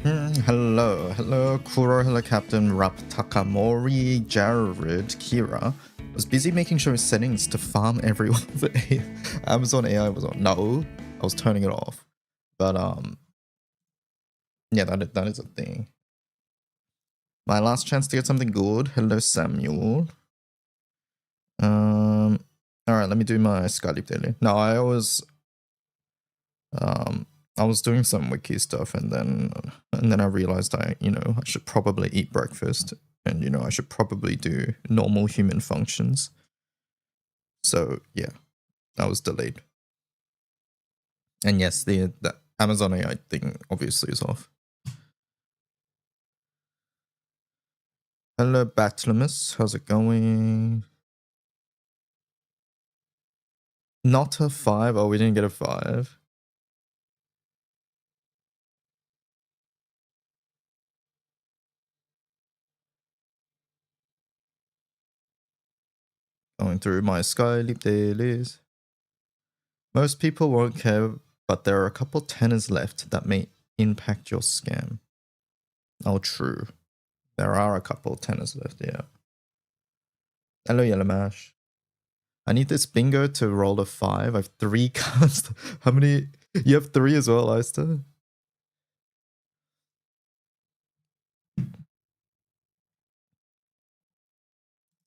Hello, Kuro, hello, Captain, Rap, Takamori, Jared, Kira. Was busy making sure settings to farm everyone for Amazon AI was on. No, I was turning it off. But yeah, that is a thing. My last chance to get something good. Hello, Samuel. All right, let me do my Skyleap daily. No, I was doing some wiki stuff, and then I realized I should probably eat breakfast, and I should probably do normal human functions. So yeah, I was delayed. And yes, the Amazon AI thing obviously is off. Hello, Batlemus. How's it going? Not a 5. Oh, we didn't get a 5. Going through my Skyleap dailies. Most people won't care, but there are a couple tenors left that may impact your scam. Oh, true. There are a couple tenors left, yeah. Hello, Yellow Mash. I need this bingo to roll a 5. I have 3 cards. How many? You have 3 as well, Eister?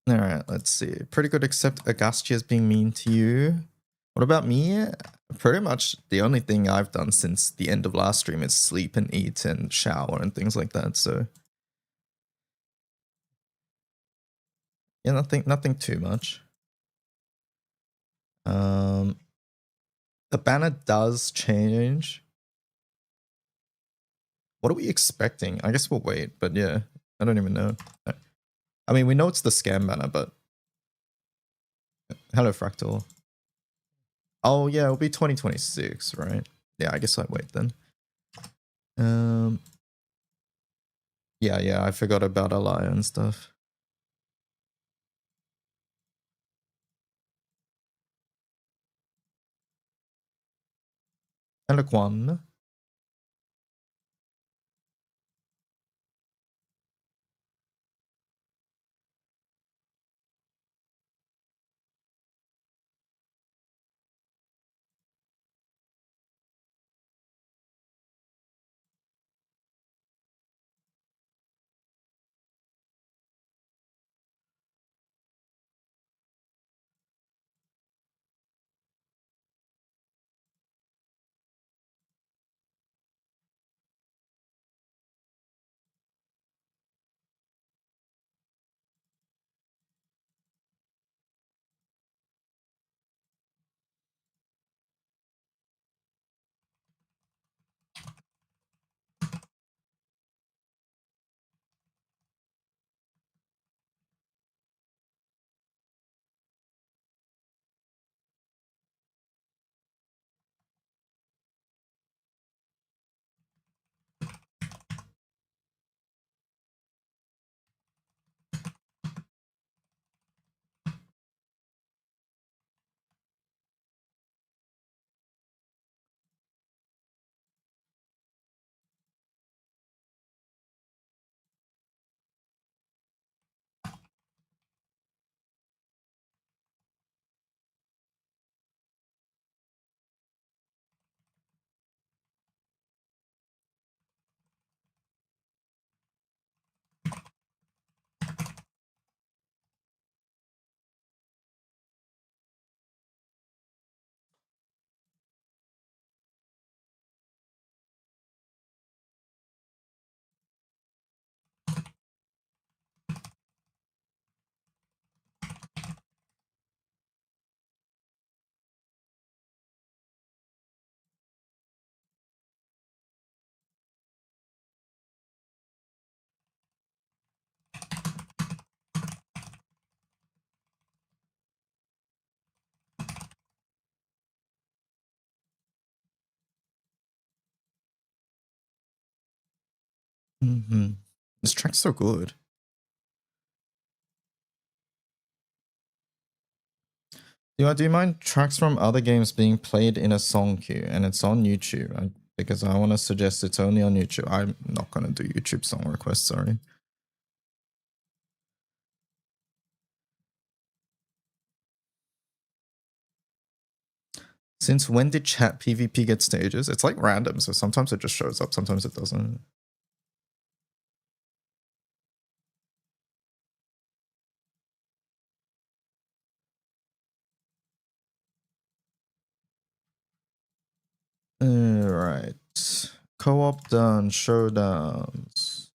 Alright, let's see. Pretty good, except Agastia's being mean to you. What about me? Pretty much the only thing I've done since the end of last stream is sleep and eat and shower and things like that, so... yeah, nothing too much. The banner does change. What are we expecting? I guess we'll wait, but yeah, I don't even know. I mean, we know it's the scam banner, but... hello, Fractal. Oh, yeah, it'll be 2026, right? Yeah, I guess I'd wait then. Yeah, I forgot about Alaya and stuff. Hello, Quan. This track's so good. Do you mind tracks from other games being played in a song queue and it's on YouTube? because I want to suggest it's only on YouTube. I'm not going to do YouTube song requests, sorry. Since when did chat PvP get stages? It's like random, so sometimes it just shows up, sometimes it doesn't. Alright. Co-op done, showdowns.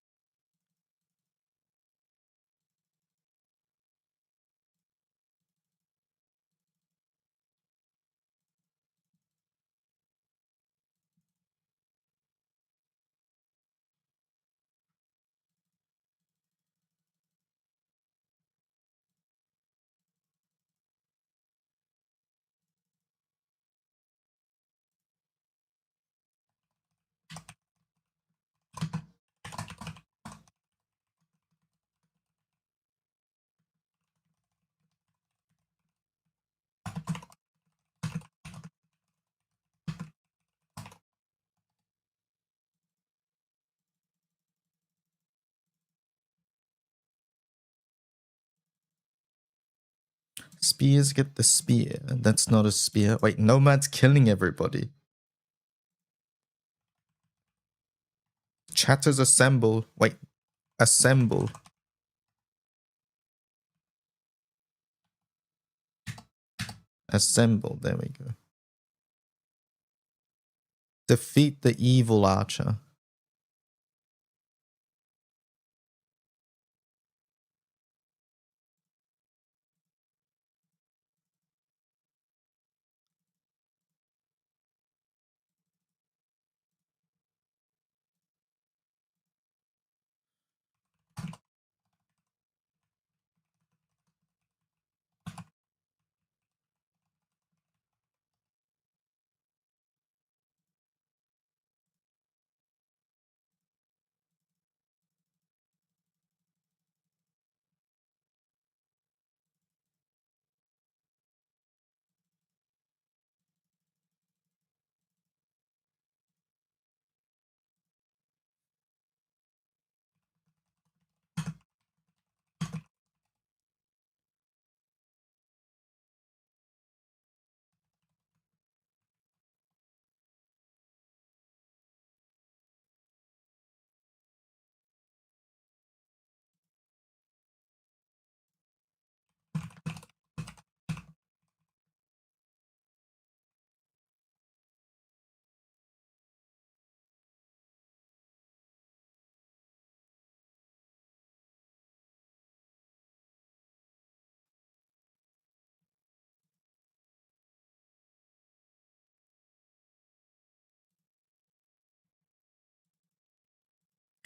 Spears get the spear. That's not a spear. Wait, Nomad's killing everybody. Chatters assemble. Wait, assemble. Assemble. There we go. Defeat the evil archer.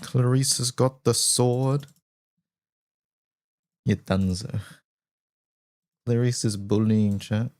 Clarissa's got the sword. You dunzo. Clarissa's bullying chat.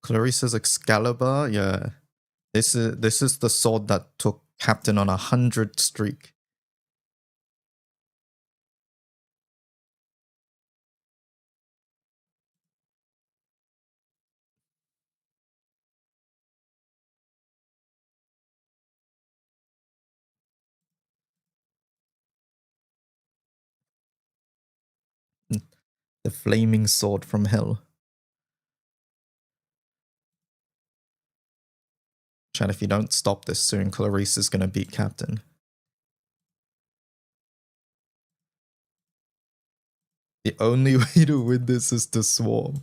Clarissa's Excalibur, yeah. This is the sword that took Captain on 100 streak. The flaming sword from hell. Chat, if you don't stop this soon, Clarissa's gonna beat Captain. The only way to win this is to swarm.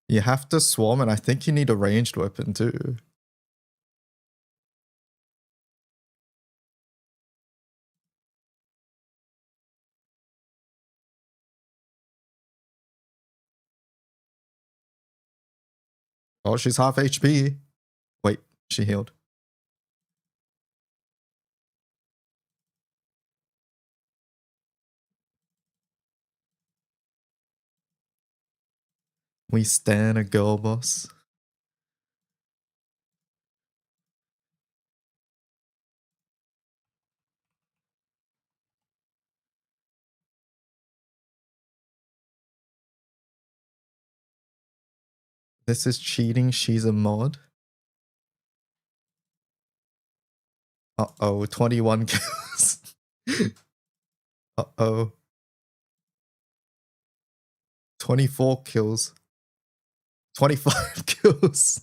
You have to swarm, and I think you need a ranged weapon too. Oh, she's half HP. Wait, she healed. We stan a girl boss. This is cheating. She's a mod. Uh-oh, 21 kills. Uh-oh. 24 kills. 25 kills.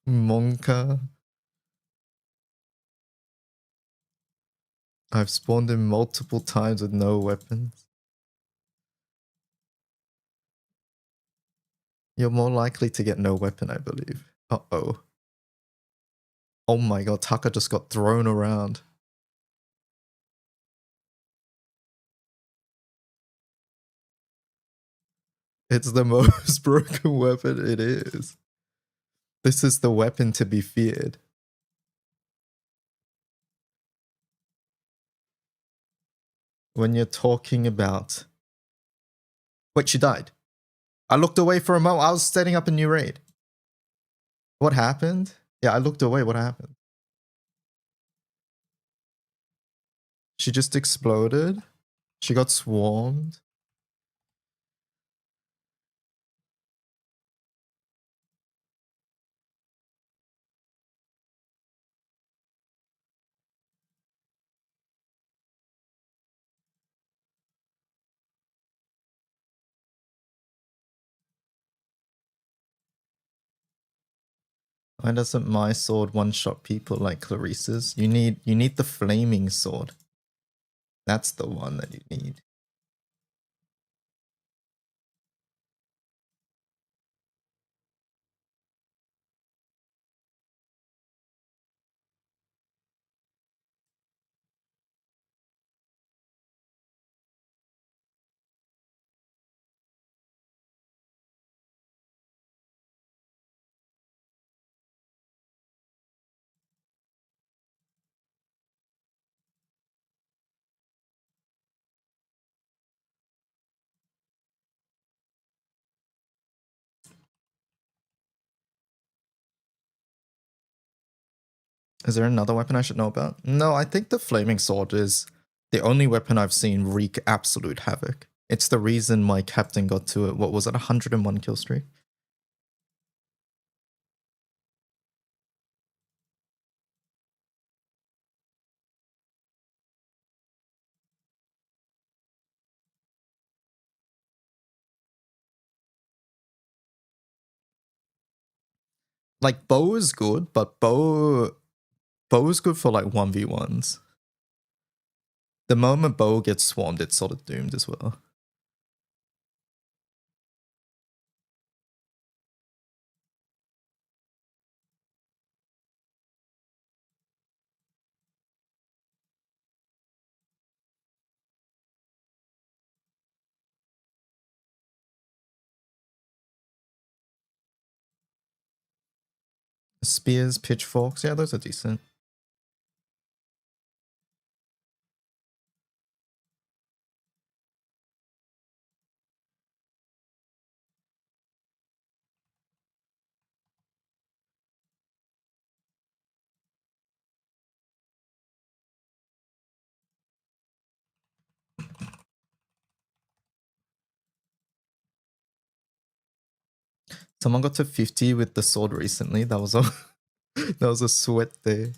Monka. I've spawned him multiple times with no weapons. You're more likely to get no weapon, I believe. Uh-oh. Oh my god, Taka just got thrown around. It's the most broken weapon it is. This is the weapon to be feared. When you're talking about... Wait, she died. I looked away for a moment. I was setting up a new raid. What happened? Yeah, I looked away. What happened? She just exploded. She got swarmed. Why doesn't my sword one-shot people like Clarissa's? You need the flaming sword. That's the one that you need. Is there another weapon I should know about? No, I think the flaming sword is the only weapon I've seen wreak absolute havoc. It's the reason my captain got to it. What was it, 101 kill streak? Like, bow is good, but bow is good for like 1v1s. The moment bow gets swarmed, it's sort of doomed as well. Spears, pitchforks, yeah, those are decent. Someone got to 50 with the sword recently. That was a that was a sweat day.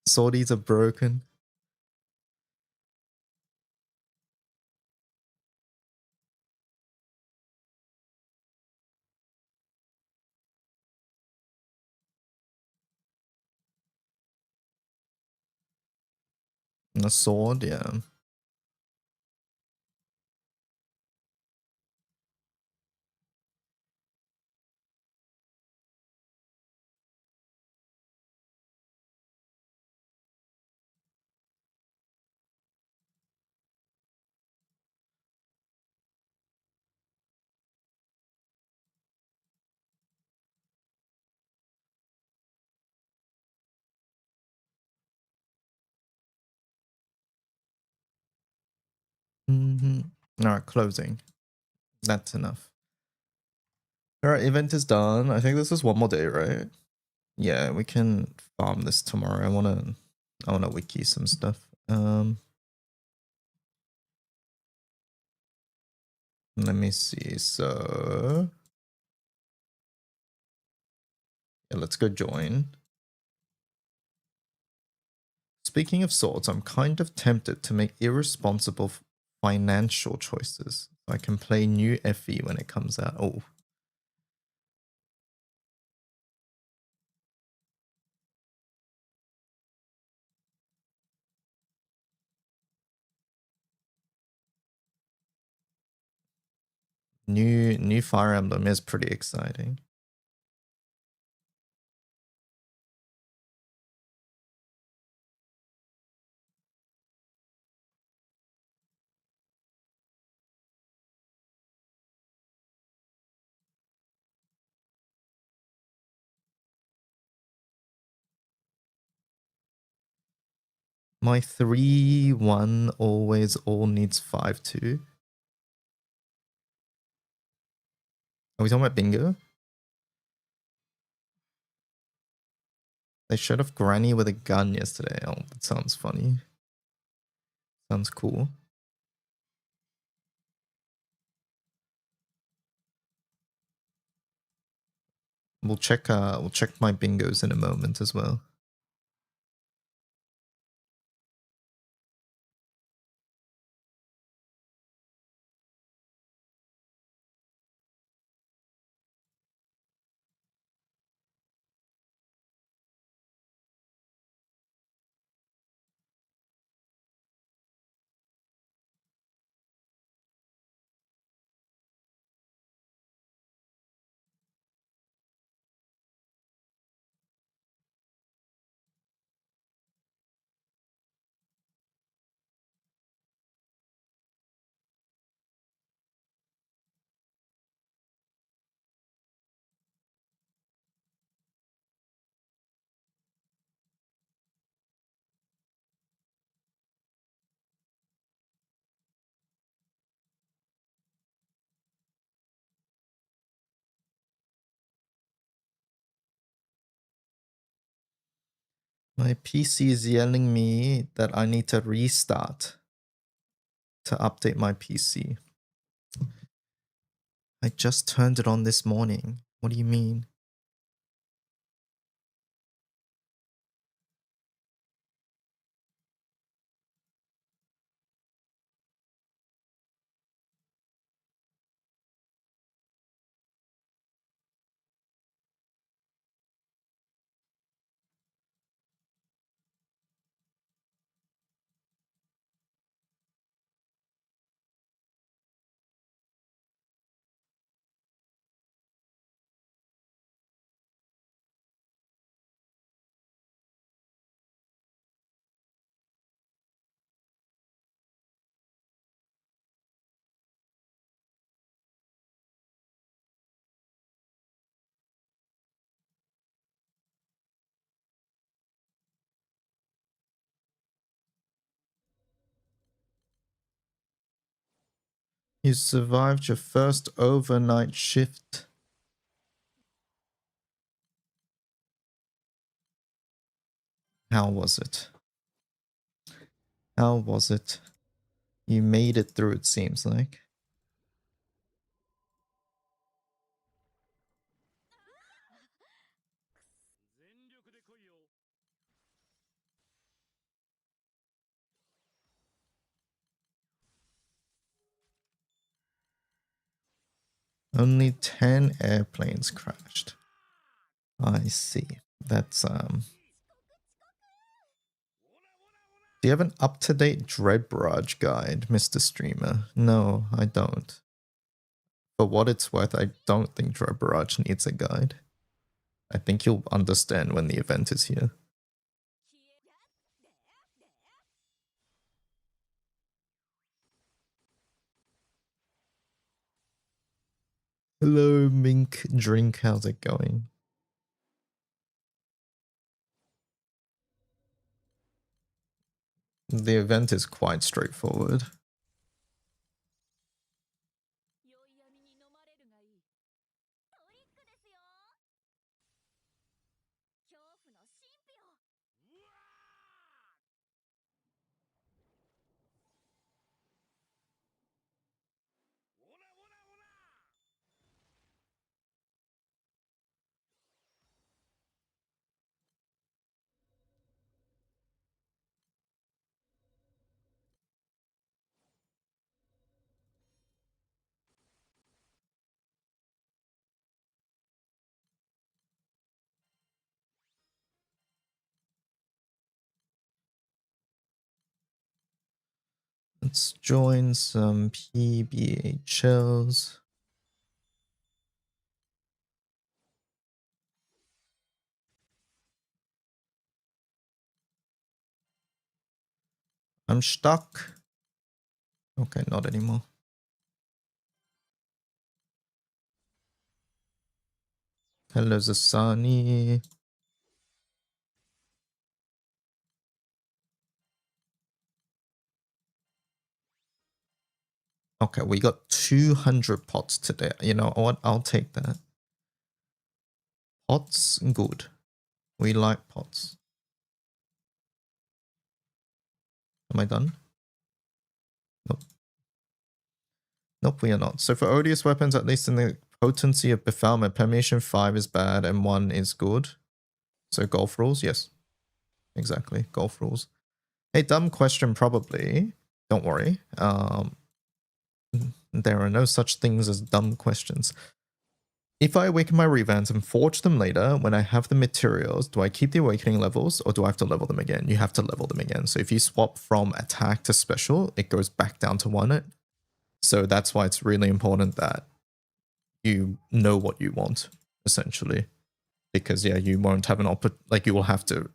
Swordies are broken. And a sword, yeah. Alright, closing. That's enough. Alright, event is done. I think this is one more day, right? Yeah, we can farm this tomorrow. I wanna wiki some stuff. Let me see. So yeah, let's go join. Speaking of swords, I'm kind of tempted to make irresponsible financial choices. I can play new FE when it comes out. Oh. New Fire Emblem is pretty exciting. My 3-1 always all needs 5-2. Are we talking about bingo? They showed off Granny with a gun yesterday. Oh, that sounds funny. Sounds cool. We'll check my bingos in a moment as well. My PC is yelling me that I need to restart to update my PC. I just turned it on this morning. What do you mean? You survived your first overnight shift. How was it? How was it? You made it through, it seems like. Only 10 airplanes crashed. I see. That's Do you have an up-to-date Dread Barrage guide, Mr. Streamer? No, I don't. For what it's worth, I don't think Dread Barrage needs a guide. I think you'll understand when the event is here. Hello, Mink Drink. How's it going? The event is quite straightforward. Let's join some PBHLs. I'm stuck. Okay, not anymore. Hello, Zasani. Okay, we got 200 pots today. You know what? I'll take that. Pots, good. We like pots. Am I done? Nope. Nope, we are not. So for odious weapons, at least in the potency of Befoulment, Permeation 5 is bad and 1 is good. So golf rules, yes. Exactly, golf rules. A dumb question, probably. Don't worry. There are no such things as dumb questions. If I awaken my Revans and forge them later, when I have the materials, do I keep the awakening levels or do I have to level them again? You have to level them again. So if you swap from attack to special, it goes back down to 1. So that's why it's really important that you know what you want, essentially. Because yeah, you won't have an like you will have to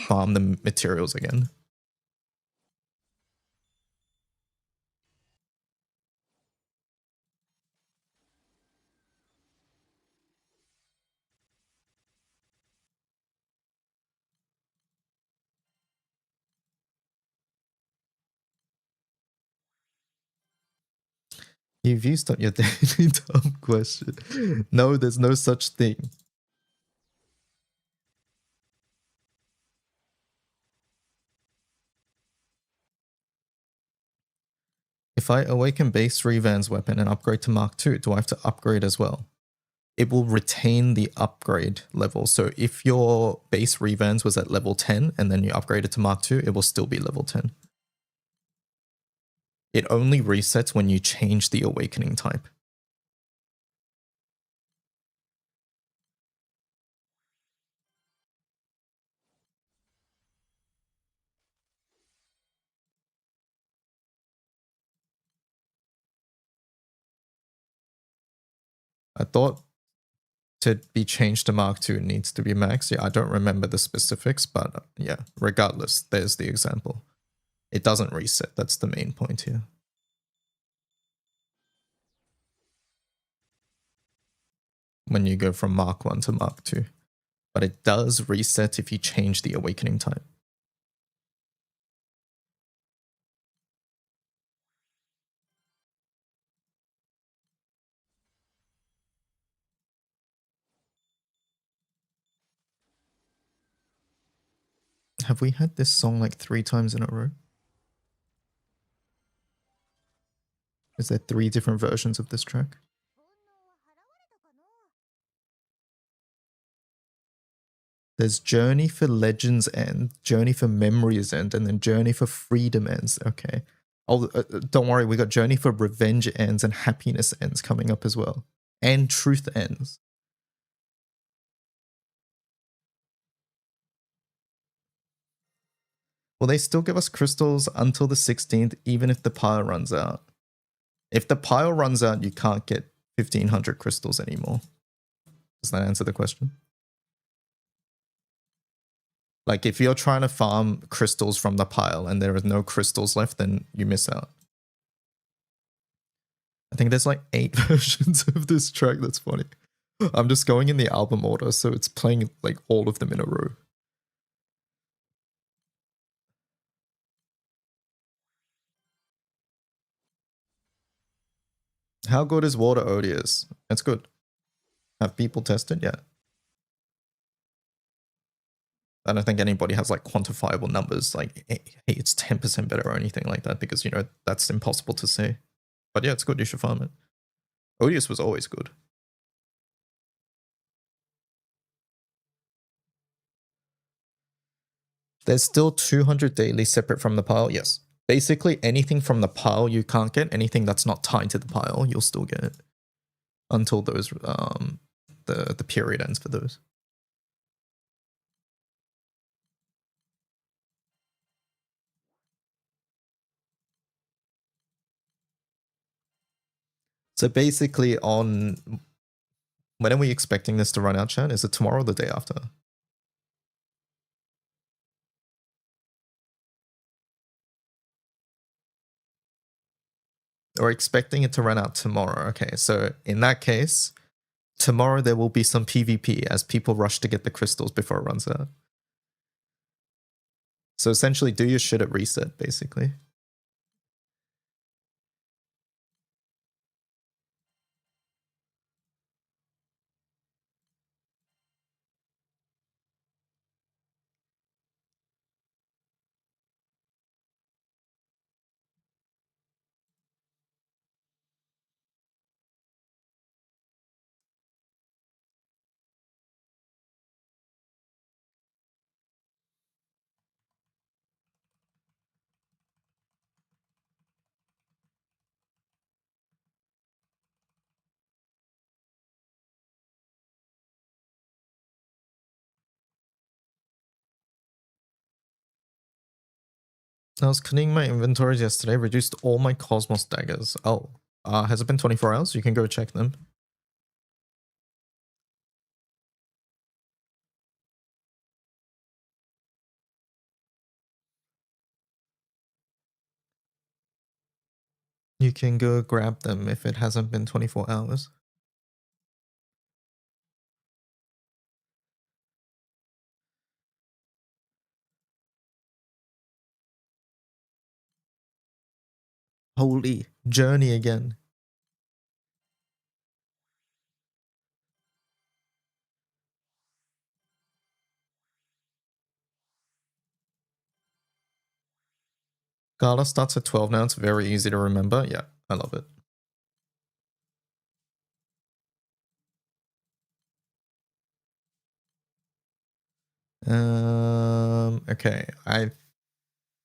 farm the materials again. You've used up your daily dumb question. No, there's no such thing. If I awaken base Revan's weapon and upgrade to Mark II, do I have to upgrade as well? It will retain the upgrade level. So if your base Revans was at level 10 and then you upgrade it to Mark II, it will still be level 10. It only resets when you change the awakening type. I thought to be changed to Mark II needs to be max. Yeah, I don't remember the specifics, but yeah, regardless, there's the example. It doesn't reset. That's the main point here. When you go from Mark 1 to Mark 2. But it does reset if you change the awakening type. Have we had this song like 3 times in a row? Is there 3 different versions of this track? There's Journey for Legends End, Journey for Memories End, and then Journey for Freedom Ends. Okay. Oh, don't worry, we got Journey for Revenge Ends and Happiness Ends coming up as well. And Truth Ends. Will they still give us crystals until the 16th, even if the pile runs out? If the pile runs out, you can't get 1500 crystals anymore. Does that answer the question? Like, if you're trying to farm crystals from the pile and there are no crystals left, then you miss out. I think there's like 8 versions of this track. That's funny. I'm just going in the album order, so it's playing like all of them in a row. How good is Water Odious? It's good. Have people tested yet? I don't think anybody has like quantifiable numbers like, hey, it's 10% better or anything like that, because, you know, that's impossible to say. But yeah, it's good. You should farm it. Odious was always good. There's still 200 daily separate from the pile. Yes. Basically, anything from the pile you can't get. Anything that's not tied to the pile, you'll still get it. Until those, the period ends for those. So basically on... When are we expecting this to run out, Chan? Is it tomorrow or the day after? We're expecting it to run out tomorrow. Okay, so in that case, tomorrow there will be some PvP as people rush to get the crystals before it runs out. So essentially, do your shit at reset, basically. I was cleaning my inventories yesterday, reduced all my Cosmos daggers. Oh, has it been 24 hours? You can go check them. You can go grab them if it hasn't been 24 hours. Holy, journey again. Gala starts at 12 now. It's very easy to remember. Yeah, I love it. Okay, I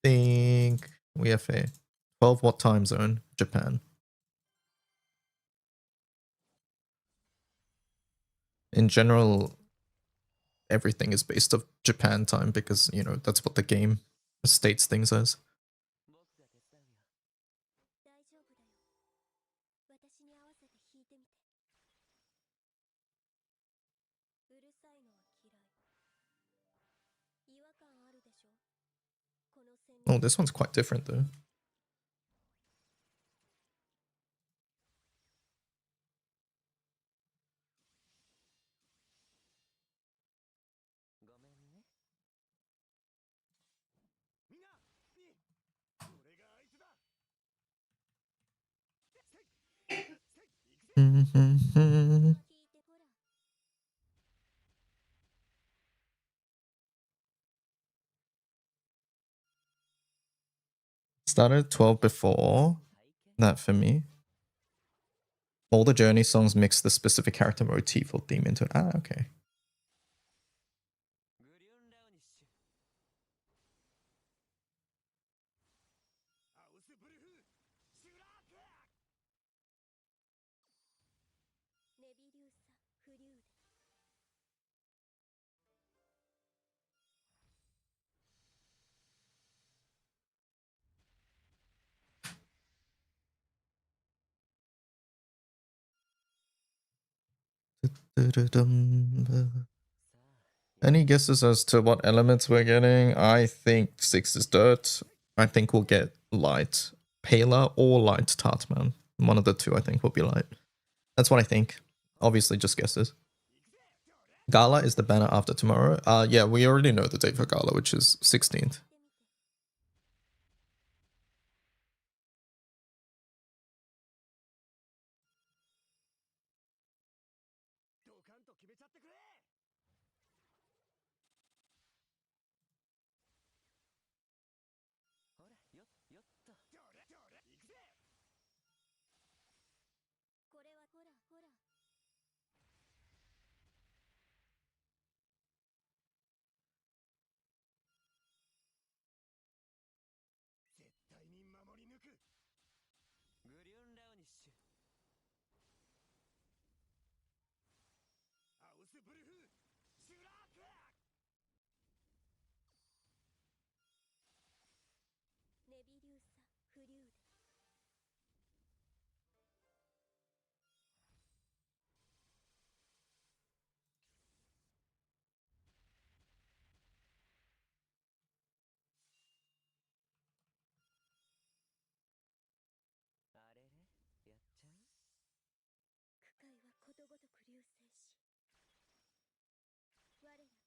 think we have a 12 what time zone? Japan. In general, everything is based off Japan time because, you know, that's what the game states things as. Oh, this one's quite different though. Started at 12 before that for me. All the Journey songs mix the specific character motif or theme into it. Ah, okay. Any guesses as to what elements we're getting? I think 6 is dirt. I think we'll get light Paler or light Tartman. One of the two I think will be light. That's what I think. Obviously just guesses. Gala is the banner after tomorrow. Yeah, we already know the date for Gala, which is 16th.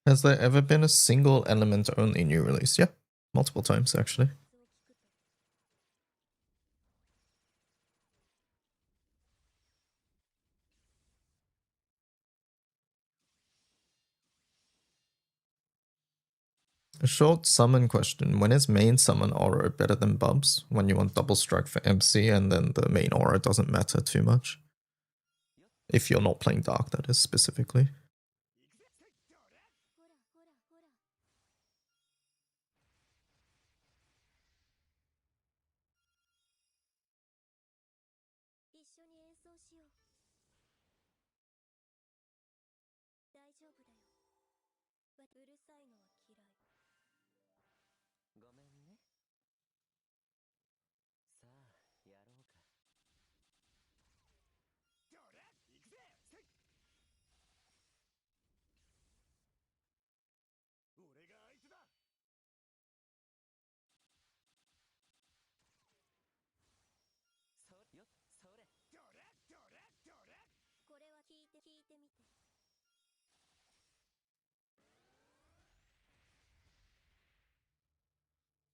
Has there ever been a single element only new release? Yeah, multiple times actually. A short summon question. When is main summon aura better than Bubs? When you want double strike for MC and then the main aura doesn't matter too much. If you're not playing Dark, that is specifically.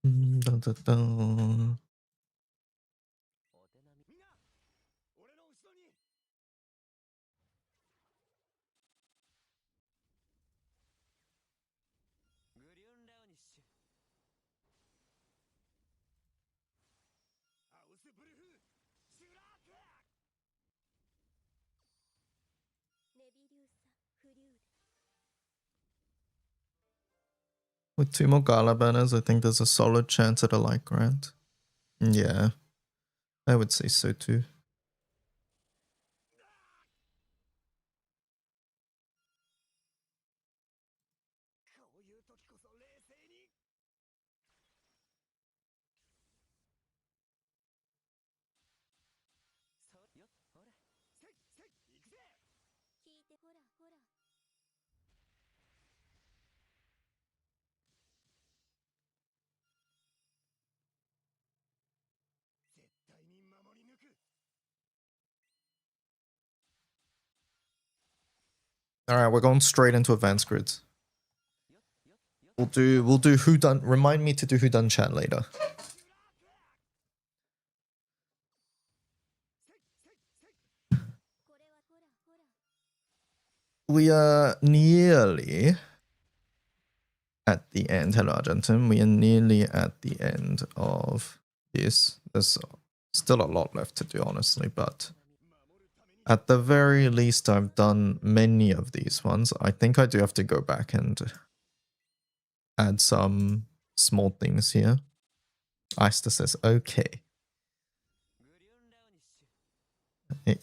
Dun, dun, dun. With 2 more Gala banners, I think there's a solid chance at a light grant. Yeah, I would say so too. All right, we're going straight into advanced grids. We'll do who done. Remind me to do who done chat later. We are nearly at the end. Hello, Argentin. We are nearly at the end of this. There's still a lot left to do, honestly, but at the very least, I've done many of these ones. I think I do have to go back and add some small things here. Aista says, okay.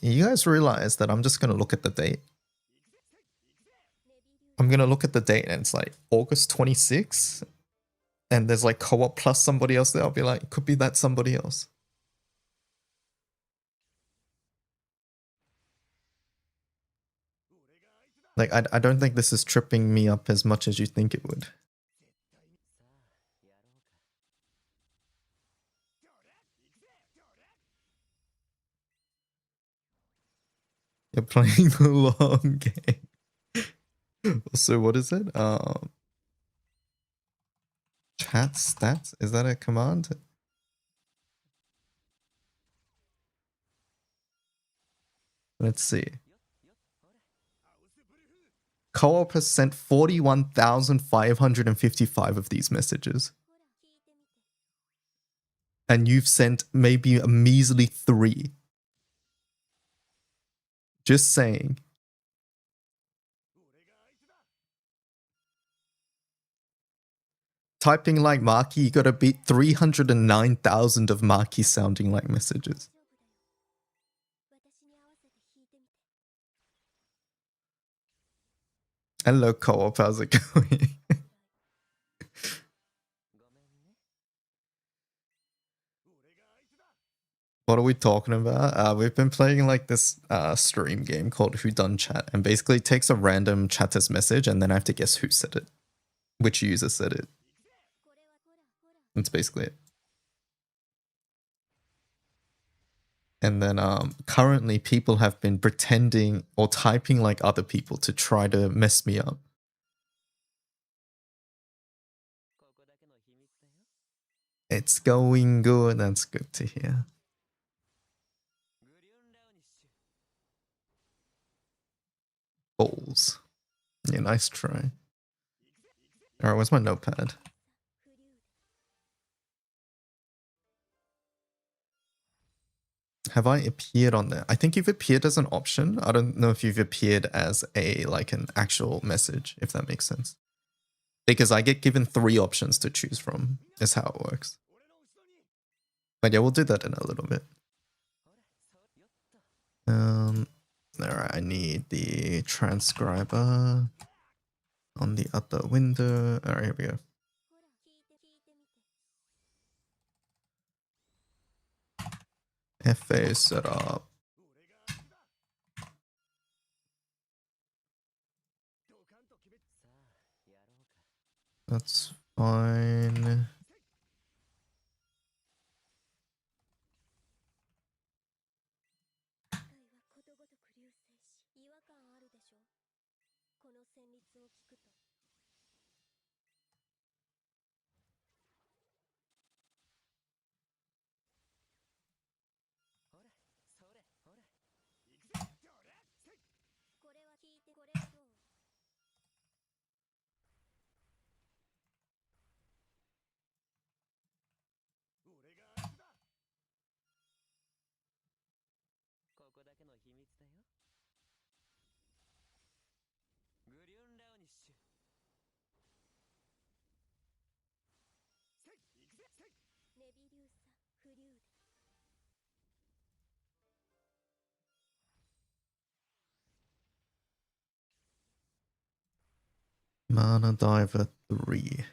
You guys realize that I'm just going to look at the date? I'm going to look at the date and it's like August 26th. And there's like co-op plus somebody else there. I'll be like, could be that somebody else. Like, I don't think this is tripping me up as much as you think it would. You're playing the long game. So what is it? Chat stats? Is that a command? Let's see. Co-op has sent 41,555 of these messages. And you've sent maybe a measly 3. Just saying. Typing like Maki, you gotta beat 309,000 of Maki sounding like messages. Hello, co-op, how's it going? What are we talking about? We've been playing like this stream game called Who Done Chat, and basically it takes a random chatter's message and then I have to guess who said it. Which user said it. That's basically it. And then currently people have been pretending or typing like other people to try to mess me up. It's going good. That's good to hear. Balls. Yeah, nice try. Alright, where's my notepad? Have I appeared on there? I think you've appeared as an option. I don't know if you've appeared as an actual message, if that makes sense. Because I get given 3 options to choose from, is how it works. But yeah, we'll do that in a little bit. Alright, I need the transcriber on the other window. Alright, here we go. FA setup. That's fine. Mana Diver 3.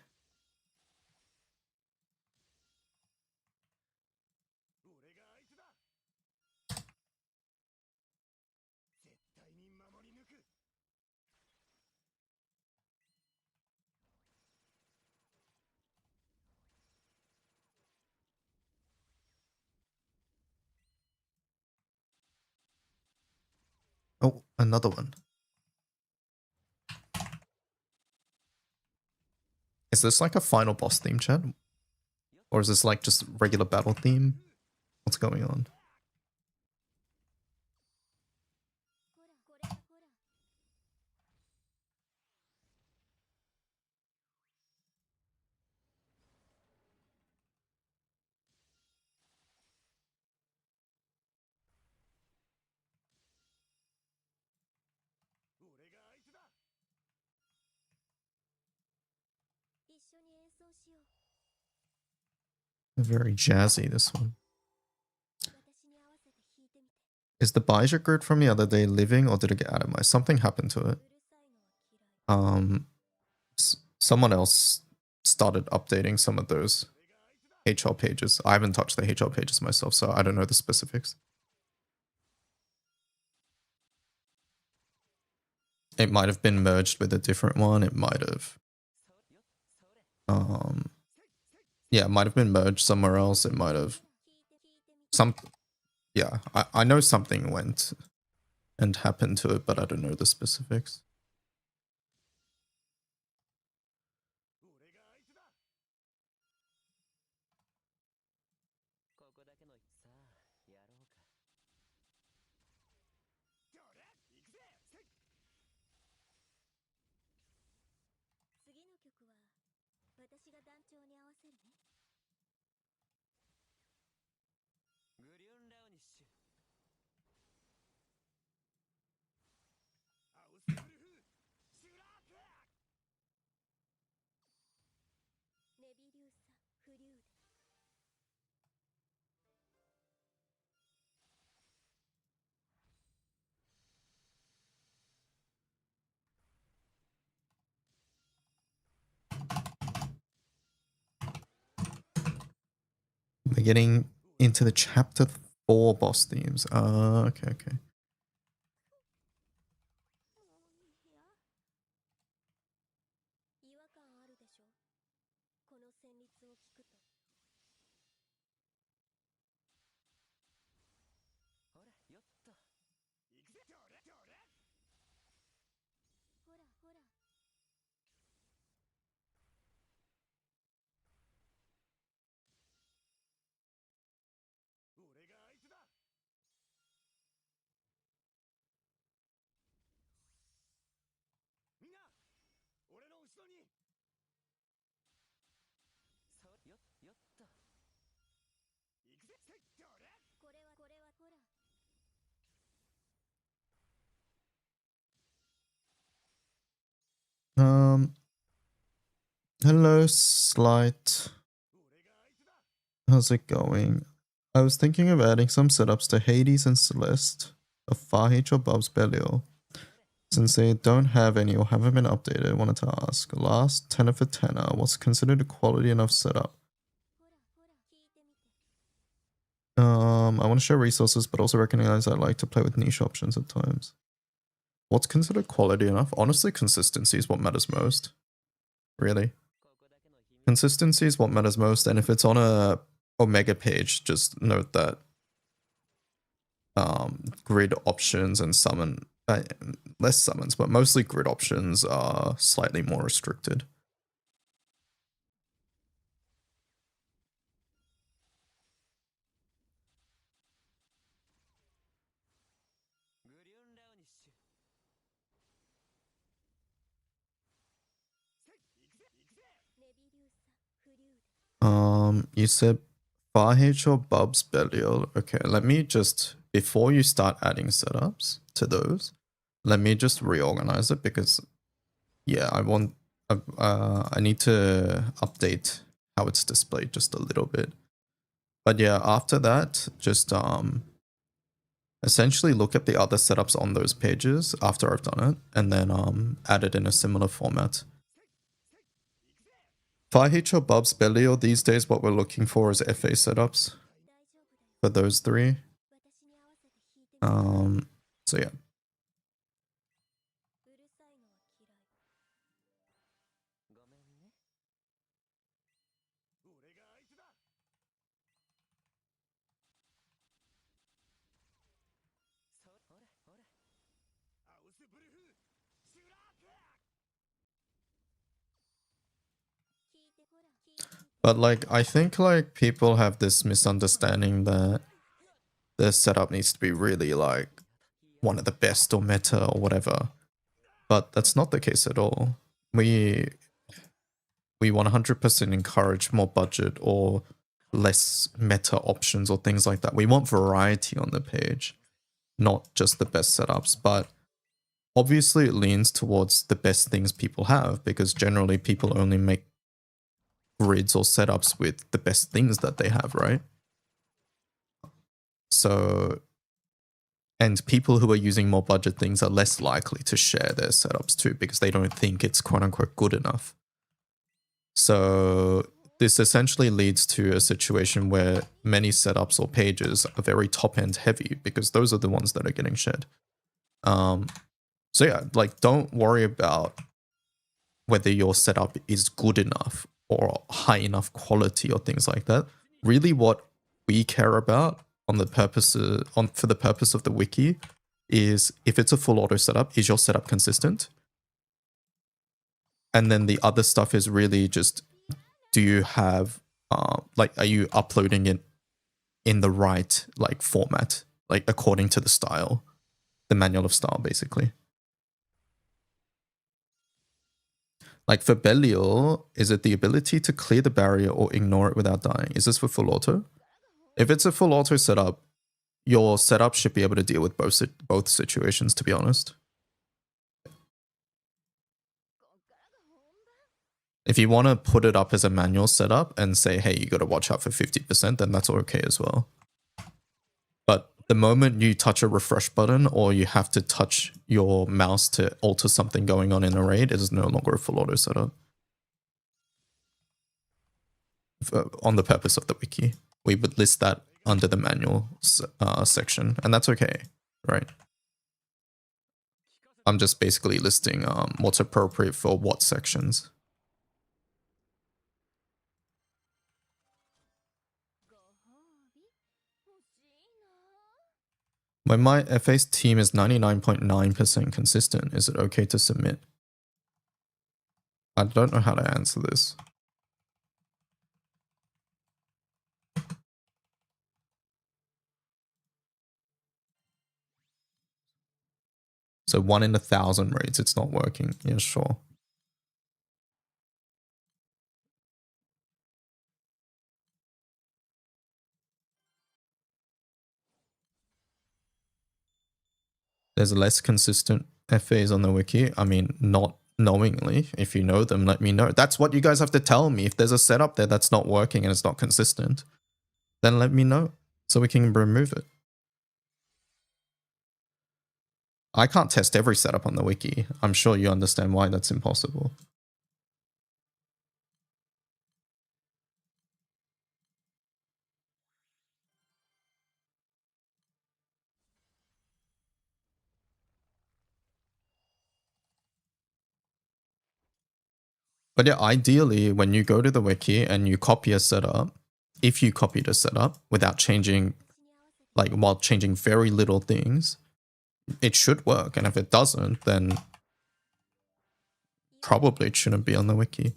Oh, another one. Is this like a final boss theme, chat? Or is this like just regular battle theme? What's going on? Very jazzy, this one. Is the Bijou grid from the other day living or did it get atomized? Something happened to it. Someone else started updating some of those HL pages. I haven't touched the HL pages myself, so I don't know the specifics. It might have been merged with a different one. It might have. Yeah, it might have been merged somewhere else. It might have. Yeah, I know something went and happened to it, but I don't know the specifics. We're getting into the chapter 4 boss themes. Okay. Hello, Slight. How's it going? I was thinking of adding some setups to Hades and Celeste of Farhage or Bub's Belial. Since they don't have any or haven't been updated, I wanted to ask, last 10 for 10er, what's considered a quality enough setup? I want to share resources, but also recognize I like to play with niche options at times. What's considered quality enough? Honestly, consistency is what matters most. Really. Consistency is what matters most, and if it's on a Omega page, just note that grid options and summon, less summons, but mostly grid options are slightly more restricted. You said Farhage or Bub's Belial. Okay, let me just, before you start adding setups to those, let me just reorganize it because, yeah, I need to update how it's displayed just a little bit. But yeah, after that, just essentially look at the other setups on those pages after I've done it, and then add it in a similar format. Farhage or Bub's Belial, these days what we're looking for is FA setups for those three. So yeah. But like, I think like people have this misunderstanding that the setup needs to be really like one of the best or meta or whatever. But that's not the case at all. We 100% encourage more budget or less meta options or things like that. We want variety on the page, not just the best setups. But obviously it leans towards the best things people have because generally people only make grids or setups with the best things that they have, right? So, and people who are using more budget things are less likely to share their setups too because they don't think it's quote unquote good enough. So this essentially leads to a situation where many setups or pages are very top end heavy because those are the ones that are getting shared. So yeah, like don't worry about whether your setup is good enough or high enough quality or things like that. Really what we care about for the purpose of the wiki is if it's a full auto setup, is your setup consistent? And then the other stuff is really just, do you have like, are you uploading it in the right like format, like according to the style, the manual of style, basically. Like for Belial, is it the ability to clear the barrier or ignore it without dying? Is this for full auto? If it's a full auto setup, your setup should be able to deal with both situations, to be honest. If you want to put it up as a manual setup and say, hey, you got to watch out for 50%, then that's okay as well. But the moment you touch a refresh button or you have to touch your mouse to alter something going on in a raid, it is no longer a full auto setup. On the purpose of the wiki, we would list that under the manual section, and that's okay, right? I'm just basically listing what's appropriate for what sections. When my FA's team is 99.9% consistent, is it okay to submit? I don't know how to answer this. So 1 in 1,000 raids, it's not working. Yeah, sure. There's less consistent FAs on the wiki. I mean, not knowingly. If you know them, let me know. That's what you guys have to tell me. If there's a setup there that's not working and it's not consistent, then let me know so we can remove it. I can't test every setup on the wiki. I'm sure you understand why that's impossible. But yeah, ideally, when you go to the wiki and you copy a setup, if you copied a setup without changing, like while changing very little things, it should work. And if it doesn't, then probably it shouldn't be on the wiki.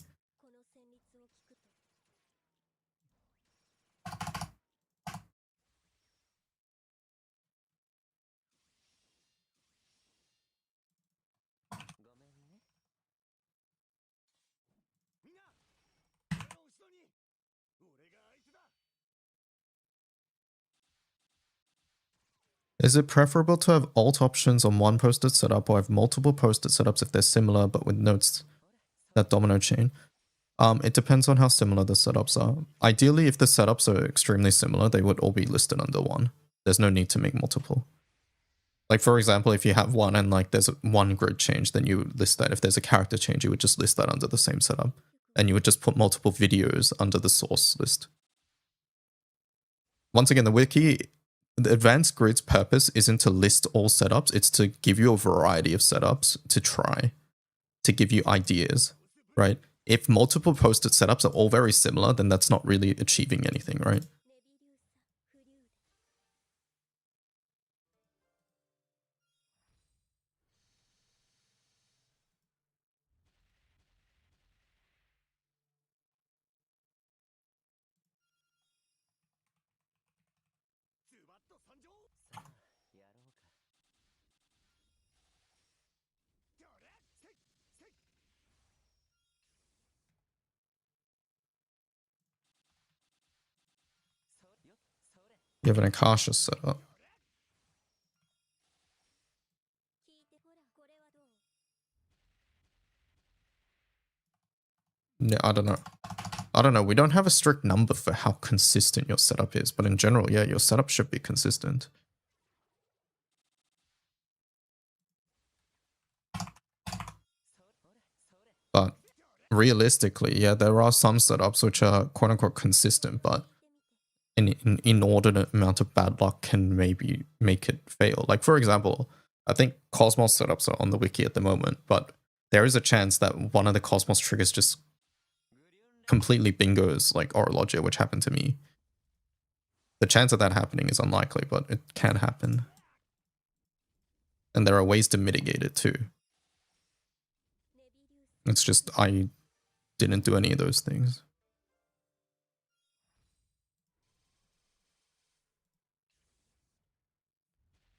Is it preferable to have alt options on one posted setup or have multiple posted setups if they're similar but with notes that domino chain? It depends on how similar the setups are. Ideally, if the setups are extremely similar, they would all be listed under one. There's no need to make multiple. Like, for example, if you have one and like there's one grid change, then you would list that. If there's a character change, you would just list that under the same setup. And you would just put multiple videos under the source list. Once again, the wiki, the advanced grid's purpose isn't to list all setups. It's to give you a variety of setups to try, to give you ideas, right? If multiple posted setups are all very similar, then that's not really achieving anything, right? You have an Akasha setup. Yeah, I don't know. I don't know. We don't have a strict number for how consistent your setup is, but in general, yeah, your setup should be consistent. But realistically, yeah, there are some setups which are quote unquote consistent, but an inordinate amount of bad luck can maybe make it fail. Like, for example, I think Cosmos setups are on the wiki at the moment, but there is a chance that one of the Cosmos triggers just completely bingos like Orologia, which happened to me. The chance of that happening is unlikely, but it can happen. And there are ways to mitigate it too. It's just I didn't do any of those things.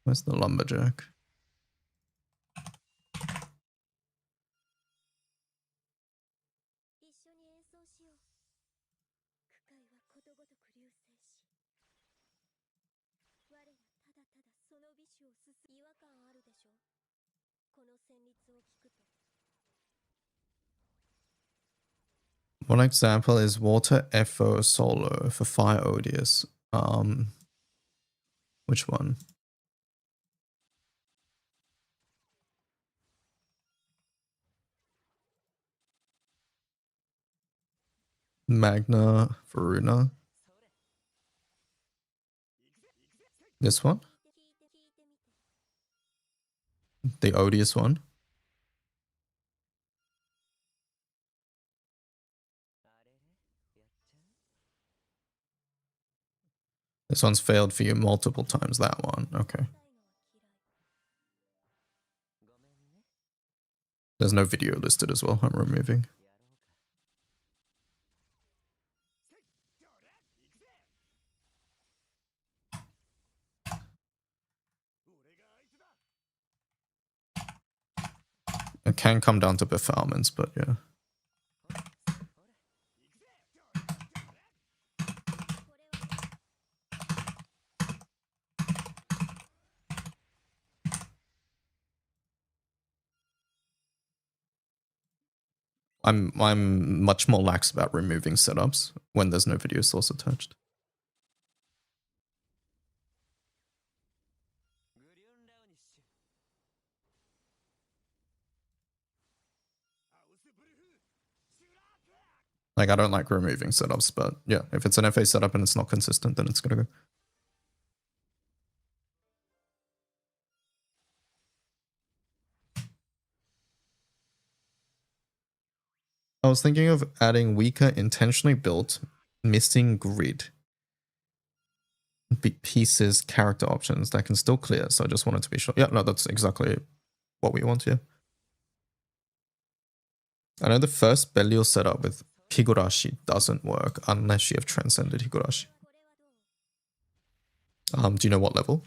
Where's the lumberjack? One example is Water FO Solo for Fire Odious. Which one? Magna Varuna. This one? The Odious one? This one's failed for you multiple times, that one. Okay. There's no video listed as well. I'm removing. It can come down to performance, but yeah. I'm much more lax about removing setups when there's no video source attached. Like, I don't like removing setups, but yeah, if it's an FA setup and it's not consistent, then it's gonna go. I was thinking of adding weaker, intentionally built, missing grid pieces, character options that can still clear. So I just wanted to be sure. Yeah, no, that's exactly what we want here. I know the first Belial setup with Higurashi doesn't work unless you have transcended Higurashi. Do you know what level?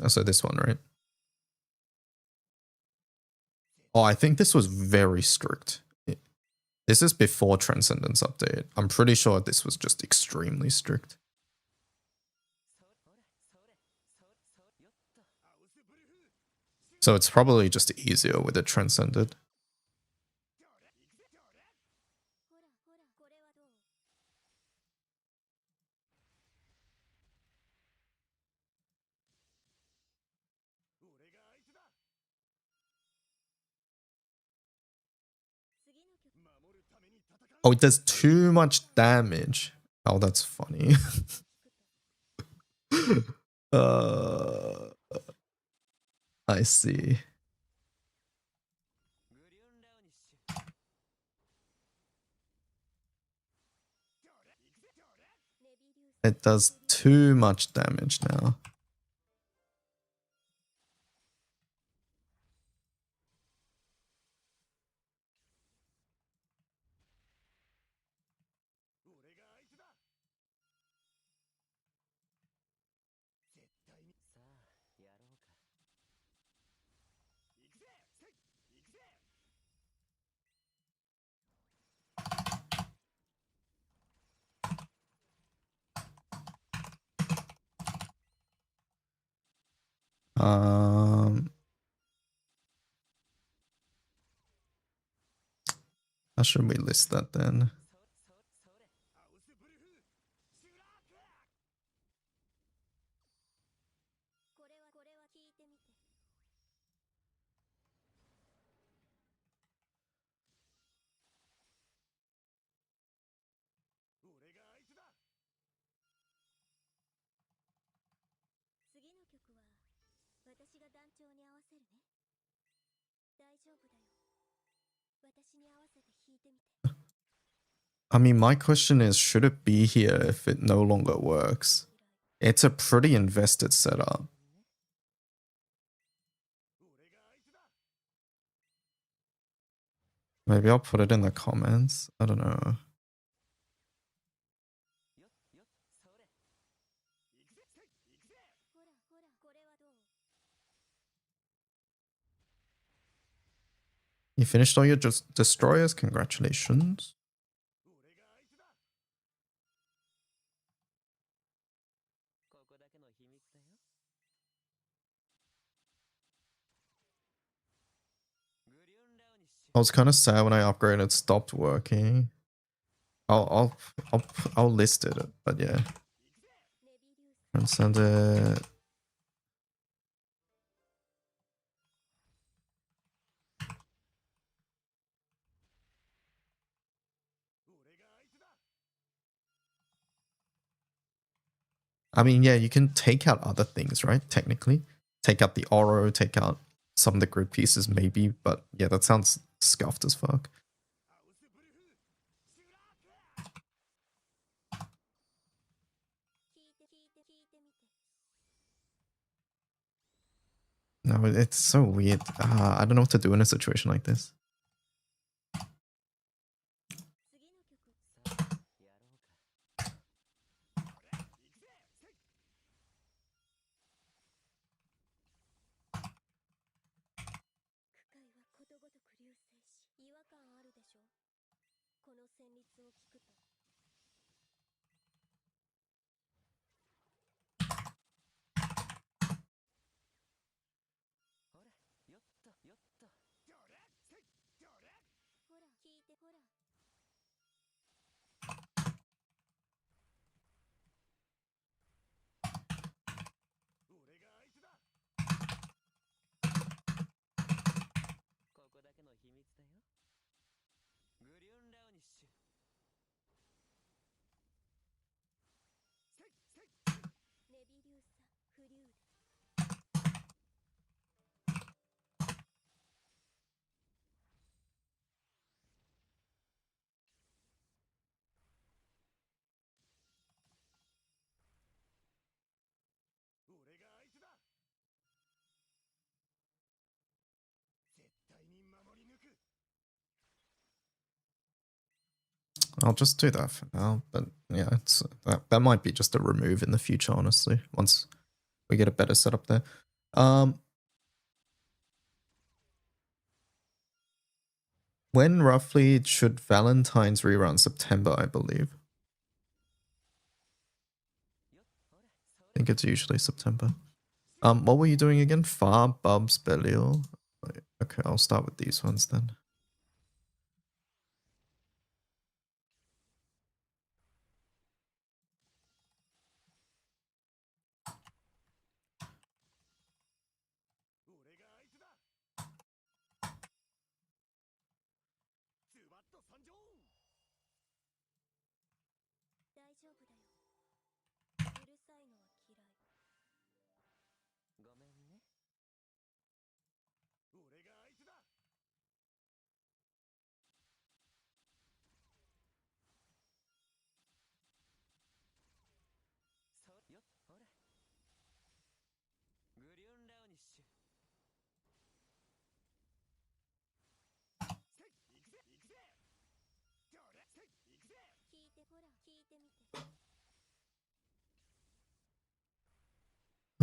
Oh, so this one, right? Oh, I think this was very strict. This is before Transcendence update. I'm pretty sure this was just extremely strict. So it's probably just easier with it transcended. Oh, it does too much damage. Oh, that's funny. I see. It does too much damage now. How should we list that then? I mean, my question is, should it be here if it no longer works? It's a pretty invested setup. Maybe I'll put it in the comments. I don't know. You finished all your destroyers? Congratulations. I was kind of sad when I upgraded, it stopped working. I'll list it, but yeah. Transcend it. I mean, yeah, you can take out other things, right? Technically. Take out the Oro, take out some of the grid pieces, maybe. But yeah, that sounds scuffed as fuck. No, it's so weird. I don't know what to do in a situation like this. I'll just do that for now, but yeah, it's that might be just a remove in the future, honestly, once we get a better setup there. When roughly should Valentine's rerun? September, I believe. I think it's usually September. What were you doing again? Far, Bubs, Belial. Okay, I'll start with these ones then.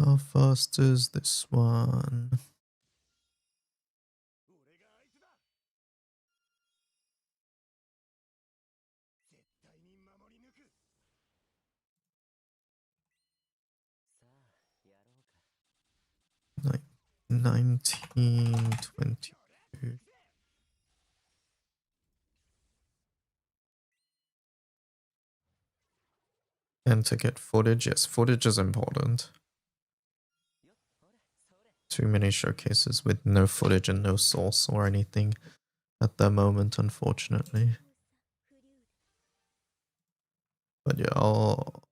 How fast is this one? Like 1922. And to get footage, yes, footage is important. Too many showcases with no footage and no source or anything at the moment, unfortunately. But yeah, I'll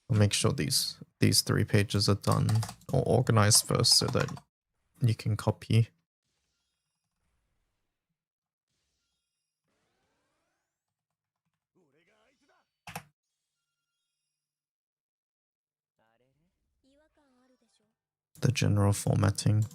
make sure these 3 pages are done or organized first so that you can copy. The general formatting.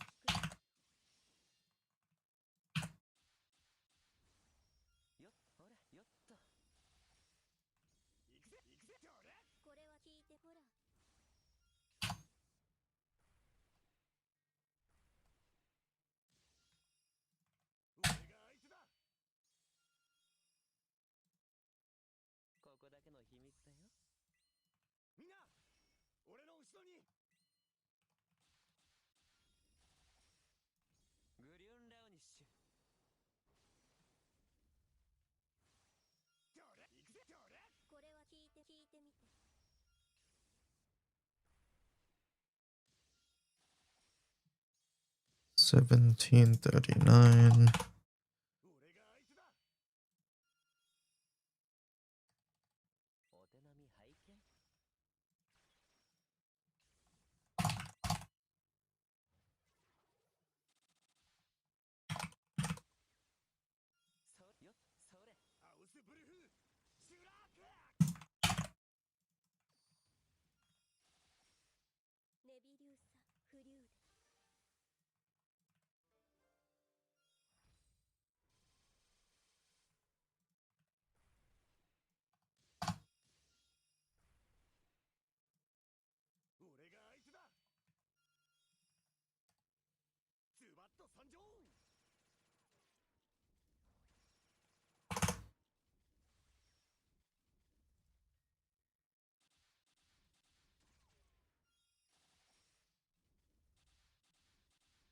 $17.39.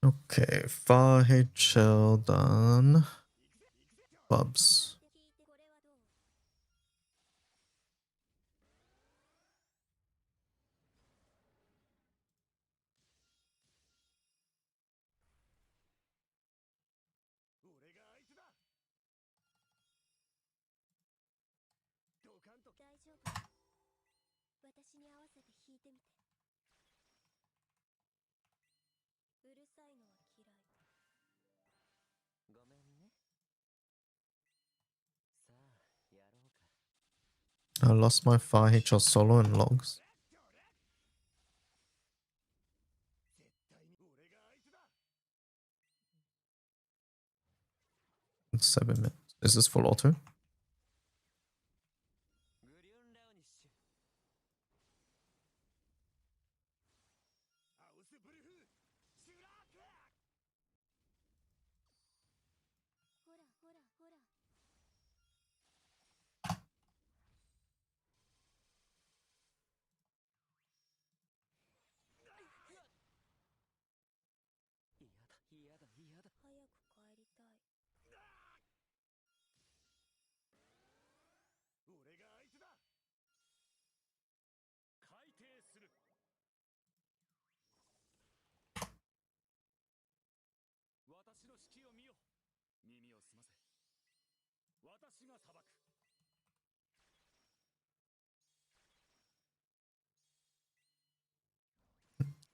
Okay, Far HL done. Bubs. I lost my 5HL solo in logs. It's 7 minutes. Is this full auto?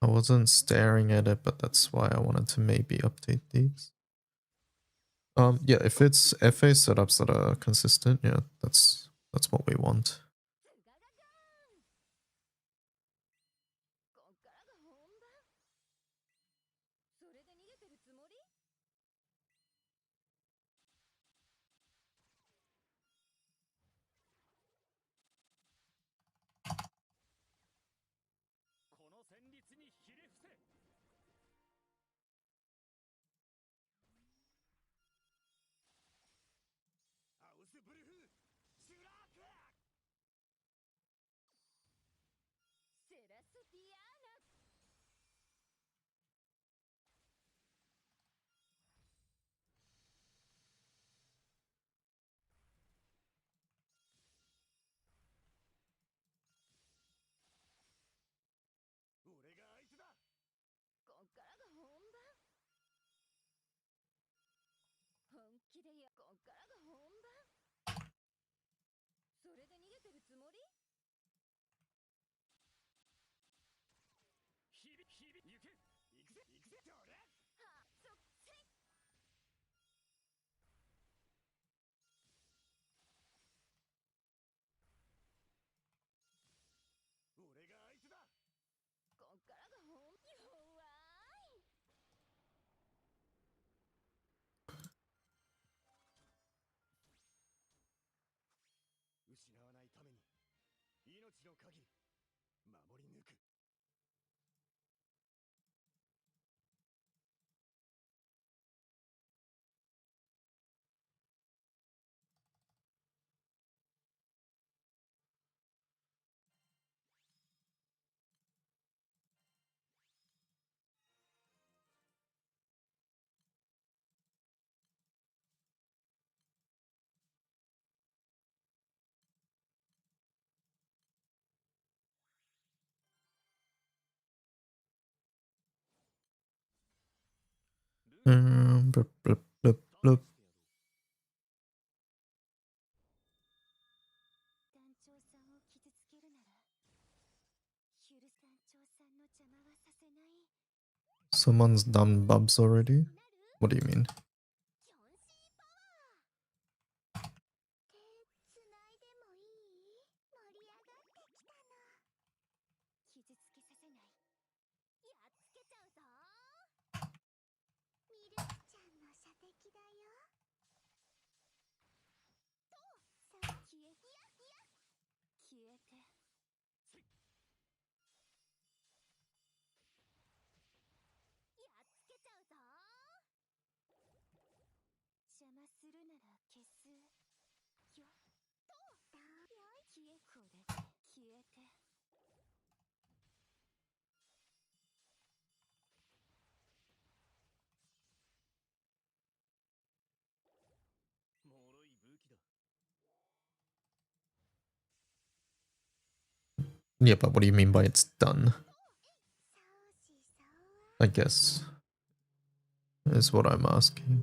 I wasn't staring at it, but that's why I wanted to maybe update these. Yeah, if it's FA setups that are consistent, yeah, that's what we want. Blup, blup, blup, blup. Someone's done bubs already? What do you mean? Yeah, but what do you mean by it's done? I guess is what I'm asking.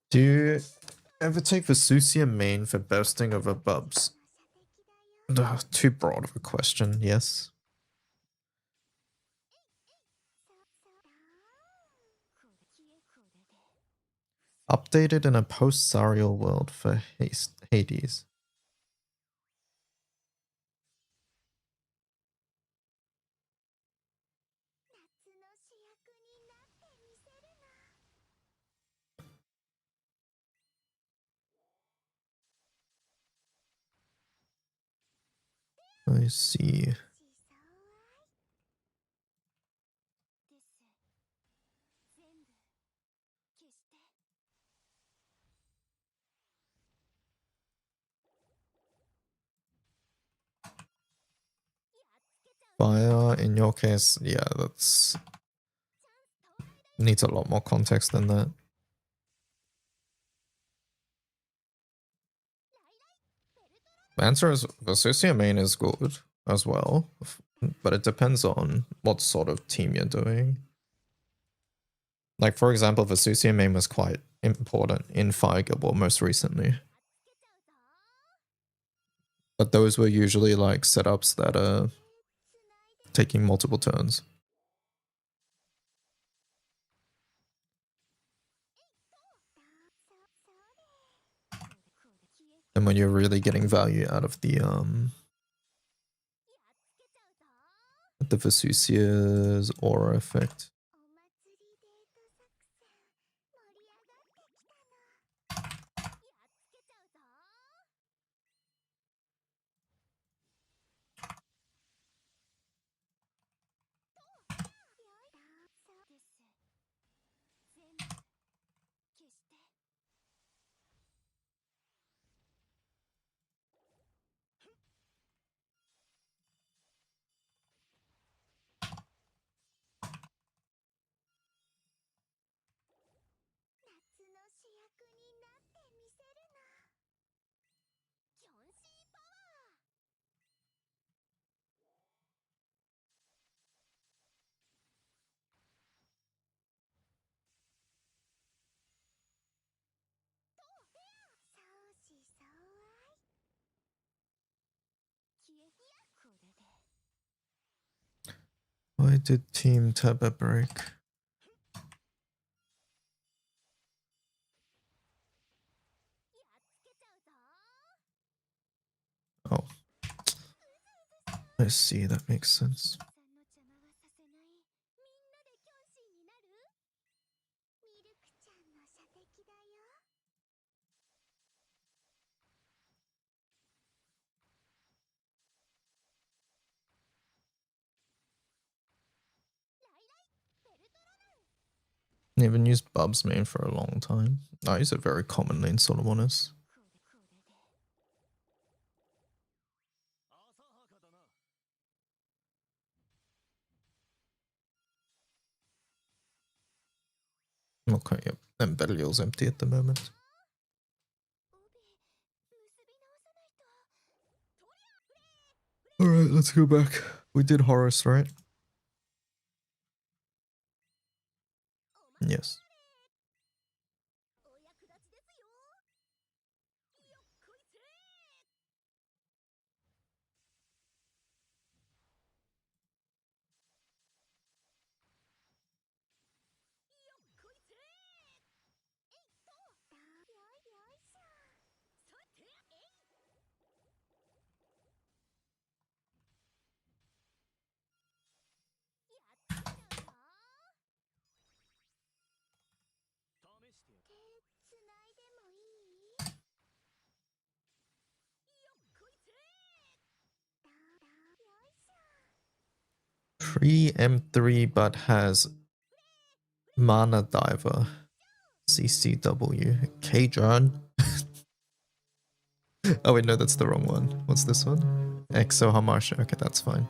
Do you ever take Vesusia main for bursting over bubs? Ugh, too broad of a question, yes. Updated in a post-Zariel world for Hades. I see. Fire, in your case, yeah, that's needs a lot more context than that. The answer is Vesusia main is good as well, but it depends on what sort of team you're doing. Like, for example, Vesusia main was quite important in Fire Guild War most recently. But those were usually like setups that are taking multiple turns. And when you're really getting value out of the Vesusia's aura effect. Why did Team Teba break? Oh. I see, that makes sense. I haven't used Bub's main for a long time. I use it very commonly in Solomonis. Okay, yep. And Belial's empty at the moment. Alright, let's go back. We did Horus, right? Yes. Pre M3 but has Mana Diver. CCW. K-John. Oh wait, no, that's the wrong one. What's this one? Exo Hamartia. Okay, that's fine.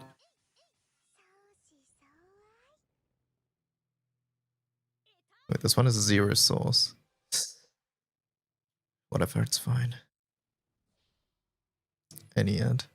Wait, this one is zero source. Whatever, it's fine. Any end.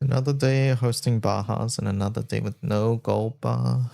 Another day hosting Bajas and another day with no gold bar.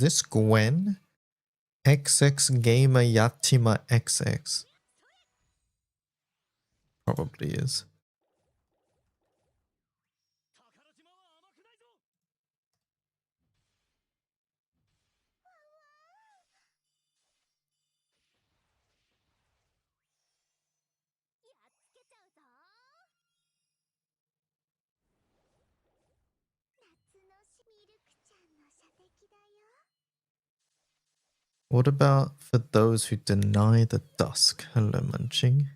Is this Gwen? XX Gamer Yatima XX. Probably is. What about for those who deny the dusk? Hello, Munching.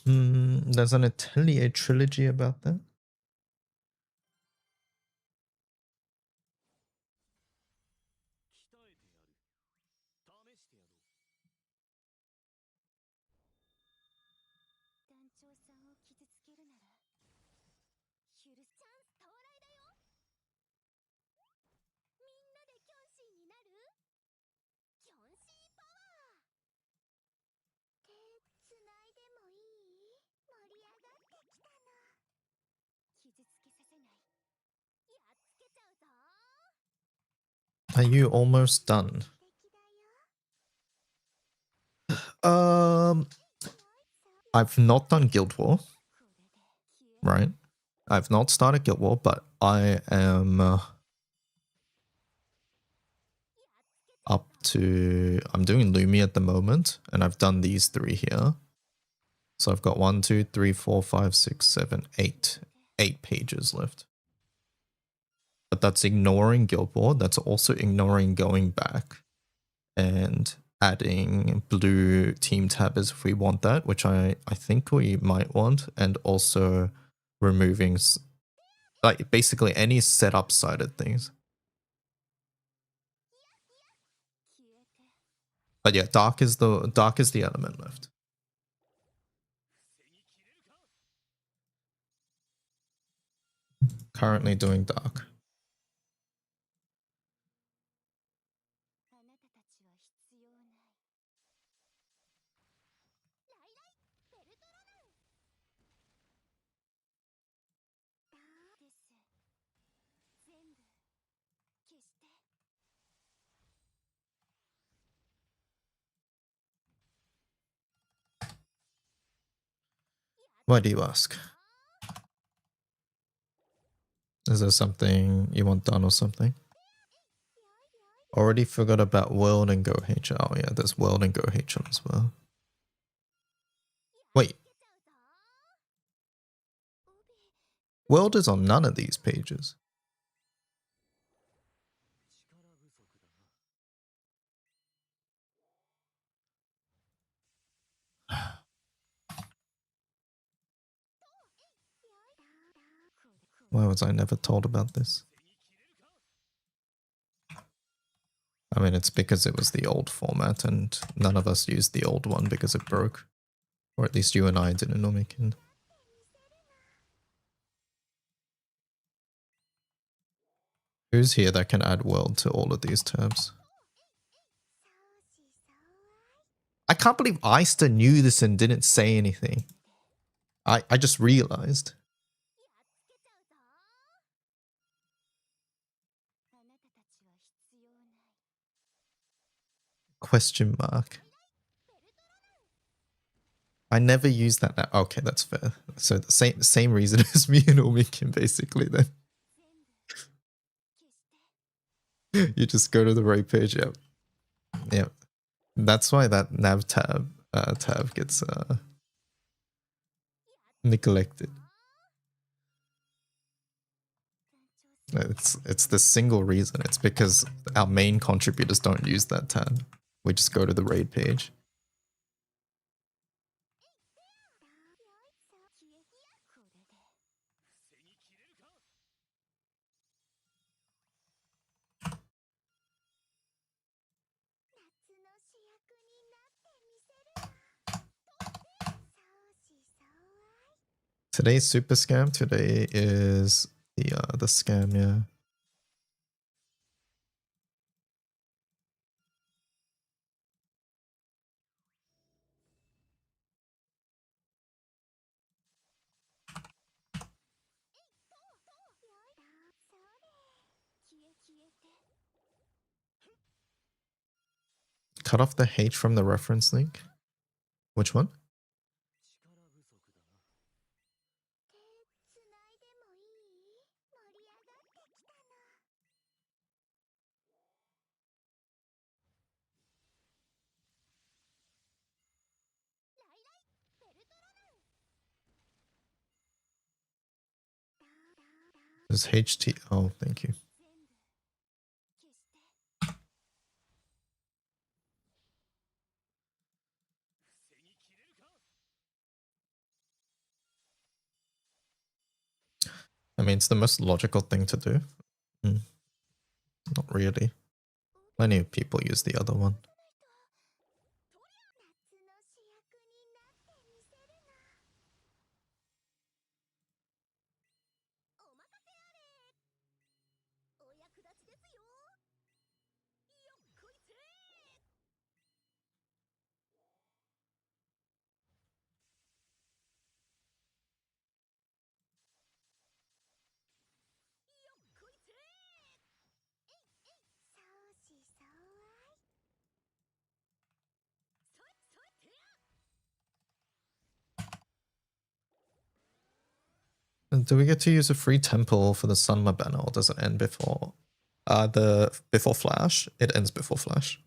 There's an Atelier trilogy about that. Are you almost done? I've not done Guild War, right? I've not started Guild War, but I am up to... I'm doing Lumi at the moment, and I've done these 3 here. So I've got 1, 2, 3, 4, 5, 6, 7, 8. 8 pages left. But that's ignoring Guild War. That's also ignoring going back and adding blue team tabbers if we want that, which I think we might want, and also removing like basically any setup sided things. But yeah, dark is the element left. Currently doing dark. Why do you ask? Is there something you want done or something? Already forgot about World and Go HL. Oh yeah, there's World and Go HL as well. Wait. World is on none of these pages. Why was I never told about this? I mean, it's because it was the old format and none of us used the old one because it broke. Or at least you and I didn't, Nomikin. Who's here that can add world to all of these terms? I can't believe Eister knew this and didn't say anything. I just realized. Question mark. I never use that now. Okay, that's fair. So the same reason as me and Omikin, basically, then. You just go to the right page, yep. Yep. That's why that nav tab gets neglected. It's the single reason. It's because our main contributors don't use that tab. We just go to the raid page. Today's super scam. Today is the scam, yeah. Cut off the H from the reference link. Which one? This HT. Oh, thank you. I mean, it's the most logical thing to do. Not really. Plenty of people use the other one. And do we get to use a free temple for the Sunma banner, or does it end before before Flash? It ends before Flash.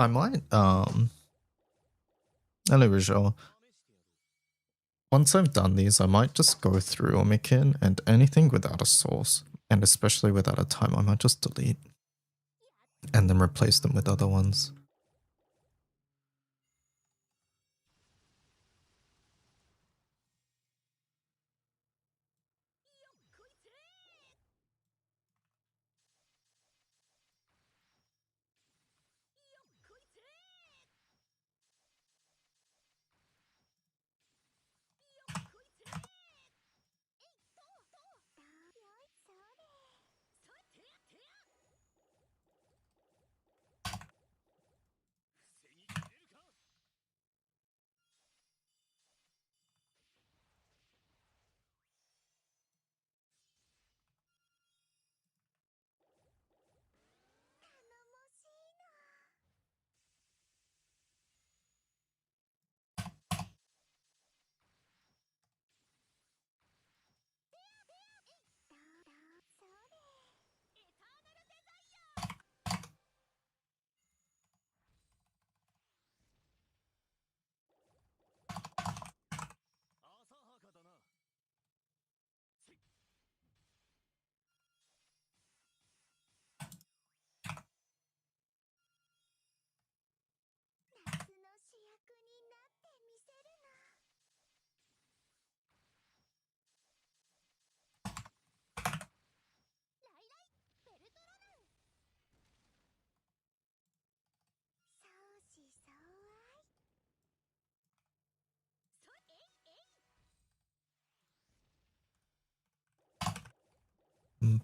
I might, hello Visual. Once I've done these, I might just go through Omikin and anything without a source, and especially without a time, I might just delete and then replace them with other ones.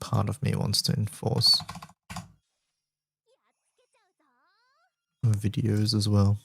Part of me wants to enforce videos as well.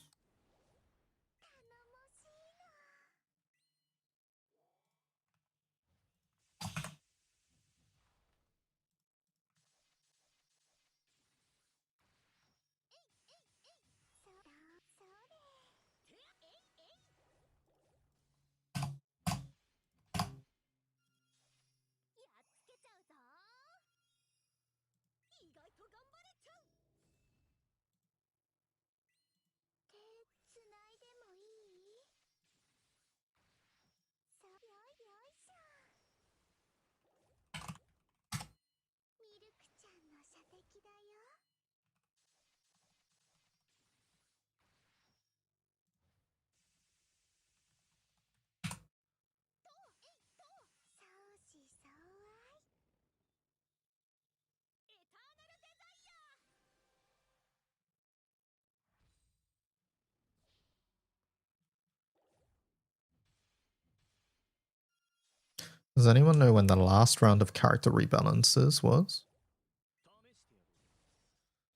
Does anyone know when the last round of character rebalances was?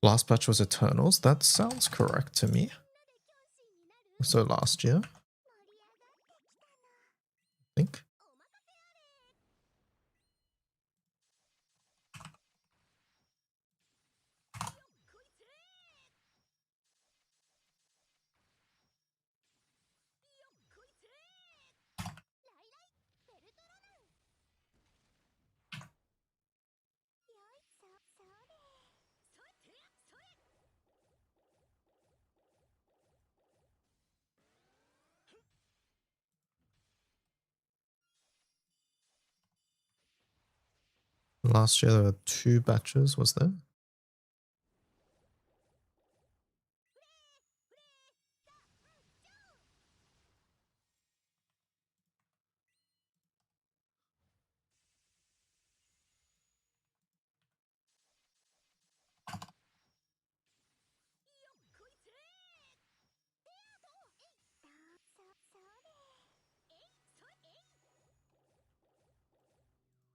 Last patch was Eternals? That sounds correct to me. So last year, I think. Last year there were 2 batches, was there?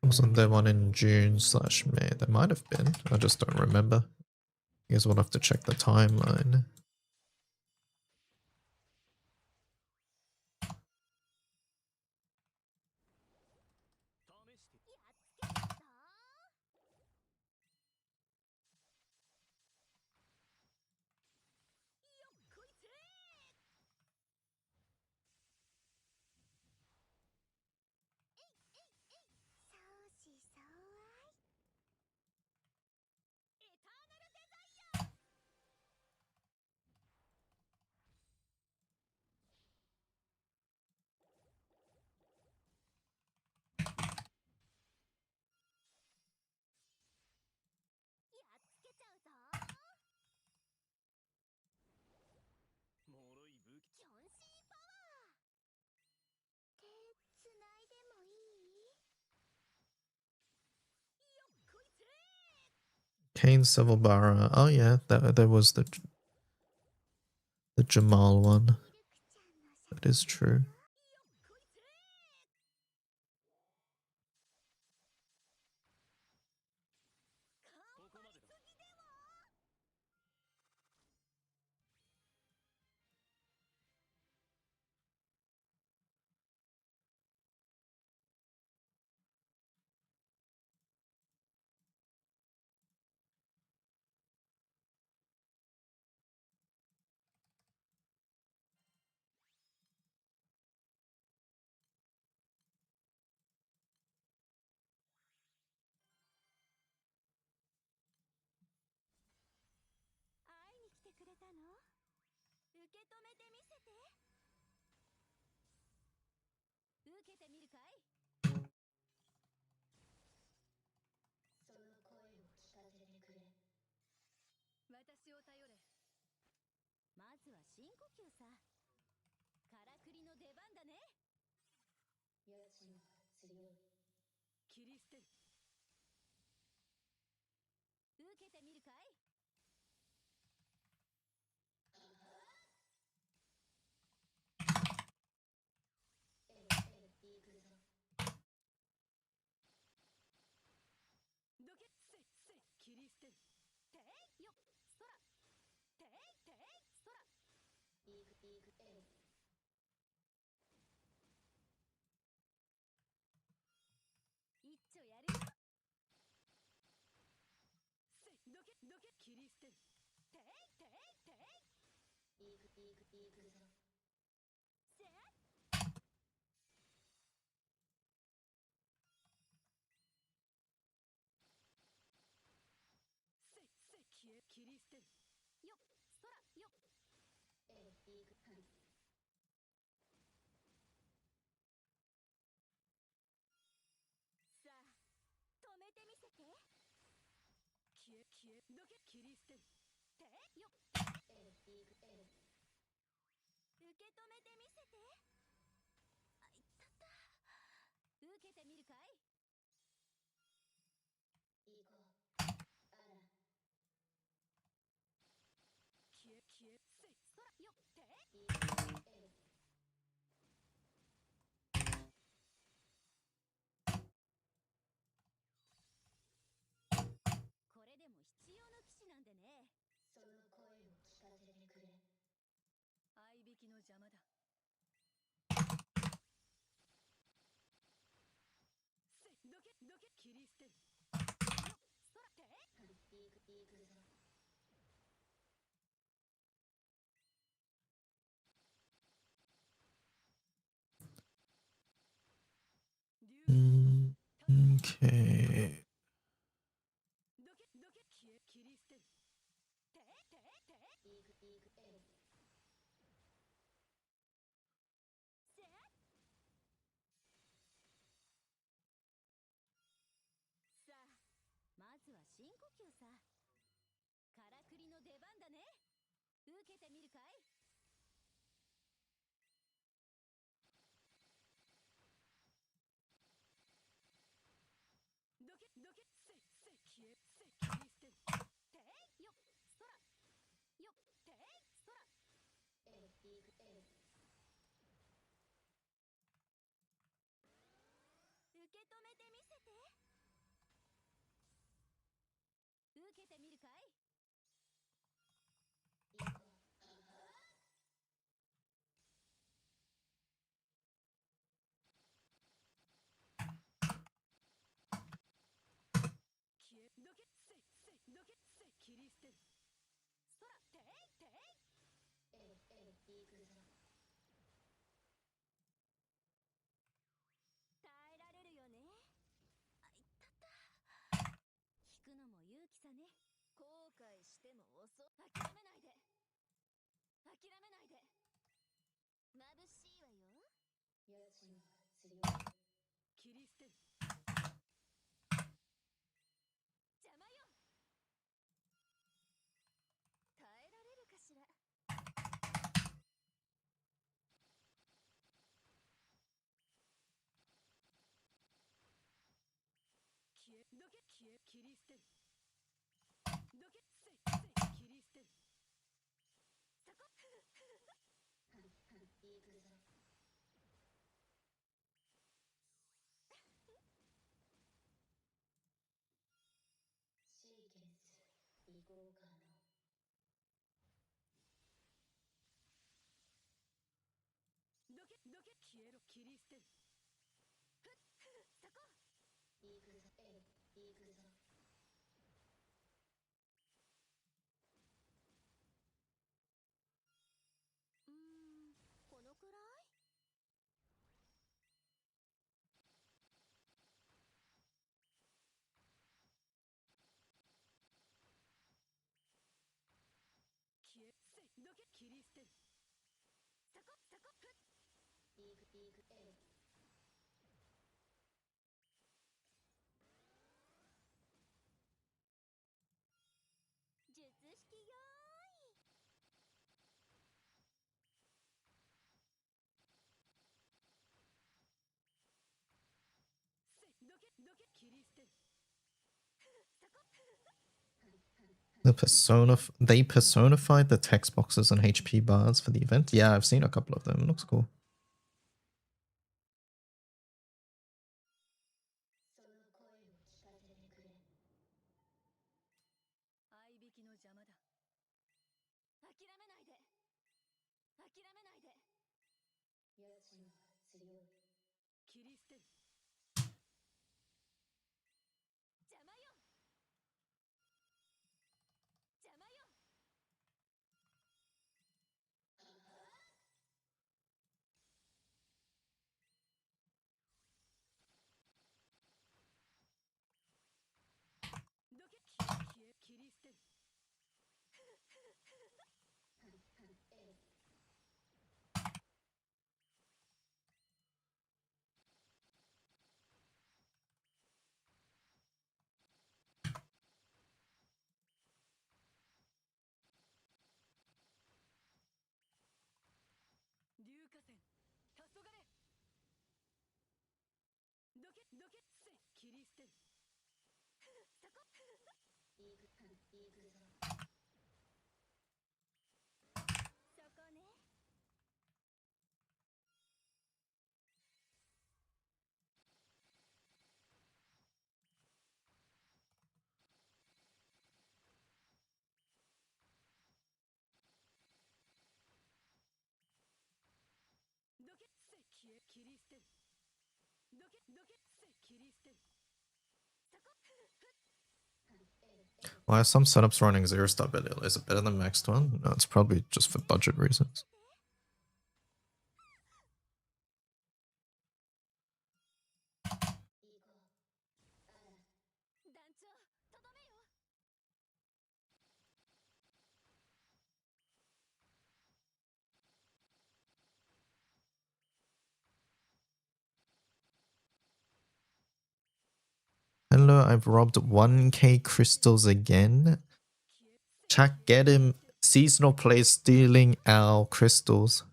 Wasn't there one in June/May? There might have been. I just don't remember. You guys will have to check the timeline. Kane Silverbara. Oh yeah, that was the Jamal one. That is true. Okay. They personified the text boxes and HP bars for the event. Yeah, I've seen a couple of them. It looks cool. Why are some setups running 0-star better? Is it better than maxed one? No, it's probably just for budget reasons. Hello, I've robbed 1k crystals again. Chuck, get him. Seasonal plays stealing our crystals.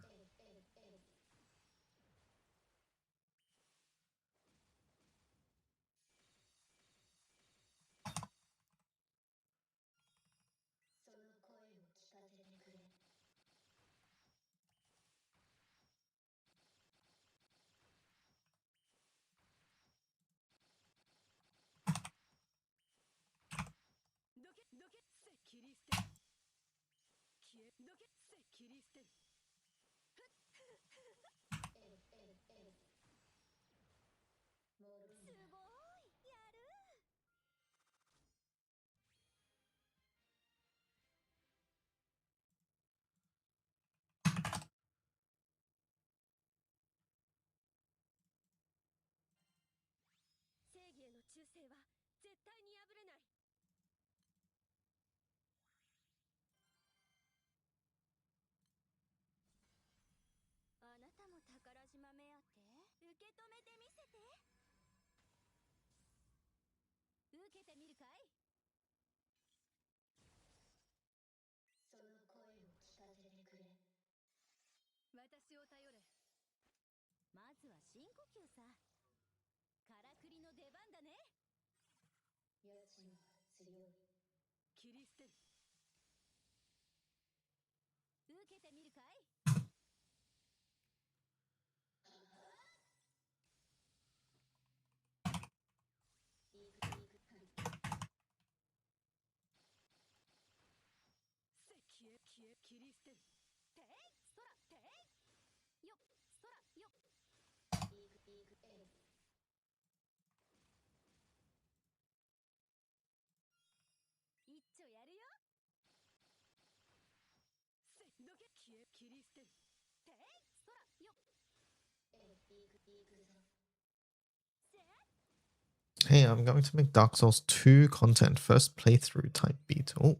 Hey, I'm going to make Dark Souls 2 content, first playthrough type beat. Oh,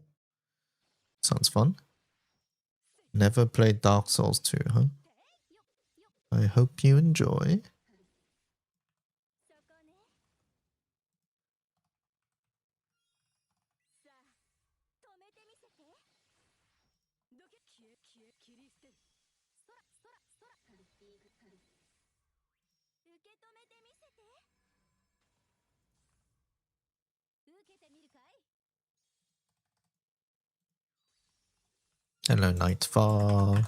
sounds fun. Never played Dark Souls 2, huh? I hope you enjoy. Hello, Nightfall.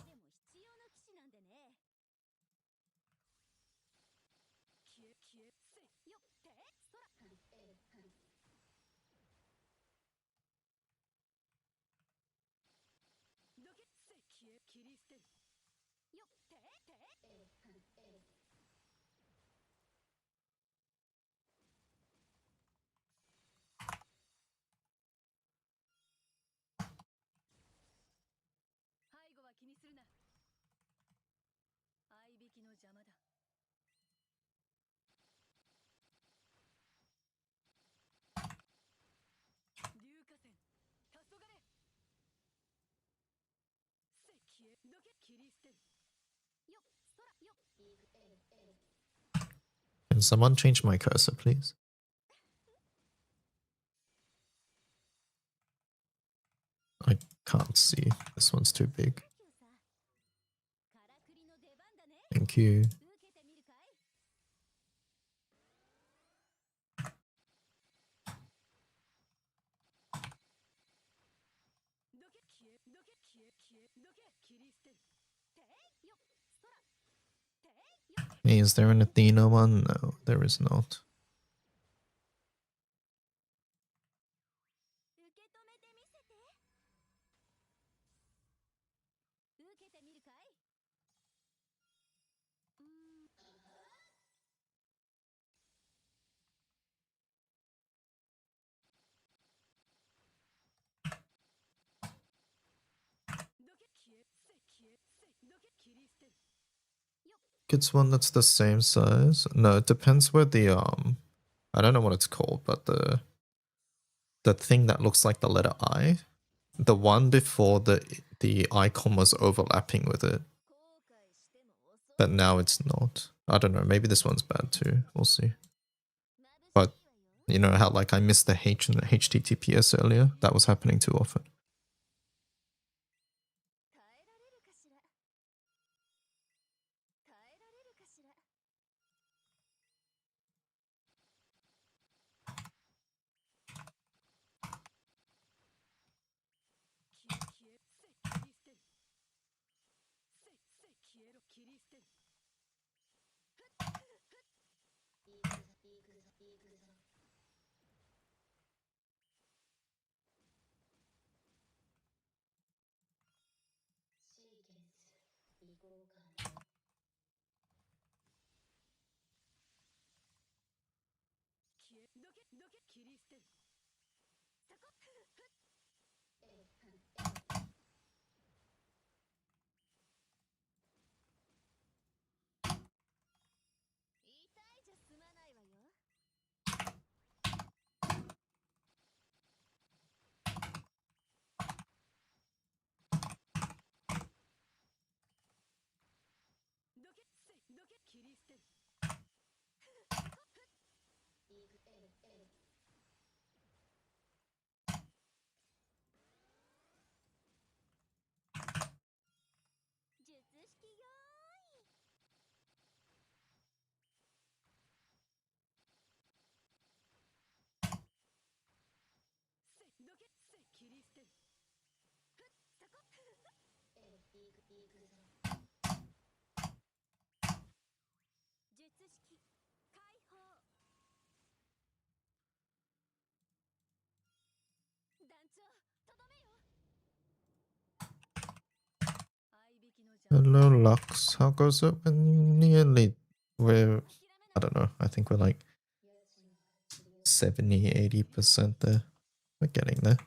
Can someone change my cursor, please? I can't see. This one's too big. Thank you. Hey, is there an Athena one? No, there is not. It's one that's the same size. No, it depends where the I don't know what it's called, but the thing that looks like the letter I, the one before the icon was overlapping with it, but now it's not. I don't know. Maybe this one's bad too. We'll see. But you know how like I missed the H in the HTTPS earlier? That was happening too often. Hello, Lux. How goes it? We're nearly, I don't know. I think we're like 70, 80% there. We're getting there.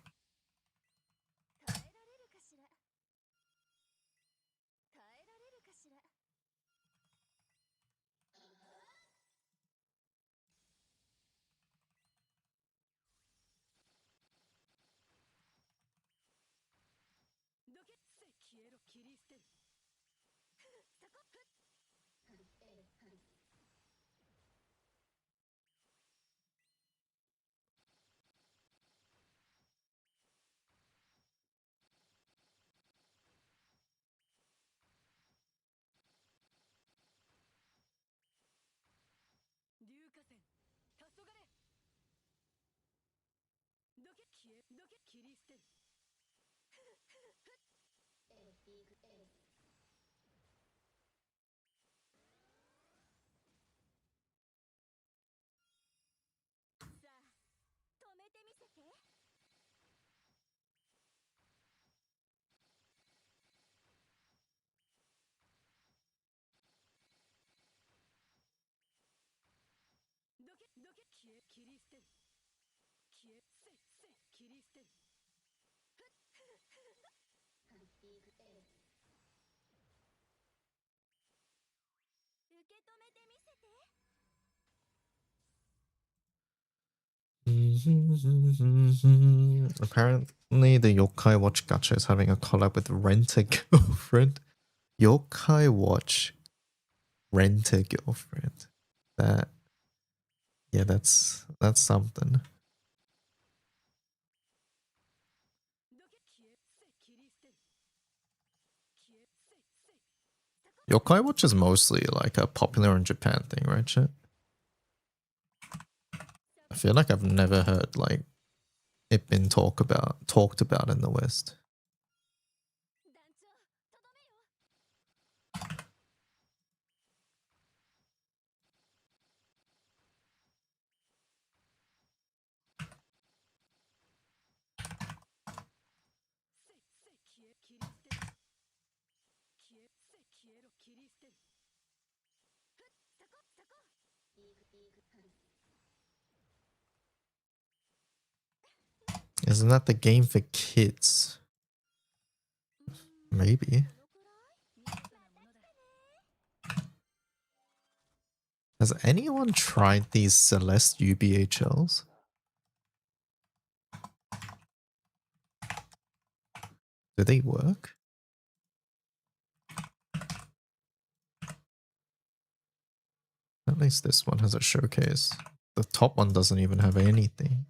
Apparently, the Yokai Watch gacha is having a collab with Rent a Girlfriend. Yokai Watch Rent a Girlfriend. That, yeah, that's something. Yokai Watch is mostly like a popular in Japan thing, right, chat? I feel like I've never heard like it been talked about in the West. Isn't that the game for kids? Maybe. Has anyone tried these Celeste UBHLs? Do they work? At least this one has a showcase. The top one doesn't even have anything.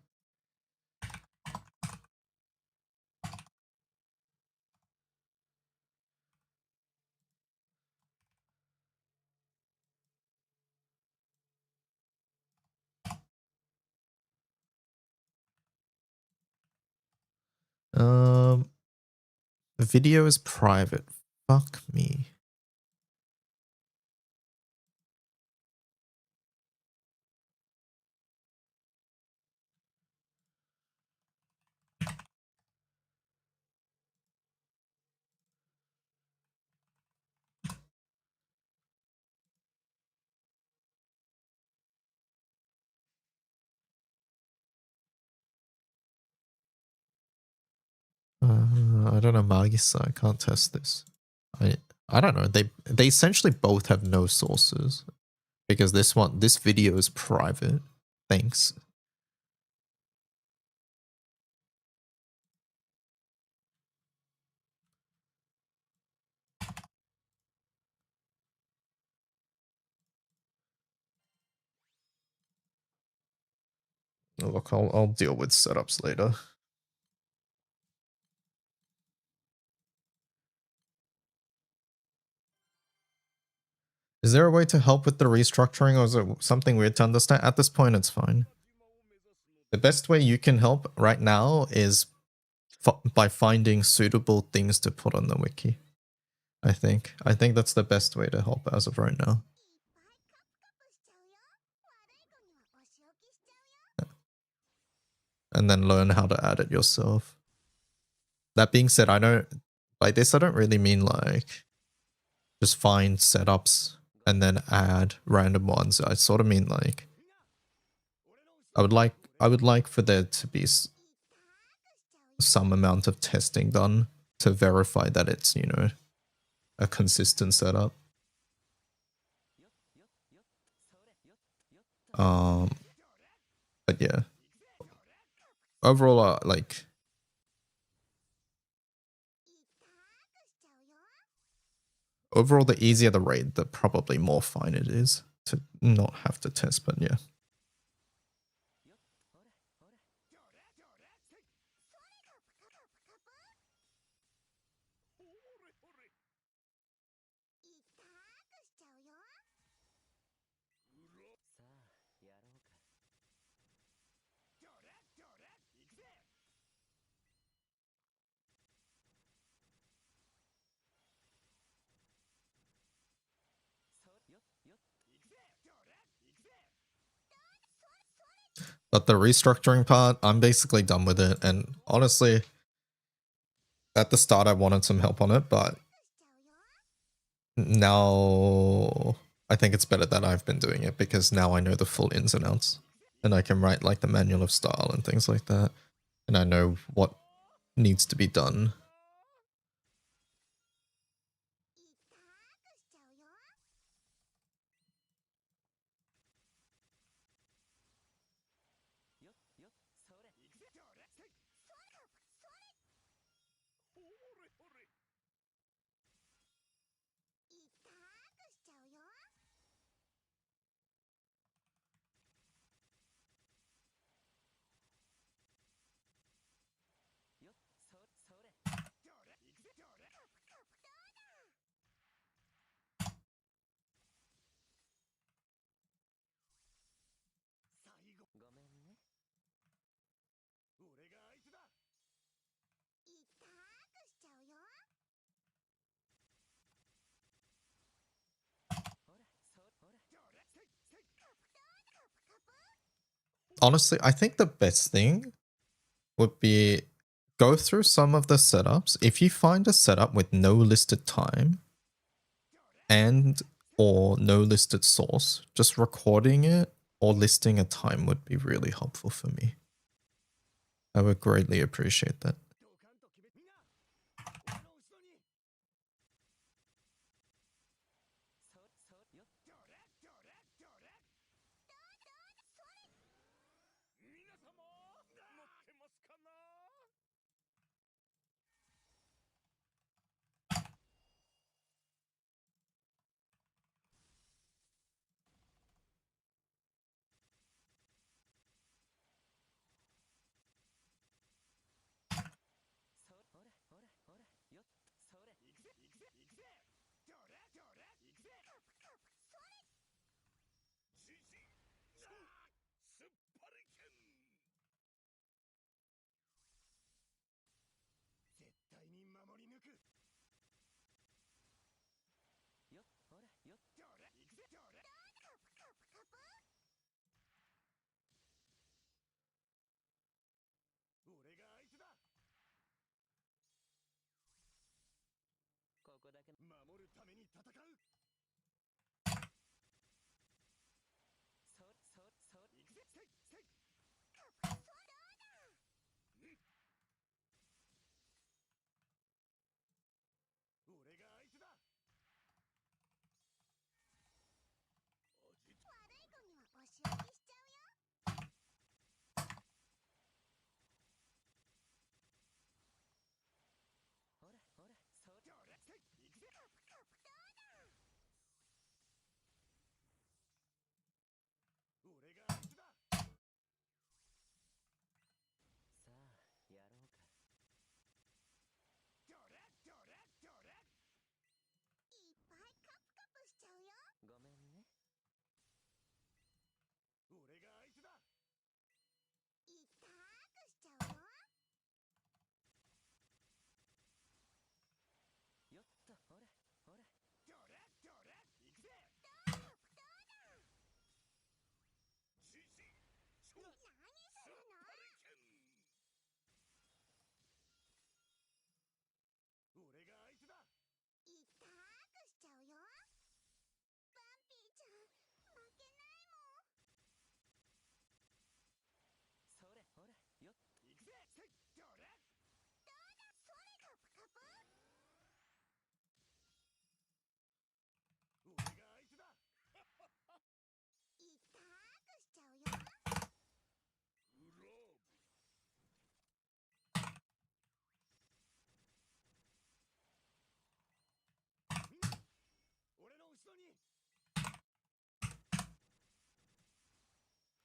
The video is private. Fuck me. I don't know, Magisa. I can't test this. I don't know. They essentially both have no sources because this video is private. Thanks. Look, I'll deal with setups later. Is there a way to help with the restructuring, or is it something weird to understand? At this point, it's fine. The best way you can help right now is by finding suitable things to put on the wiki. I think that's the best way to help as of right now. And then learn how to add it yourself. That being said, by this I don't really mean like just find setups and then add random ones. I sort of mean like I would like for there to be some amount of testing done to verify that it's, you know, a consistent setup. But yeah, overall, like overall, the easier the raid, the probably more fine it is to not have to test, but yeah. But the restructuring part, I'm basically done with it. And honestly, at the start, I wanted some help on it, but now I think it's better that I've been doing it because now I know the full ins and outs. And I can write like the manual of style and things like that. And I know what needs to be done. Honestly, I think the best thing would be go through some of the setups. If you find a setup with no listed time and or no listed source, just recording it or listing a time would be really helpful for me. I would greatly appreciate that.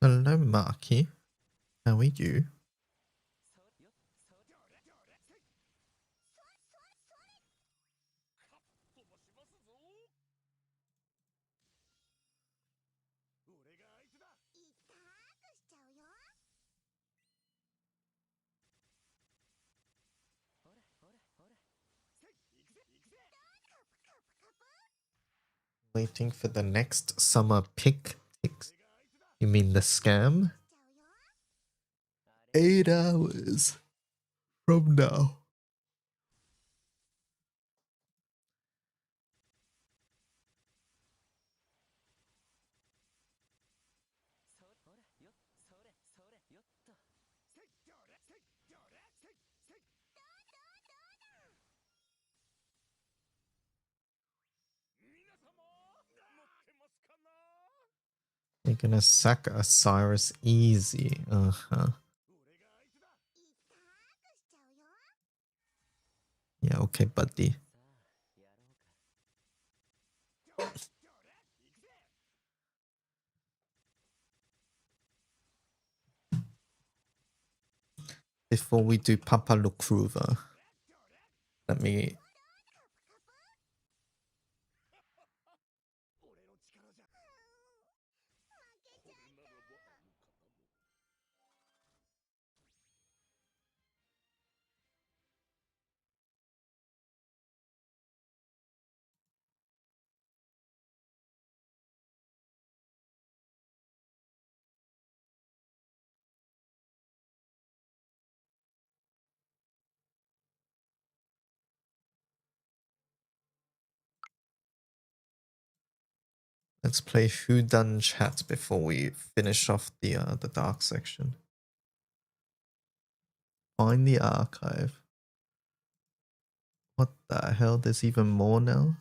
Hello, Marky. How are you? Waiting for the next summer pick. You mean the scam? 8 hours from now. You're gonna sack Osiris easy. Uh-huh. Yeah, okay, buddy. Before we do Papa Lukruva, let me... Let's play Who Done Chat before we finish off the dark section. Find the archive. What the hell? There's even more now?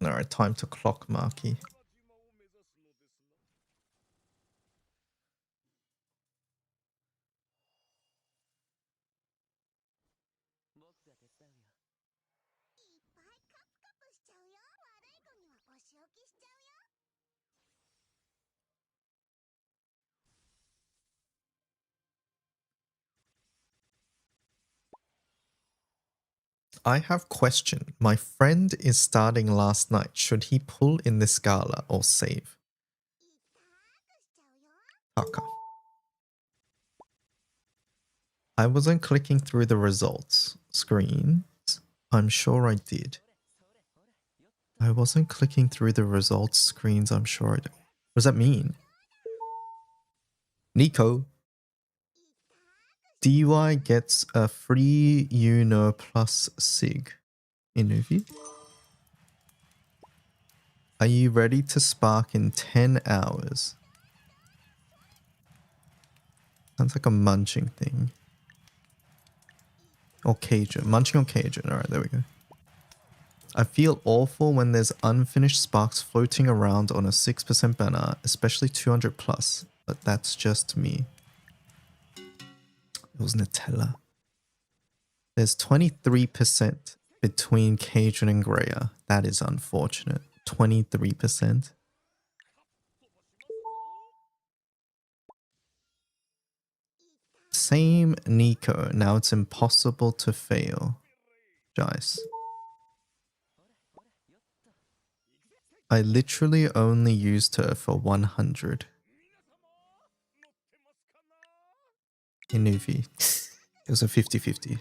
Alright, time to clock, Marky. I have question. My friend is starting last night. Should he pull in this gala or save? Okay. I wasn't clicking through the results screens. I'm sure I did. I wasn't clicking through the results screens. I'm sure I did. What does that mean? Nico. DY gets a free Uno plus SIG. Inuvi. Are you ready to spark in 10 hours? Sounds like a munching thing. Or Cajun. Munching or Cajun. Alright, there we go. I feel awful when there's unfinished sparks floating around on a 6% banner, especially 200 plus, but that's just me. It was Nutella. There's 23% between Cajun and Greya. That is unfortunate. 23%. Same Nico. Now it's impossible to fail. Jice. I literally only used her for 100. Inuvi. It was a 50-50.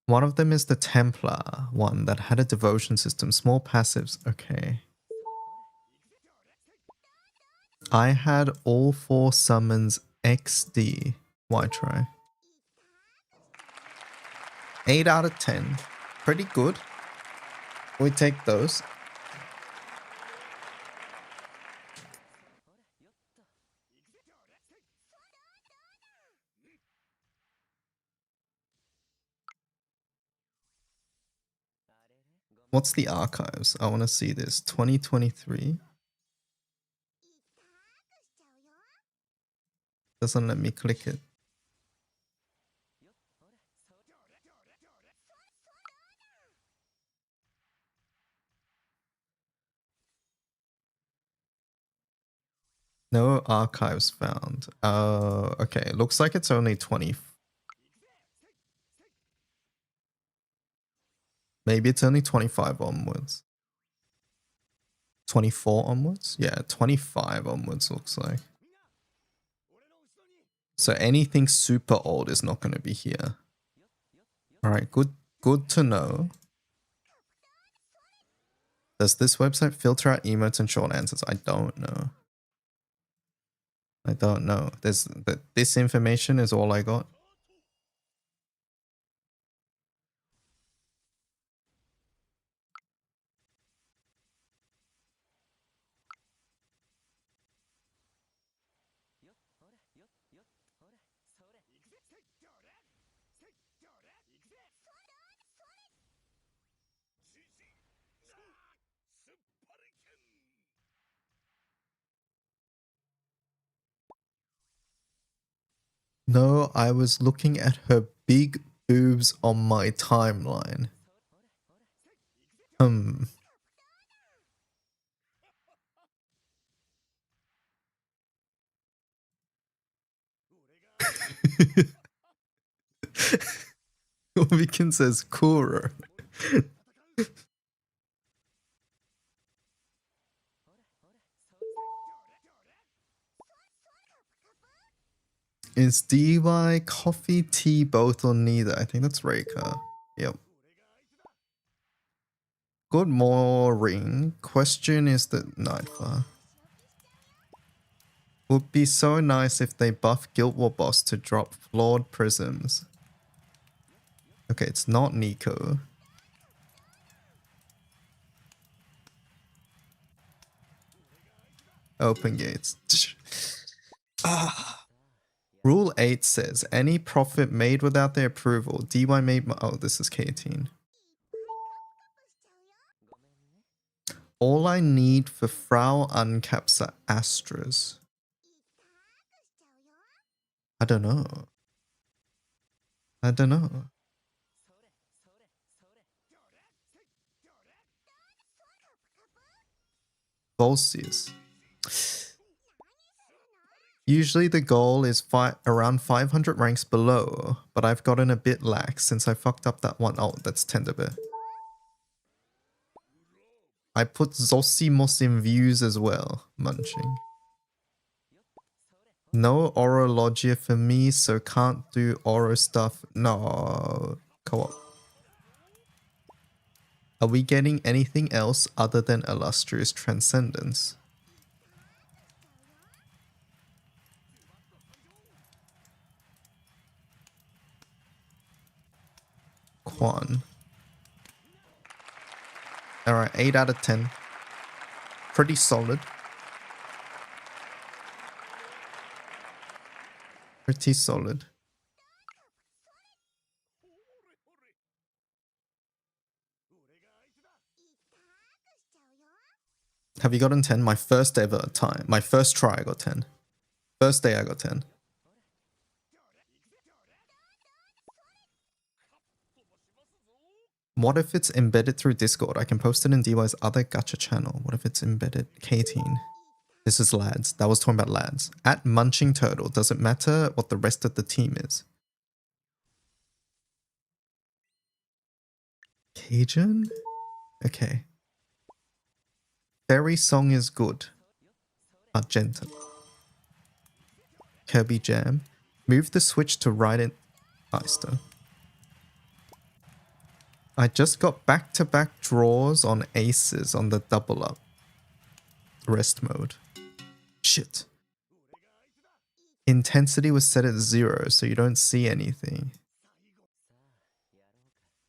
One of them is the Templar one that had a devotion system. Small passives. Okay. I had all 4 summons XD. Why try? 8 out of 10. Pretty good. We take those. What's the archives? I want to see this. 2023. Doesn't let me click it. No archives found. Okay. Looks like it's only 20. Maybe it's only 25 onwards. 24 onwards? Yeah, 25 onwards looks like. So anything super old is not going to be here. All right, good to know. Does this website filter out emotes and short answers? I don't know. I don't know. This information is all I got. No, I was looking at her big boobs on my timeline. Weekend says Kuro. Is DY coffee, tea, both or neither? I think that's Reika. Yep. Good morning. Question is the Nightfire. Would be so nice if they buff Guild War boss to drop flawed prisms. Okay, it's not Nico. Open gates. Rule 8 says, any profit made without their approval, DY made... Oh, this is K18. All I need for Frau uncaps are Astras. I don't know. I don't know. Volsius. Usually the goal is around 500 ranks below, but I've gotten a bit lax since I fucked up that one. Oh, that's Tenderbear. I put Zosimos in views as well, munching. No Orologia for me, so can't do Oro stuff. No. Co-op. Are we getting anything else other than Illustrious Transcendence? Quan. Alright, 8 out of 10. Pretty solid. Pretty solid. Have you gotten 10? My first ever time. My first try I got 10. First day I got 10. What if it's embedded through Discord? I can post it in DY's other gacha channel. What if it's embedded? K18. This is lads. That was talking about lads. At Munching Turtle, does it matter what the rest of the team is? Cajun? Okay. Fairy Song is good. Argenta. Kirby Jam. Move the switch to right in Eister. I just got back-to-back draws on aces on the double up. Rest mode. Shit. Intensity was set at 0, so you don't see anything.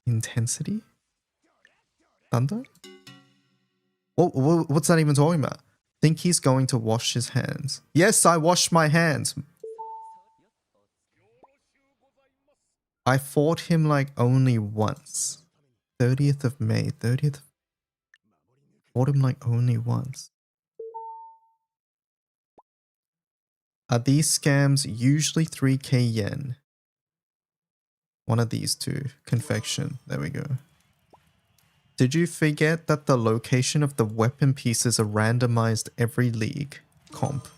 Intensity? Thunder? What's that even talking about? Think he's going to wash his hands. Yes, I washed my hands. I fought him like only once. 30th of May. 30th. Fought him like only once. Are these scams usually 3k yen? One of these two. Confection. There we go. Did you forget that the location of the weapon pieces are randomized every league comp?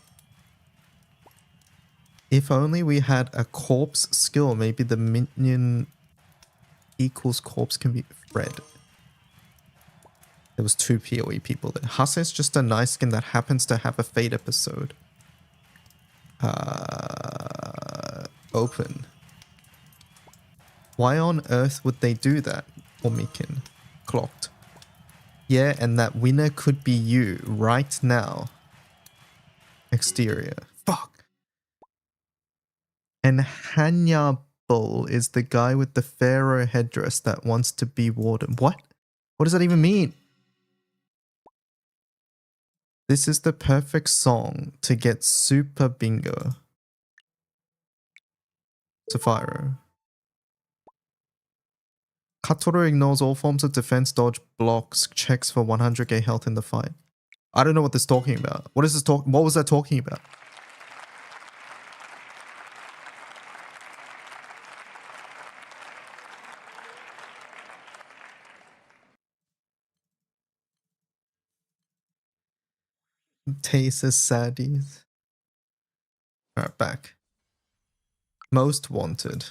If only we had a corpse skill, maybe the minion equals corpse can be red. There was 2 PoE people there. Hase is just a nice skin that happens to have a Fate episode. Open. Why on earth would they do that? Omikin. Clocked. Yeah, and that winner could be you right now. Exterior. Fuck. And Hanyabul is the guy with the pharaoh headdress that wants to be warden. What? What does that even mean? This is the perfect song to get super bingo. Sapphiro. Katoru ignores all forms of defense, dodge, blocks, checks for 100k health in the fight. I don't know what this is talking about. What is this talk? What was that talking about? Taste as saddies. Alright, back. Most wanted.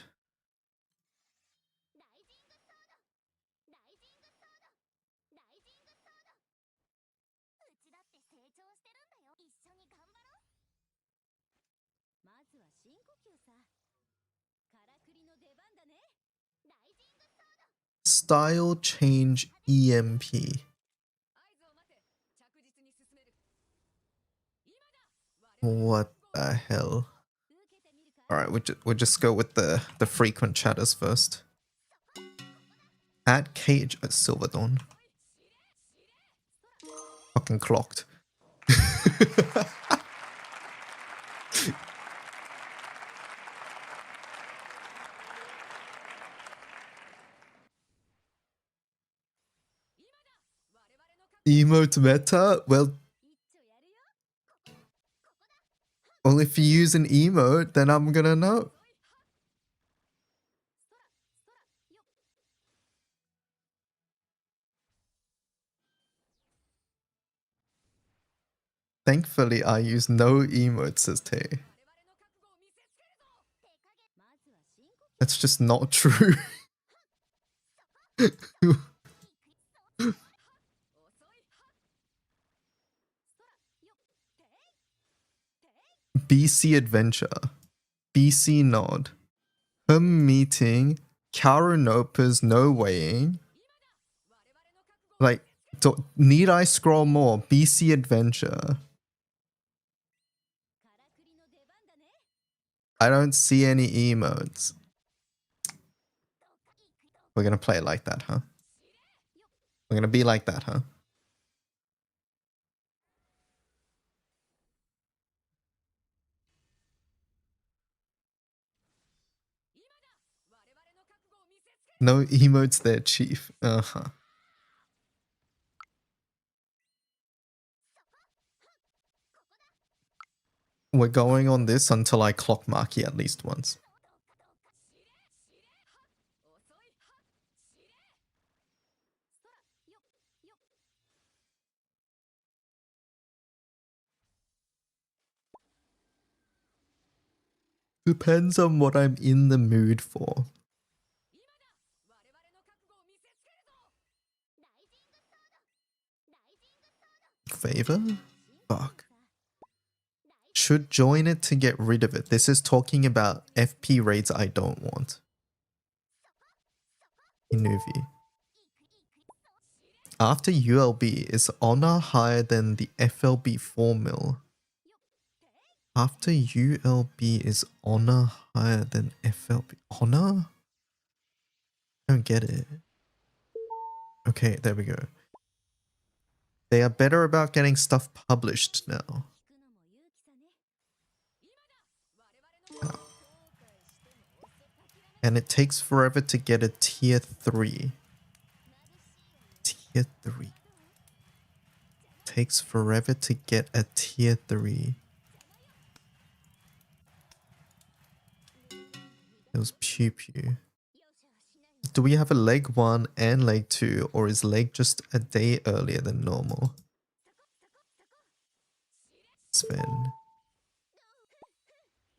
Style change EMP. What the hell? Alright, we'll just go with the frequent chatters first. At Cage at Silverdawn. Fucking clocked. Emote meta? Well, if you use an emote, then I'm gonna know. Thankfully, I use no emotes, says Tay. That's just not true. BC Adventure. BC Nod. Him meeting. Karunopa's no weighing. Like, need I scroll more? BC Adventure. I don't see any emotes. We're gonna play it like that, huh? We're gonna be like that, huh? No emotes there, Chief. Uh-huh. We're going on this until I clock Maki at least once. Depends on what I'm in the mood for. Favor? Fuck. Should join it to get rid of it. This is talking about FP raids I don't want. Inuvi. After ULB, is Honor higher than the FLB 4 mil? After ULB, is Honor higher than FLB? Honor? I don't get it. Okay, there we go. They are better about getting stuff published now. And it takes forever to get a tier 3. Tier 3. Takes forever to get a tier 3. It was Pew Pew. Do we have a leg 1 and leg 2, or is leg just a day earlier than normal? Sven.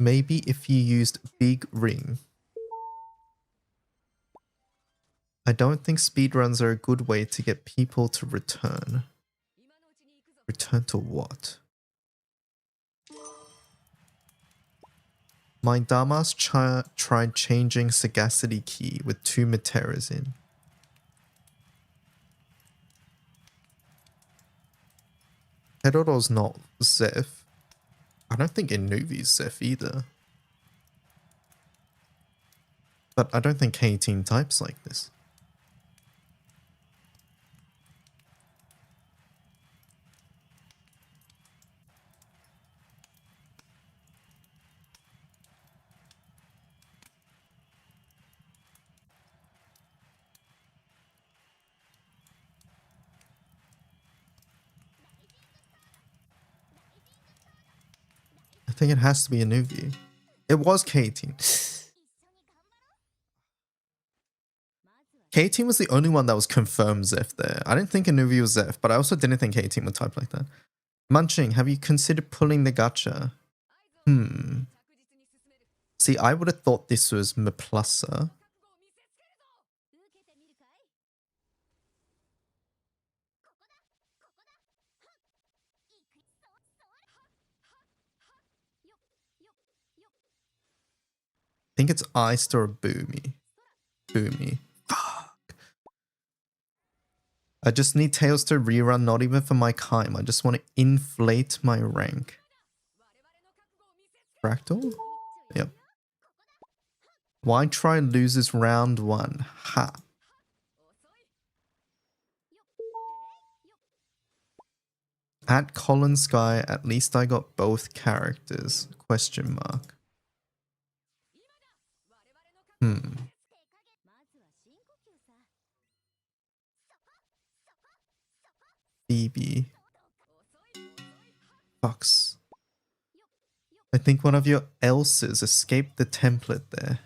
Maybe if you used Big Ring. I don't think speedruns are a good way to get people to return. Return to what? My Damas tried changing Sagacity key with 2 Materas in. Hedoro's not Zeph. I don't think Inuvi's Zeph either. But I don't think K-Team types like this. I think it has to be Inuvi. It was K-Team. K-Team was the only one that was confirmed Zeph there. I didn't think Inuvi was Zeph, but I also didn't think K-Team would type like that. Munching, have you considered pulling the gacha? See, I would have thought this was Meplusa. I think it's Iced or Boomy. Boomy. Fuck. I just need Tails to rerun, not even for my Kaim. I just want to inflate my rank. Fractal? Yep. Why try loses round 1? Ha. At Colin Sky, at least I got both characters. Question mark. Phoebe. Fox. I think one of your else's escaped the template there.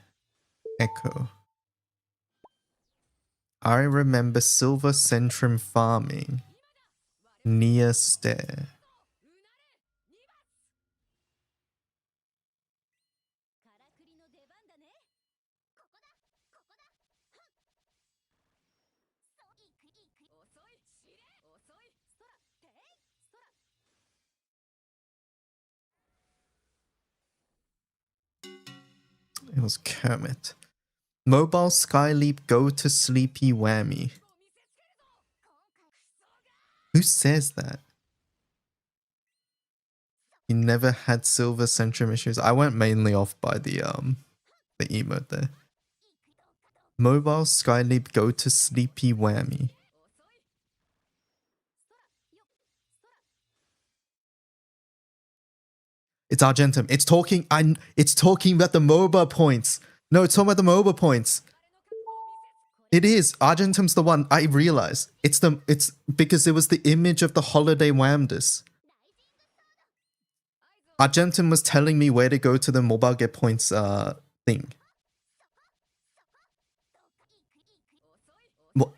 Echo. I remember Silver Centrum farming. Near stair. It was Kermit. Mobile Skyleap go to Sleepy Whammy. Who says that? You never had Silver Centrum issues. I went mainly off by the emote there. Mobile Skyleap go to Sleepy Whammy. It's Argentum. It's talking about the MOBA points. No, it's talking about the MOBA points. It is. Argentum's the one. I realize. It's because it was the image of the holiday Whamdus. Argentum was telling me where to go to the mobile get points thing.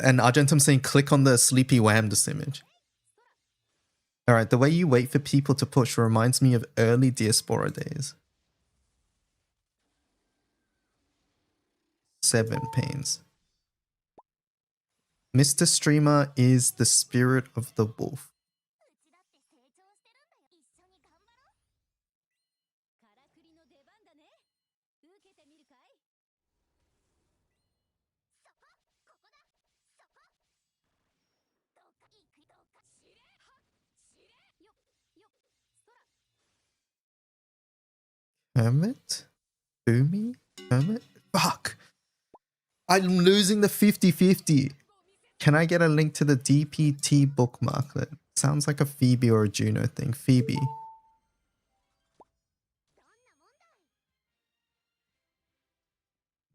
And Argentum saying click on the Sleepy Whamdus image. Alright, the way you wait for people to push reminds me of early Diaspora days. 7 pains. Mr. Streamer is the spirit of the wolf. Hermit? Boomy? Hermit? Fuck! I'm losing the 50-50. Can I get a link to the DPT bookmark? That sounds like a Phoebe or a Juno thing. Phoebe.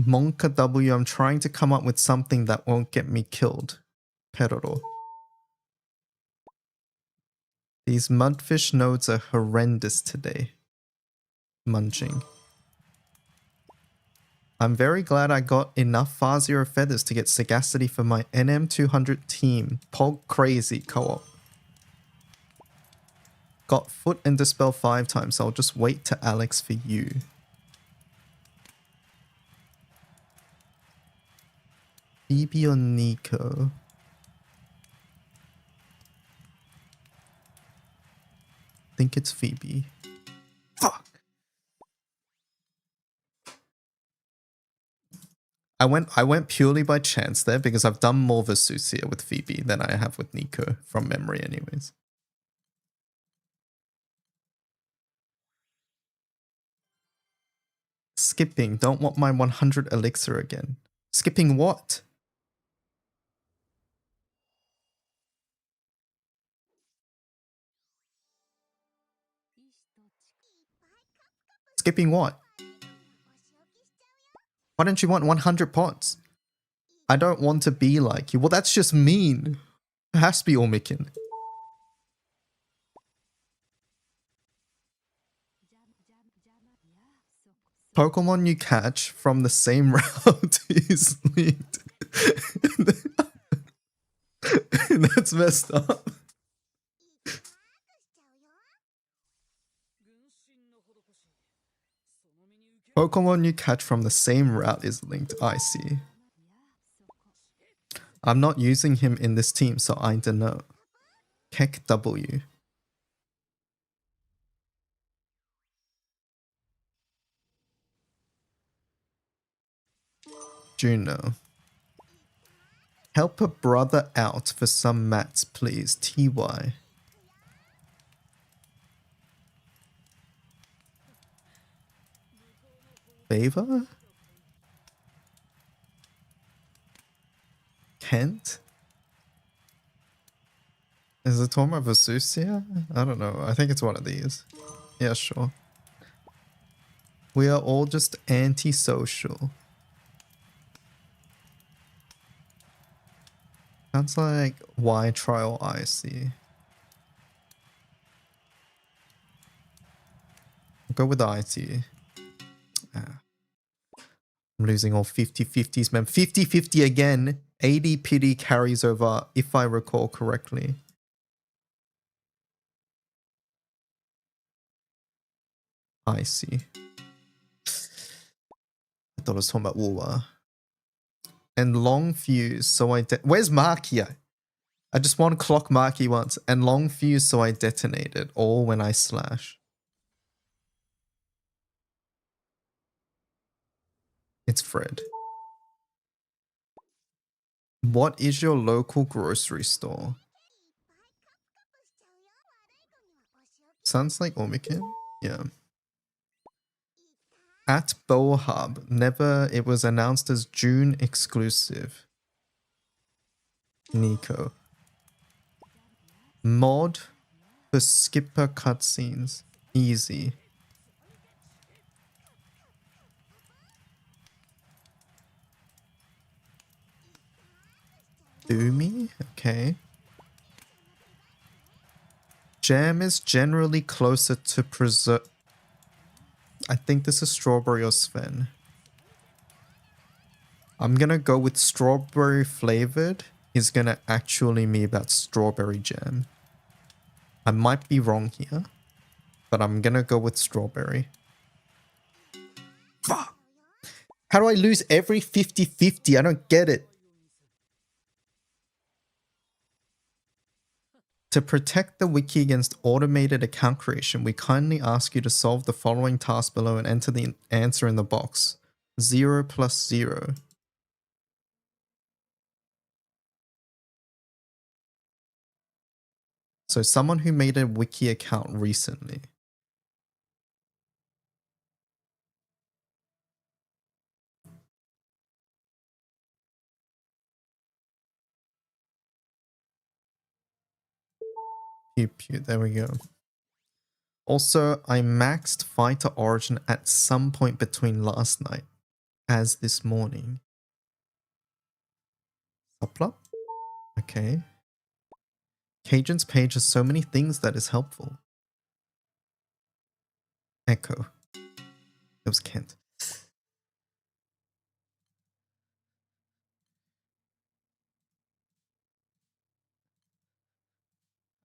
Monka W, I'm trying to come up with something that won't get me killed. Peroro. These mudfish nodes are horrendous today. Munching. I'm very glad I got enough Fazio feathers to get Sagacity for my NM200 team. Pog crazy co-op. Got Foot and Dispel 5 times, so I'll just wait to Alex for you. Phoebe or Nico? I think it's Phoebe. Fuck. I went purely by chance there because I've done more Vesusia with Phoebe than I have with Nico from memory anyways. Skipping. Don't want my 100 elixir again. Skipping what? Skipping what? Why don't you want 100 pots? I don't want to be like you. Well, that's just mean. It has to be Ormikin. Pokemon you catch from the same route is linked. That's messed up. Pokemon you catch from the same route is linked. I see. I'm not using him in this team, so I don't know. Keck W. Juno. Help a brother out for some mats, please. TY. Favor? Kent? Is it talking about Vesusia? I don't know. I think it's one of these. Yeah, sure. We are all just antisocial. Sounds like Y trial IC. I'll go with the IT. I'm losing all 50-50s, man. 50-50 again. 80 pity carries over, if I recall correctly. I see. I thought I was talking about Woowa. And long fuse, so I... Where's Markia? I just want to clock Marky once. And long fuse, so I detonate it. All when I slash. It's Fred. What is your local grocery store? Sounds like Ormikin? Yeah. At Bohub. Never... It was announced as June exclusive. Nico. Mod for skipper cutscenes. Easy. Boomy? Okay. Jam is generally closer to preserve. I think this is strawberry or Sven. I'm gonna go with strawberry flavored. Is gonna actually be about strawberry jam. I might be wrong here, but I'm gonna go with strawberry. Fuck! How do I lose every 50-50? I don't get it. To protect the wiki against automated account creation, we kindly ask you to solve the following task below and enter the answer in the box. 0 plus 0. So someone who made a wiki account recently. Pew pew, there we go. Also, I maxed Fighter Origin at some point between last night as this morning. Suppla? Okay. Cajun's page has so many things that is helpful. Echo. It was Kent.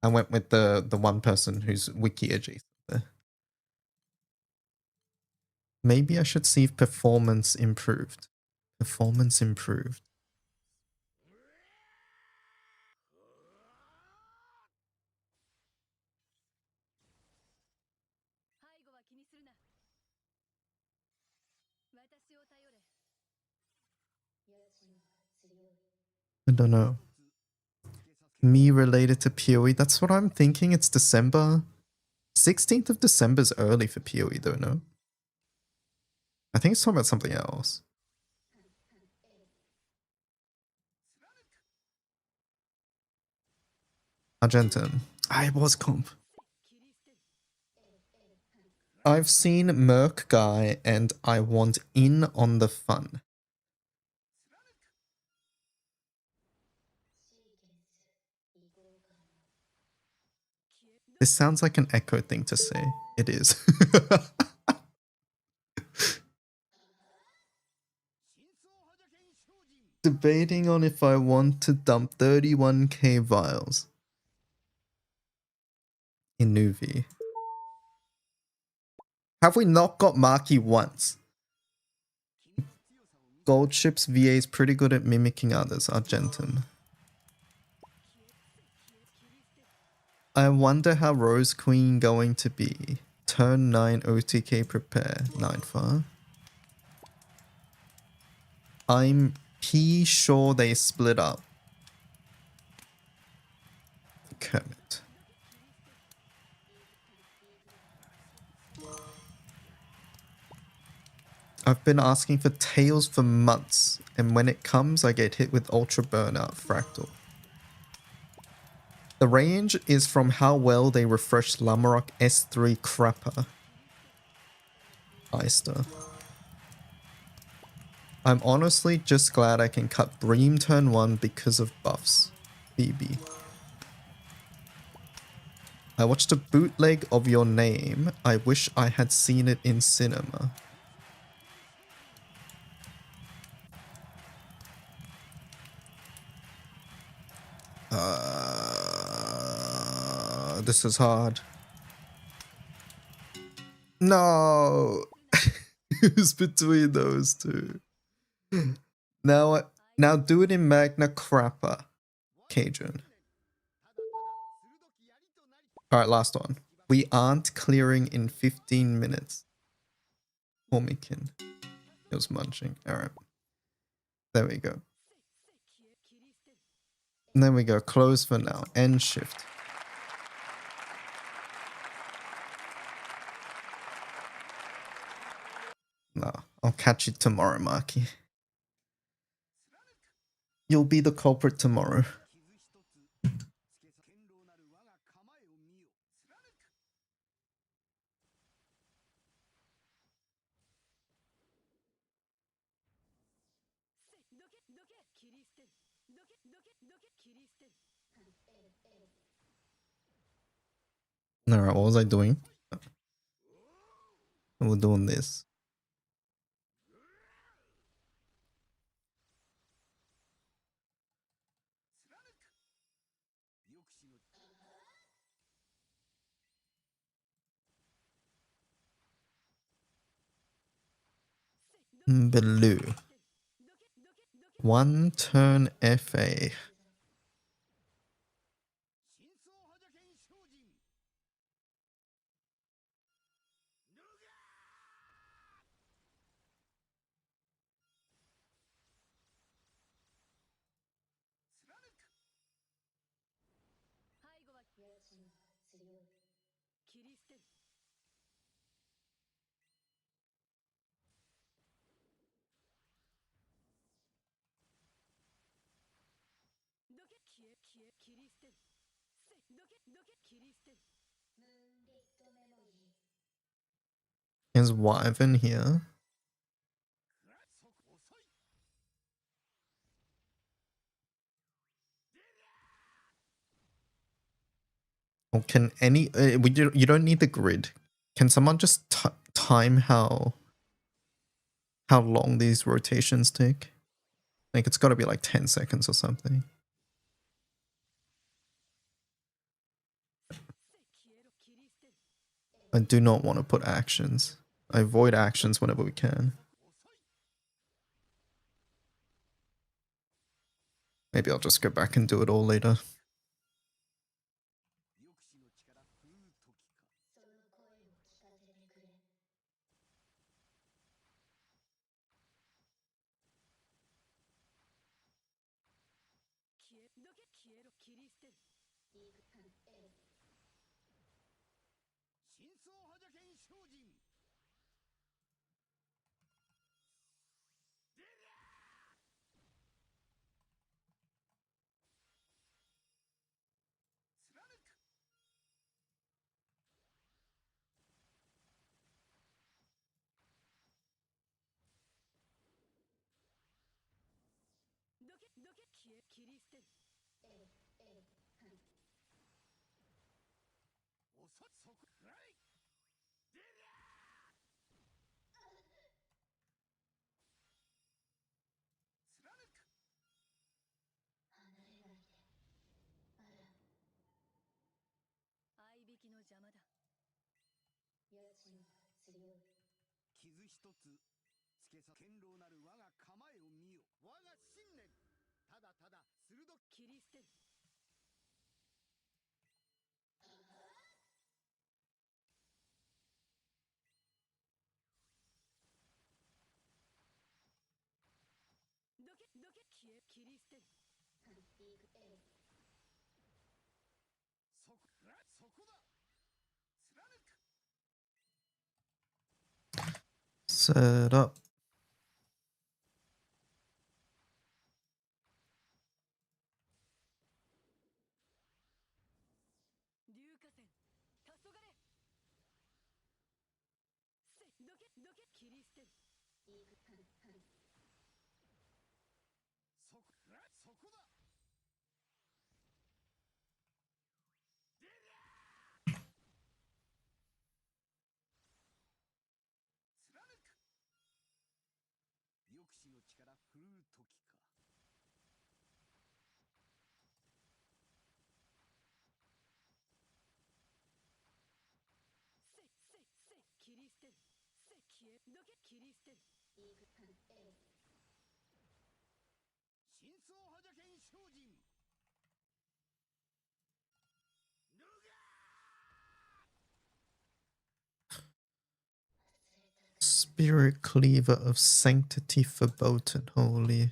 I went with the one person who's wiki adjacent there. Maybe I should see if performance improved. Performance improved. I don't know. Me related to PoE? That's what I'm thinking. It's December. 16th of December is early for PoE though, no? I think it's talking about something else. Argentum. I was comp. I've seen Merc Guy and I want in on the fun. This sounds like an Echo thing to say. It is. Debating on if I want to dump 31k vials in Nuvi. Have we not got Maki once? Gold Ship's VA is pretty good at mimicking others, Argentum. I wonder how Rose Queen going to be. Turn 9 OTK prepare. 9 far. I'm sure they split up. Kermit. I've been asking for Tails for months, and when it comes, I get hit with Ultra Burnout Fractal. The range is from how well they refresh Lamarok S3 Crapper. Eyster. I'm honestly just glad I can cut Bream turn 1 because of buffs. BB. I watched a bootleg of Your Name. I wish I had seen it in cinema. This is hard. No. Who's between those two? Now do it in Magna Crappa. Cajun. Alright, last one. We aren't clearing in 15 minutes. Homikin. It was munching. Alright. There we go. And there we go. Close for now. End shift. No, I'll catch you tomorrow, Marky. You'll be the culprit tomorrow. Alright, what was I doing? We're doing this. Blue. One turn FA. Is Wyvern here? Or can any... you don't need the grid. Can someone just time how long these rotations take? Like, it's got to be like 10 seconds or something. I do not want to put actions. I avoid actions whenever we can. Maybe I'll just go back and do it all later. Set up. Spirit Cleaver of Sanctity Verboten, holy.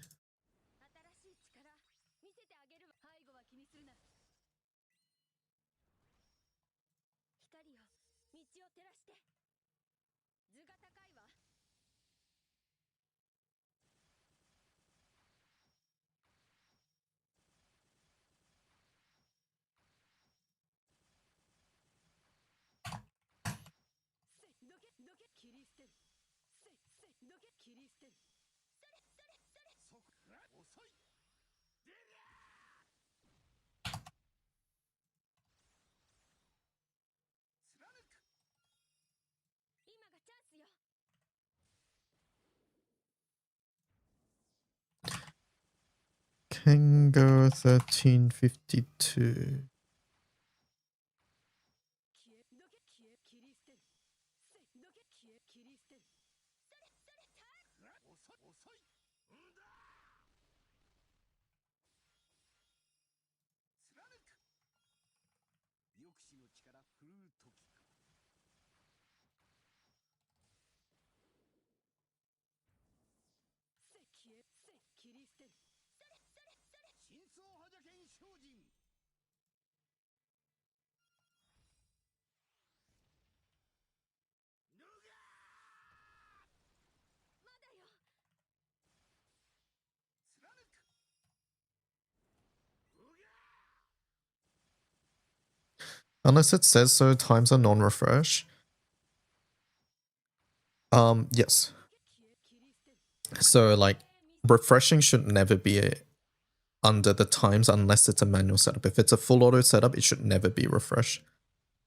Kengo 1352. Unless it says so, times are non-refresh. Yes. So like refreshing should never be under the times unless it's a manual setup. If it's a full auto setup, it should never be refreshed.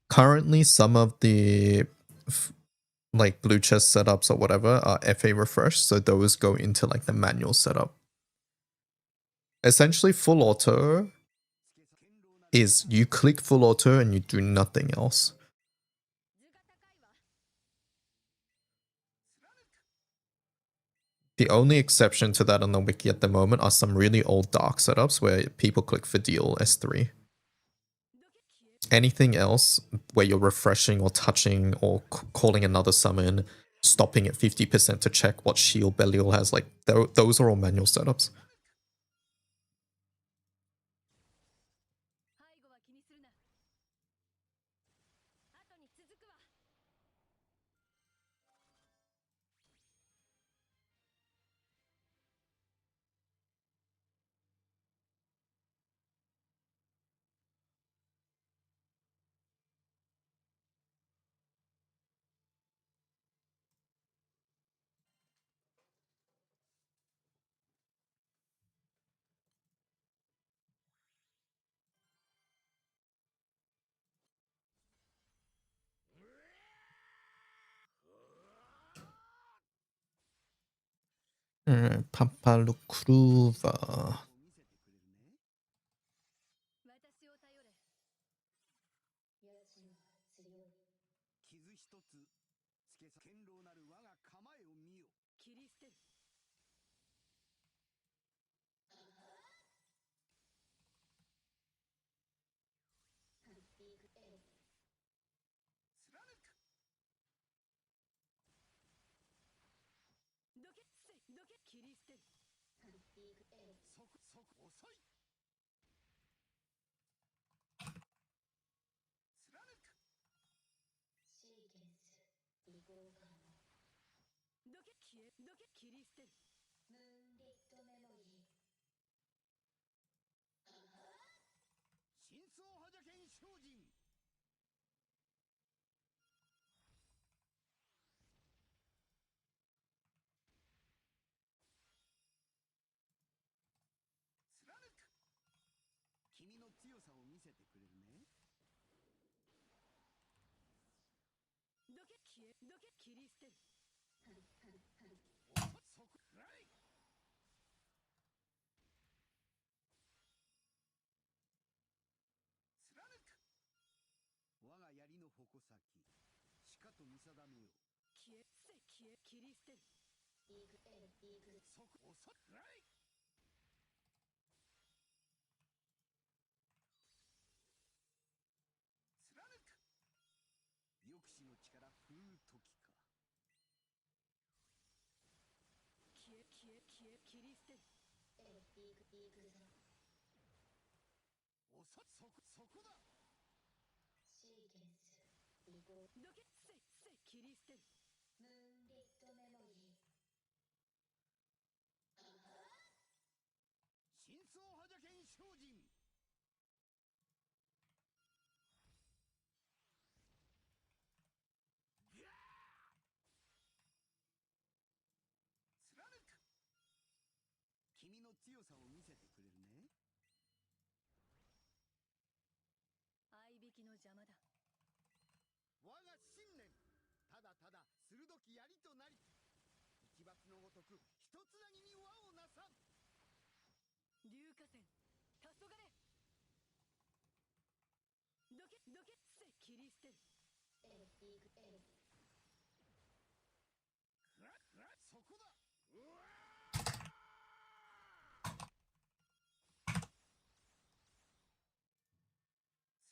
Currently, some of the like blue chest setups or whatever are FA refresh, so those go into like the manual setup. Essentially, full auto is you click full auto and you do nothing else. The only exception to that on the wiki at the moment are some really old dark setups where people click for deal S3. Anything else where you're refreshing or touching or calling another summon, stopping at 50% to check what shield Belial has, like those are all manual setups. にするな。後に続くわ。파팔루크루바. 私を頼れ。傷一つつけさ堅牢なる我が構えを見よ。切り捨てる。貫く。どけせどけ切り捨てる。遅い。貫く。シーケンス移行可能。どけ消えどけ切り捨てる。ムーンリットメモリー。真相覇者剣精進。貫く。君の強さを見せてくれるね。どけ消えどけ切り捨てる。そこらい。貫く。我が槍の矛先しかと見定めよう。消えせ消え切り捨てる。そこ遅いらい。貫く。抑止の力振るう時か。消え消え消え切り捨てる。そこだ。シーケンス移行。どけせ切り捨てる。ムーンリットメモリー。真相覇者剣精進。貫く。君の強さを見せてくれるね。合いびきの邪魔だ。我が信念ただただ鋭き槍となり、一抜のごとく一つなぎに輪をなさん。龍河川黄昏。どけせ切り捨てる。そこだ。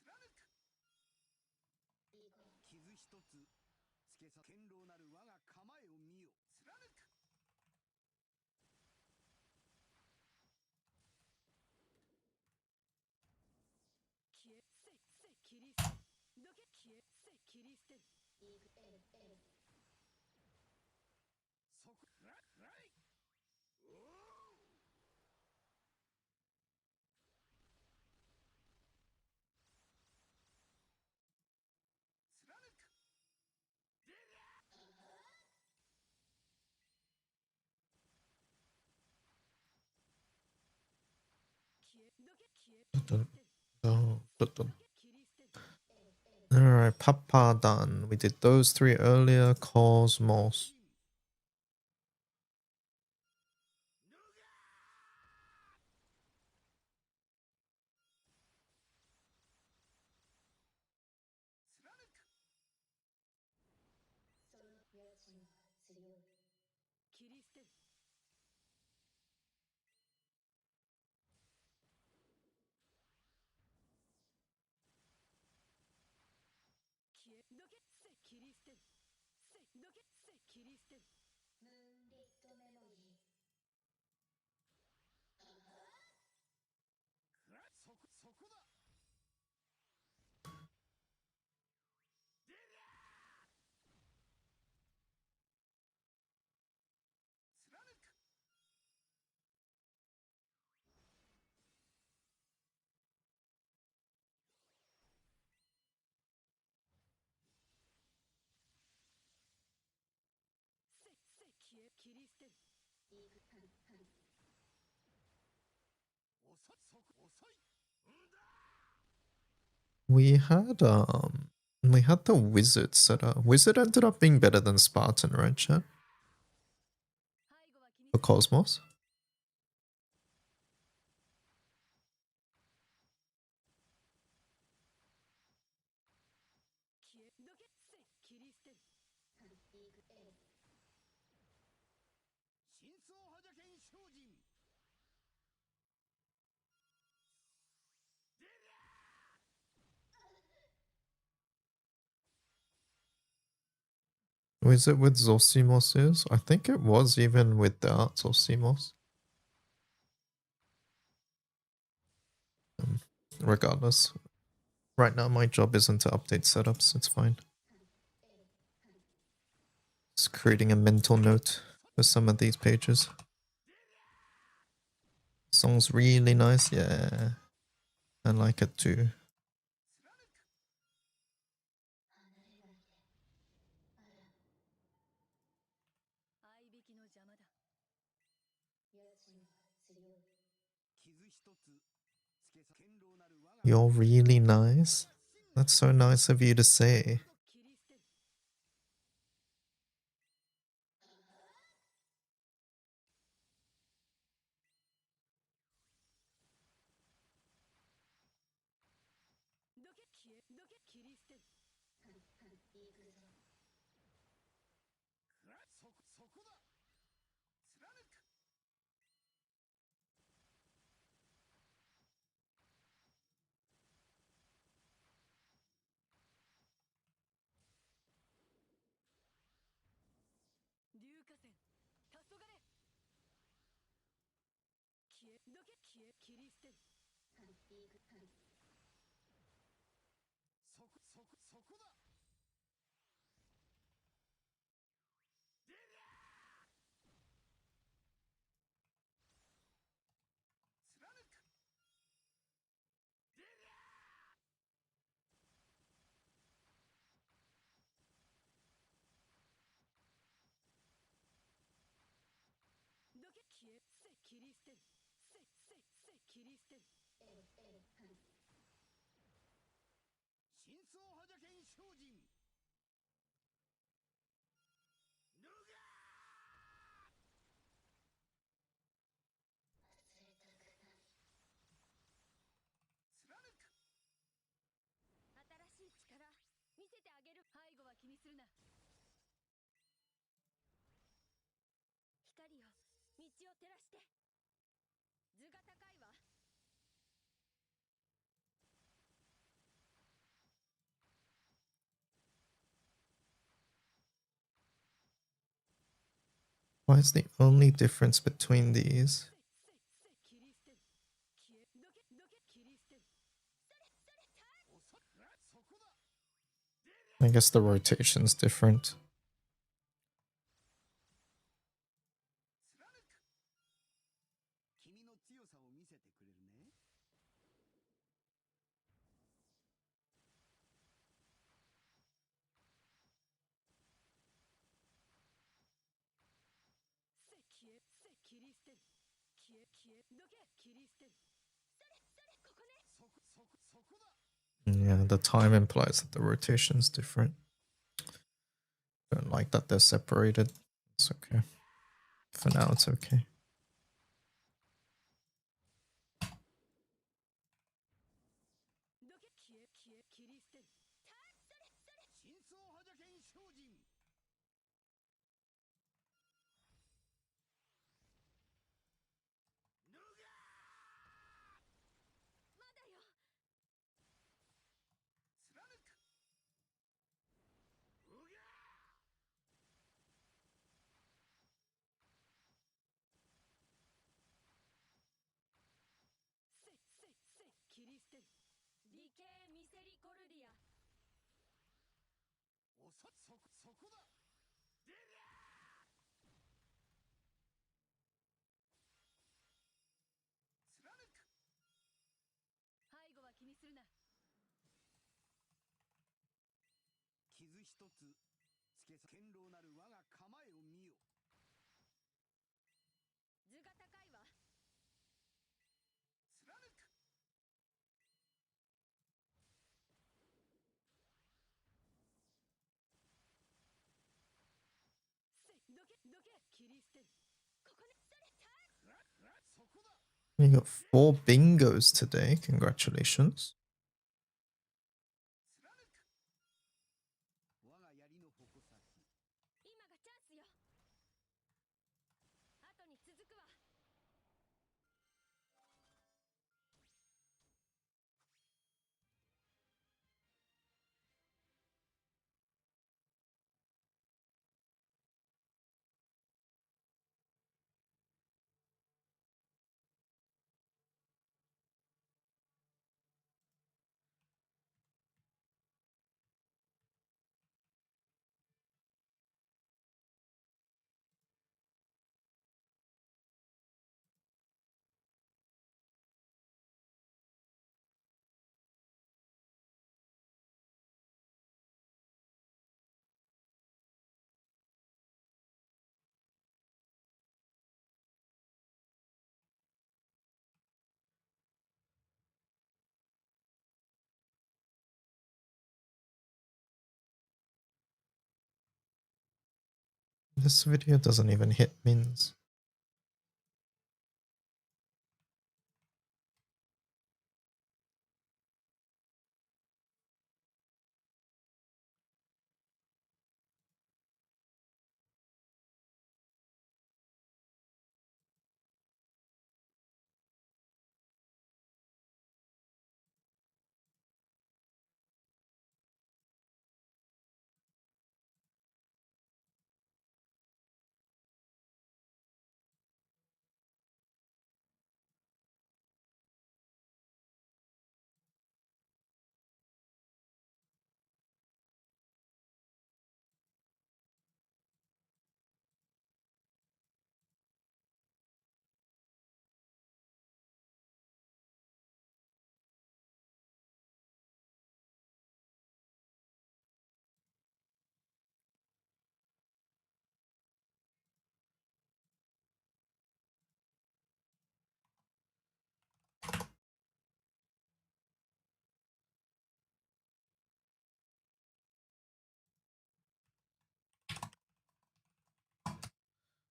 貫く。傷一つつけさ堅牢なる我が構えを見よ。貫く。消えせ切り捨てる。どけ消えせ切り捨てる。そこらい。貫く。消えどけ消え切り捨てる。どけ切り捨てる。Alright, Papa done. We did those three earlier. Cosmos.切り捨てる。消えどけせ切り捨てる。どけせ切り捨てる。ムーンリットメモリー。そこだ。We had the wizard set up. Wizard ended up being better than Spartan, right, chat? For Cosmos. Was it with Zosimos is? I think it was even without Zosimos. Regardless. Right now my job isn't to update setups, it's fine. Just creating a mental note for some of these pages. Song's really nice, yeah. I like it too. You're really nice. That's so nice of you to say. Why is the only difference between these? I guess the rotation's different. Yeah, the time implies that the rotation's different. Don't like that they're separated. It's okay. For now, it's okay. が高いわ。貫く。どけ切り捨てる。ここね。それそこだ。 You got 4 bingos today. Congratulations. 貫く。我が槍の矛先。今がチャンスよ。後に続くわ。This video doesn't even hit mins.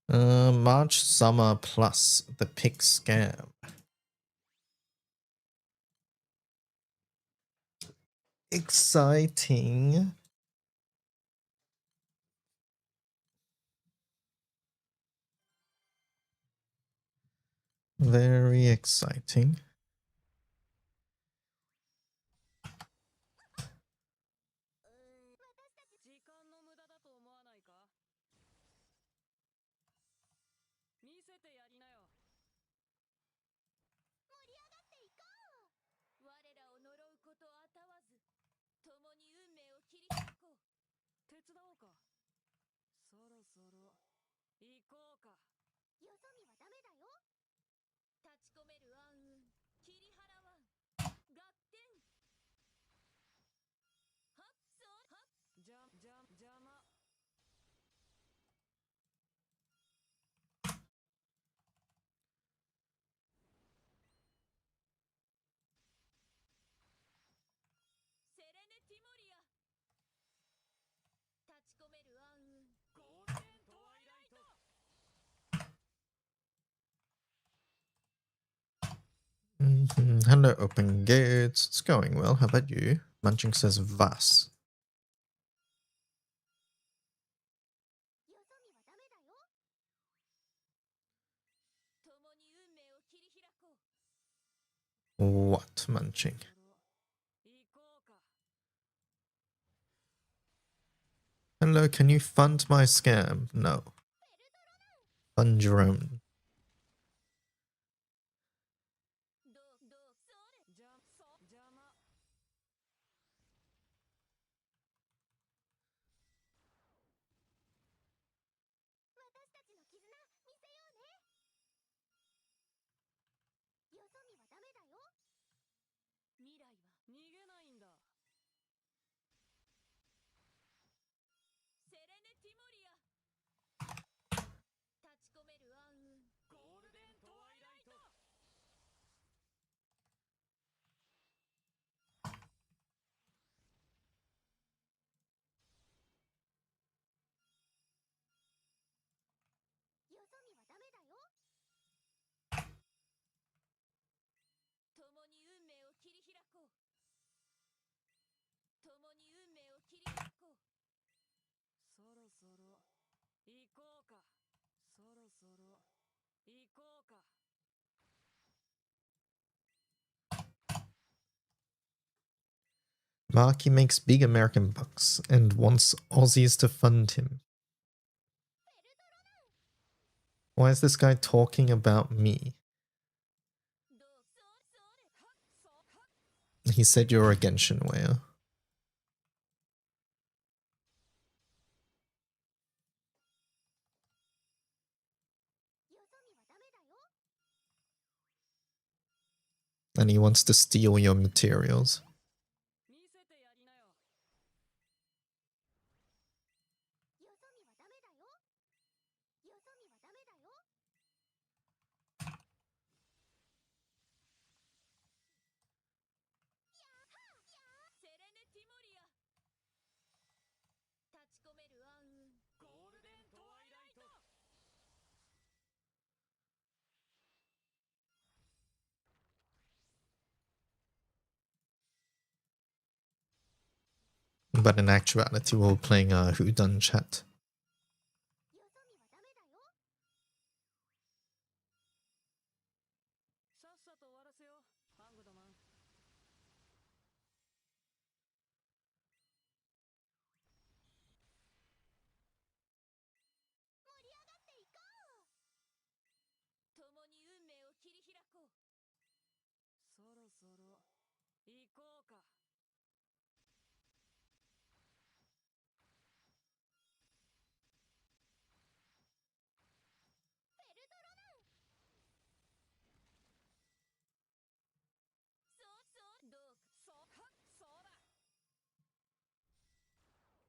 March Summer Plus, the pick scam. Exciting. Very exciting. 時間の無駄だと思わないか。見せてやりなよ。盛り上がっていこう。我らを呪うことあたわず、共に運命を切り裂こう。手伝おうか。そろそろ行こうか。よそ見はダメだよ。立ち込める暗雲、切り払わん。合点。はっそはっ。邪魔。セレネティモリア。立ち込める暗雲。ゴールデントワイライト。Hello, Open Gates. It's going well. How about you? Munching says Vas. よそ見はダメだよ。共に運命を切り開こう。 What, Munching? 行こうか。 Hello, can you fund my scam? No. Fund your own. それ。邪魔。私たちの絆見せようね。よそ見はダメだよ。未来は逃げないんだ。セレネティモリア。立ち込める暗雲、ろ行こうか。そろそろ行こうか。 Marky makes big American bucks and wants Aussies to fund him. Why is this guy talking about me? He said you're a Genshin Weir. And he wants to steal your materials. 見せてやりなよ。よそ見はダメだよ。よそ見はダメだよ。セレネティモリア。立ち込める暗雲。ゴールデントワイライト。 But in actuality, we're playing a Whodun chat. よそ見はダメだよ。さっさと終わらせよう、ハングドマン。盛り上がっていこう。共に運命を切り開こう。そろそろ行こうか。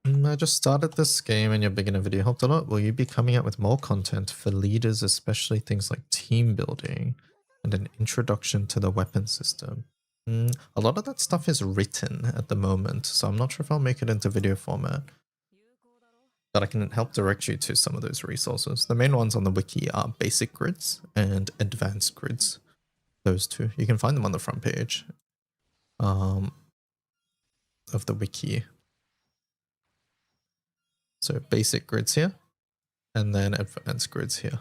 I just started this game and your beginner video helped a lot. Will you be coming out with more content for leaders, especially things like team building and an introduction to the weapon system? A lot of that stuff is written at the moment, so I'm not sure if I'll make it into video format. But I can help direct you to some of those resources. The main ones on the wiki are basic grids and advanced grids. Those two. You can find them on the front page of the wiki. So basic grids here, and then advanced grids here.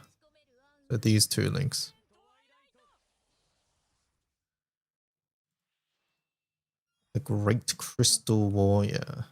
So these two links. The Great Crystal Warrior.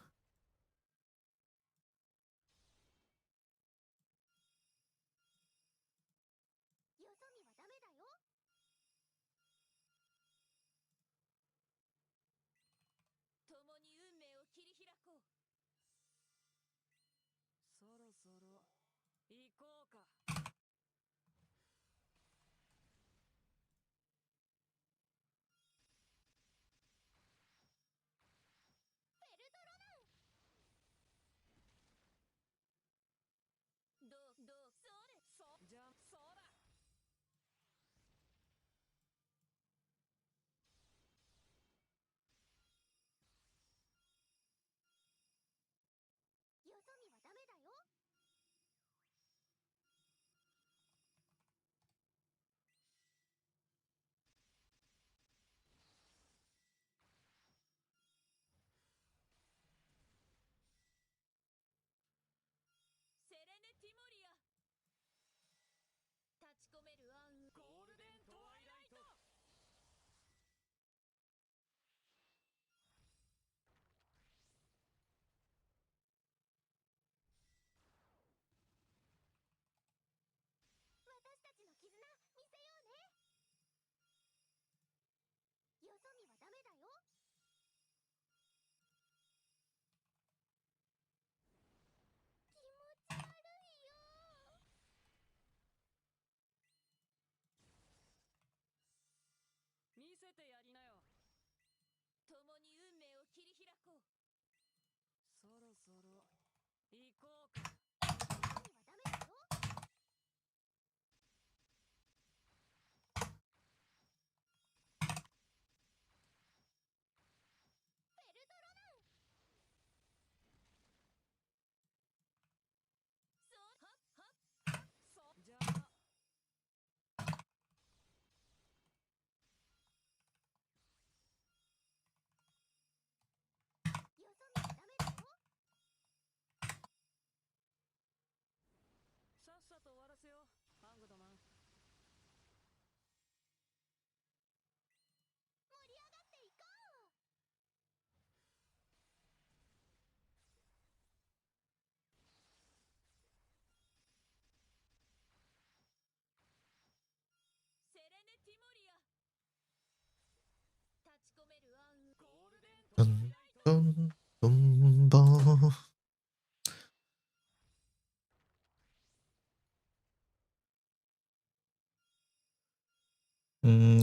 Dun, dun, dun, ba.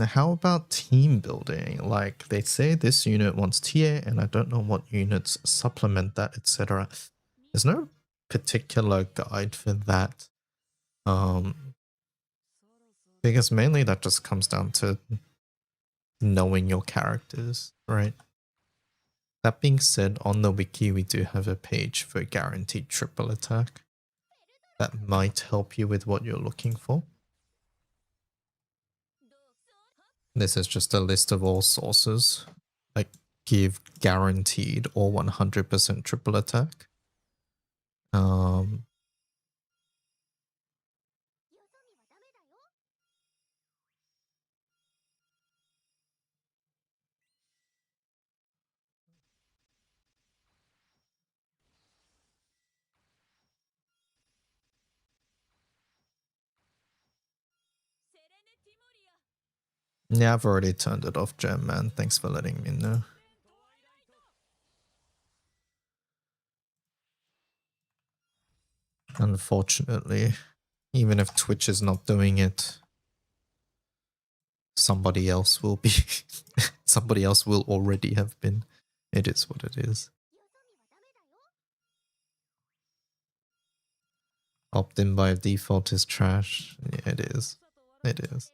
How about team building? Like they say this unit wants TA and I don't know what units supplement that, etc. There's no particular guide for that. Because mainly that just comes down to knowing your characters, right? That being said, on the wiki we do have a page for guaranteed triple attack. That might help you with what you're looking for. This is just a list of all sources. Like give guaranteed or 100% triple attack. Yeah, I've already turned it off, Gem, man. Thanks for letting me know. Unfortunately, even if Twitch is not doing it, somebody else will be. Somebody else will already have been. It is what it is. Opt-in by default is trash. Yeah, it is. It is.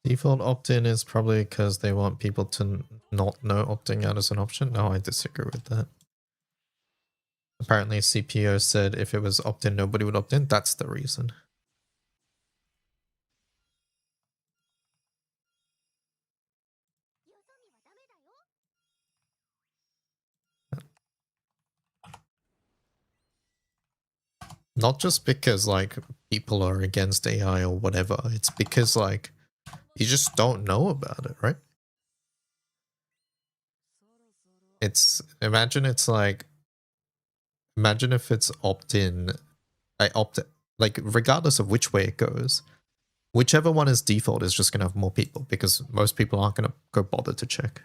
Default opt-in is probably because they want people to not know opting out as an option. No, I disagree with that. Apparently CPO said if it was opt-in, nobody would opt in. That's the reason. Not just because like people are against AI or whatever. It's because like you just don't know about it, right? Imagine if it's opt-in, like regardless of which way it goes, whichever one is default is just gonna have more people because most people aren't gonna go bother to check.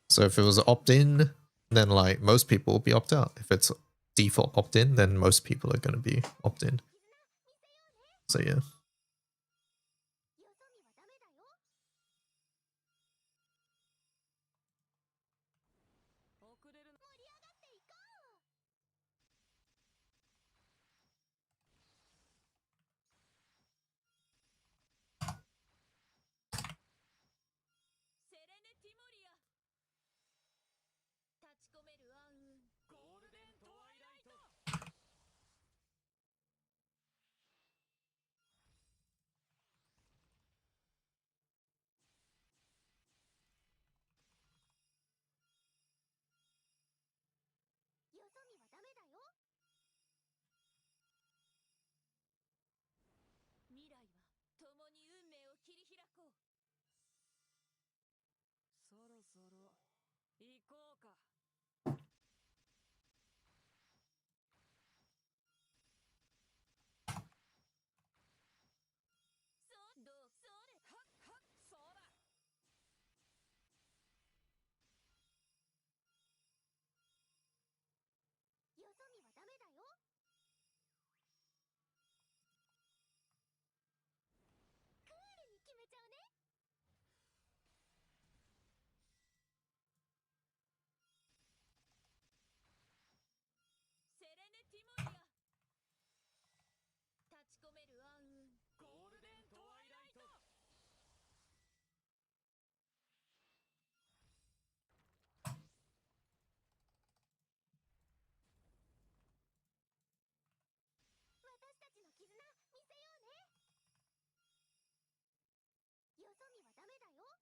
So if it was opt-in, then like most people will be opt-out. If it's default opt-in, then most people are gonna be opt-in. So yeah. ゴールデントワイライト。私たちの絆見せようね。よそ見はダメだよ。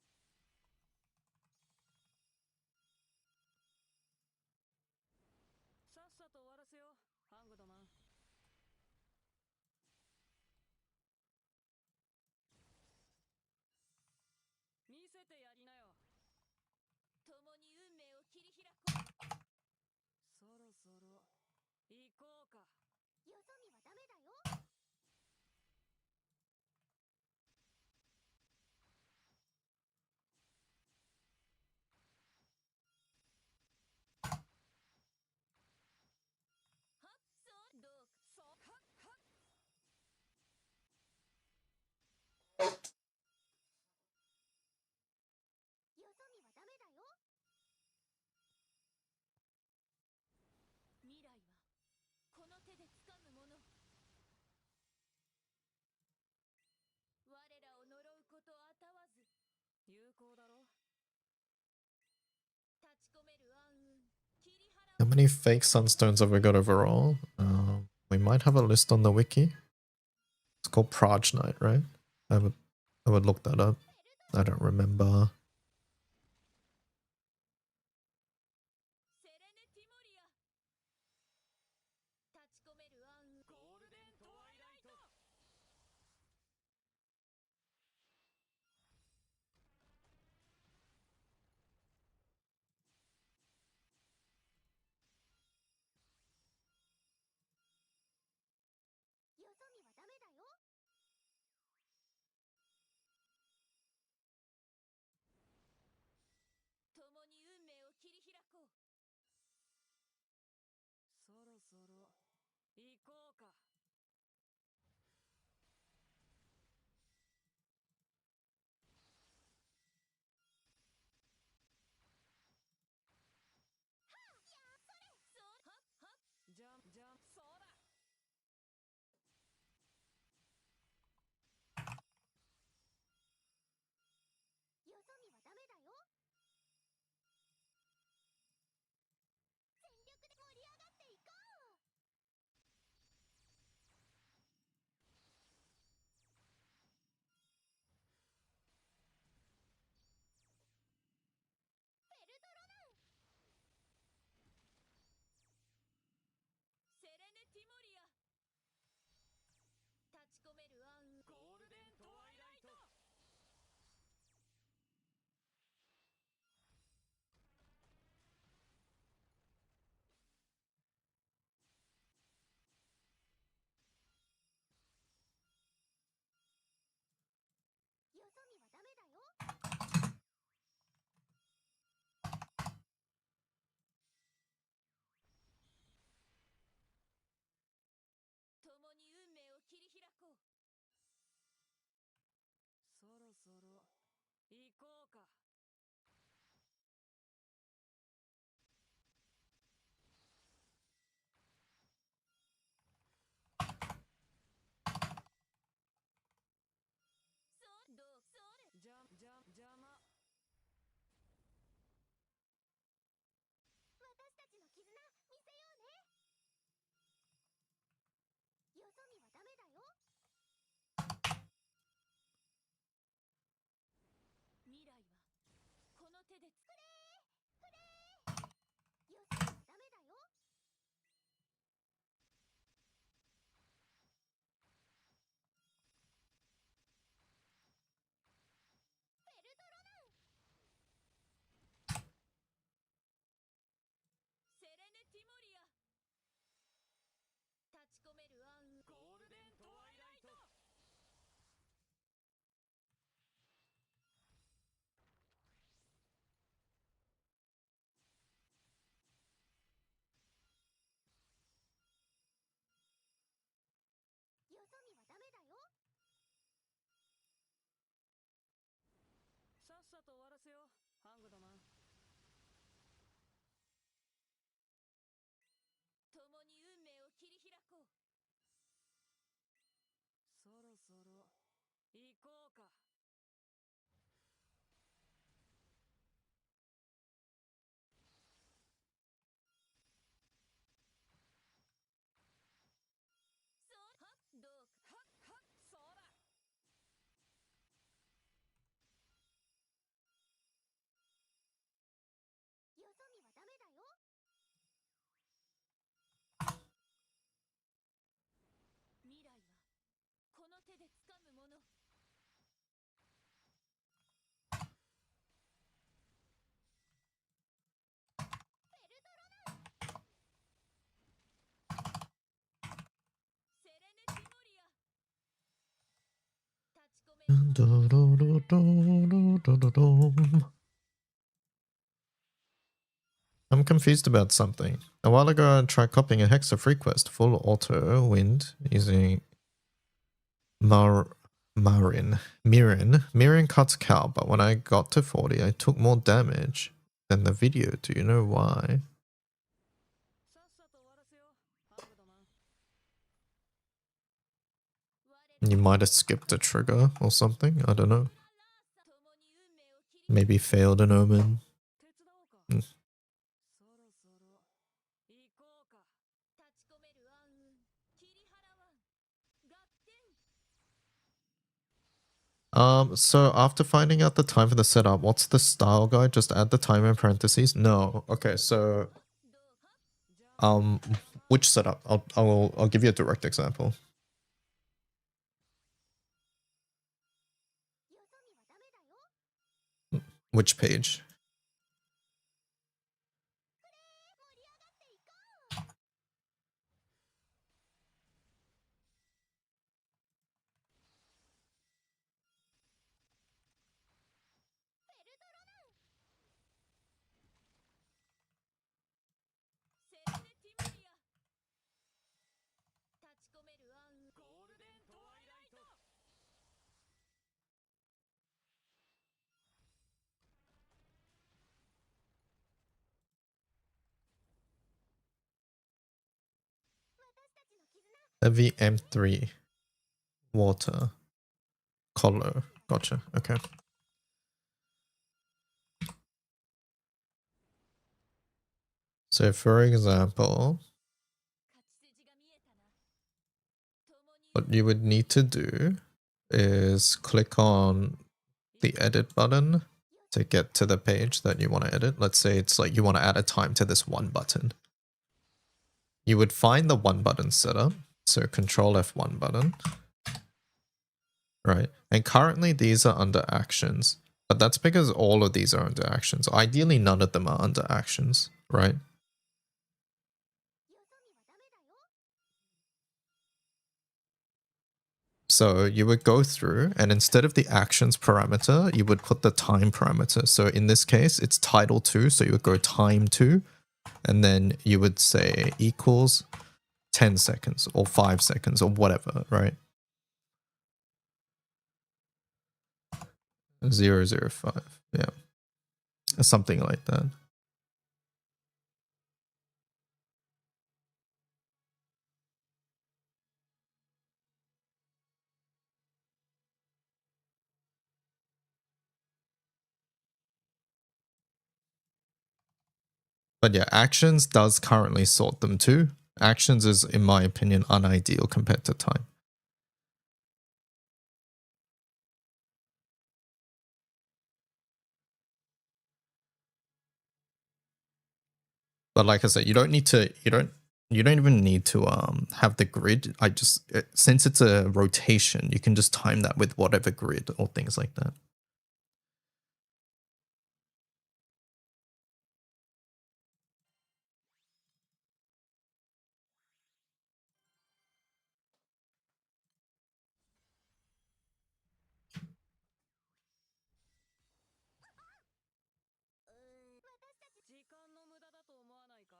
さっさと終わらせよう、ハングドマン。見せてやりなよ。共に運命を切り開こう。そろそろ行こうか。よそ見はダメだよ。はっそうどうそうはっはっ。よそ見はダメだよ。未来はこの手で掴むもの。我らを呪うことあたわず。有効だろ。立ち込める暗雲切り払 How う。 many fake sunstones have we got overall? We might have a list on the wiki. It's called Praj Knight, right? I would look that up. I don't remember. セレネティモリア。立ち込める暗雲ゴールデントワイライト。よそ見はダメだよ。共に運命を切り開こう。そろそろ行こうか。そうはっはっじゃんじゃんそうだ。よそ見はダメだよ。全力で盛り上がっていこう。ペルトロナンセレネティモリア。立ち込める暗雲ゴールデントワイライト。よそ見はダメだよ。共に運命を切り開こう。そろそろ行こうか。そうどうそれじゃ邪魔。私たちの絆見せようね。よそ見はダメだよ。未来はこの手で作れーよそ見はダメだよ。ペルトロナンセレネティモリア。立ち込める暗雲ゴールデントワイライト。よそ見はダメだよ。さっさと終わらせよう、ハングドマン。共に運命を切り開こう。そろそろ行こうか。そうはっどうかはっはっそうだ。よそ見はダメだよ。未来はこの手で掴むもの。セレネティモリア。立ち込める I'm confused about something. A while ago, I tried copying a Hexa free quest full auto wind using Mirin. Mirin cuts cow, but when I got to 40, I took more damage than the video. Do you know why? さっさと終わらせようハーブドマン。 You might have skipped a trigger or something. I don't know. 共に運命を切り Maybe failed an omen. 手伝おうか。うんそろそろ行こうか。立ち込める暗雲切り払わん。合点。 So after finding out the time for the setup, what's the style guide? Just add the time in parentheses? No. Okay, so どうはじゃあ which setup? I'll give you a direct example. よそ見はダメだよ。 Which page? 盛り上がっていこう。ペルトロナン。セレネティモリア。立ち込める暗雲ゴールデントワイライト。 私たちの絆。 Heavy M3. Water. Color. Gotcha. Okay. So for example, 勝ち筋が見えたな。共に what you would need to do is click on the edit button to get to the page that you want to edit. Let's say it's like you want to add a time to this one button. You would find the one button setup. So Control F1 button. Right. And currently these are under actions. But that's because all of these are under actions. Ideally, none of them are under actions, right? よそ見はダメだよ。 So you would go through and instead of the actions parameter, you would put the time parameter. So in this case, it's title 2. So you would go time 2 and then you would say equals 10 seconds or 5 seconds or whatever, right? 005. Yeah. Something like that. But yeah, actions does currently sort them too. Actions is, in my opinion, unideal compared to time. But like I said, you don't even need to have the grid. Since it's a rotation, you can just time that with whatever grid or things like that. Watashi 時間の無駄だと思わないか。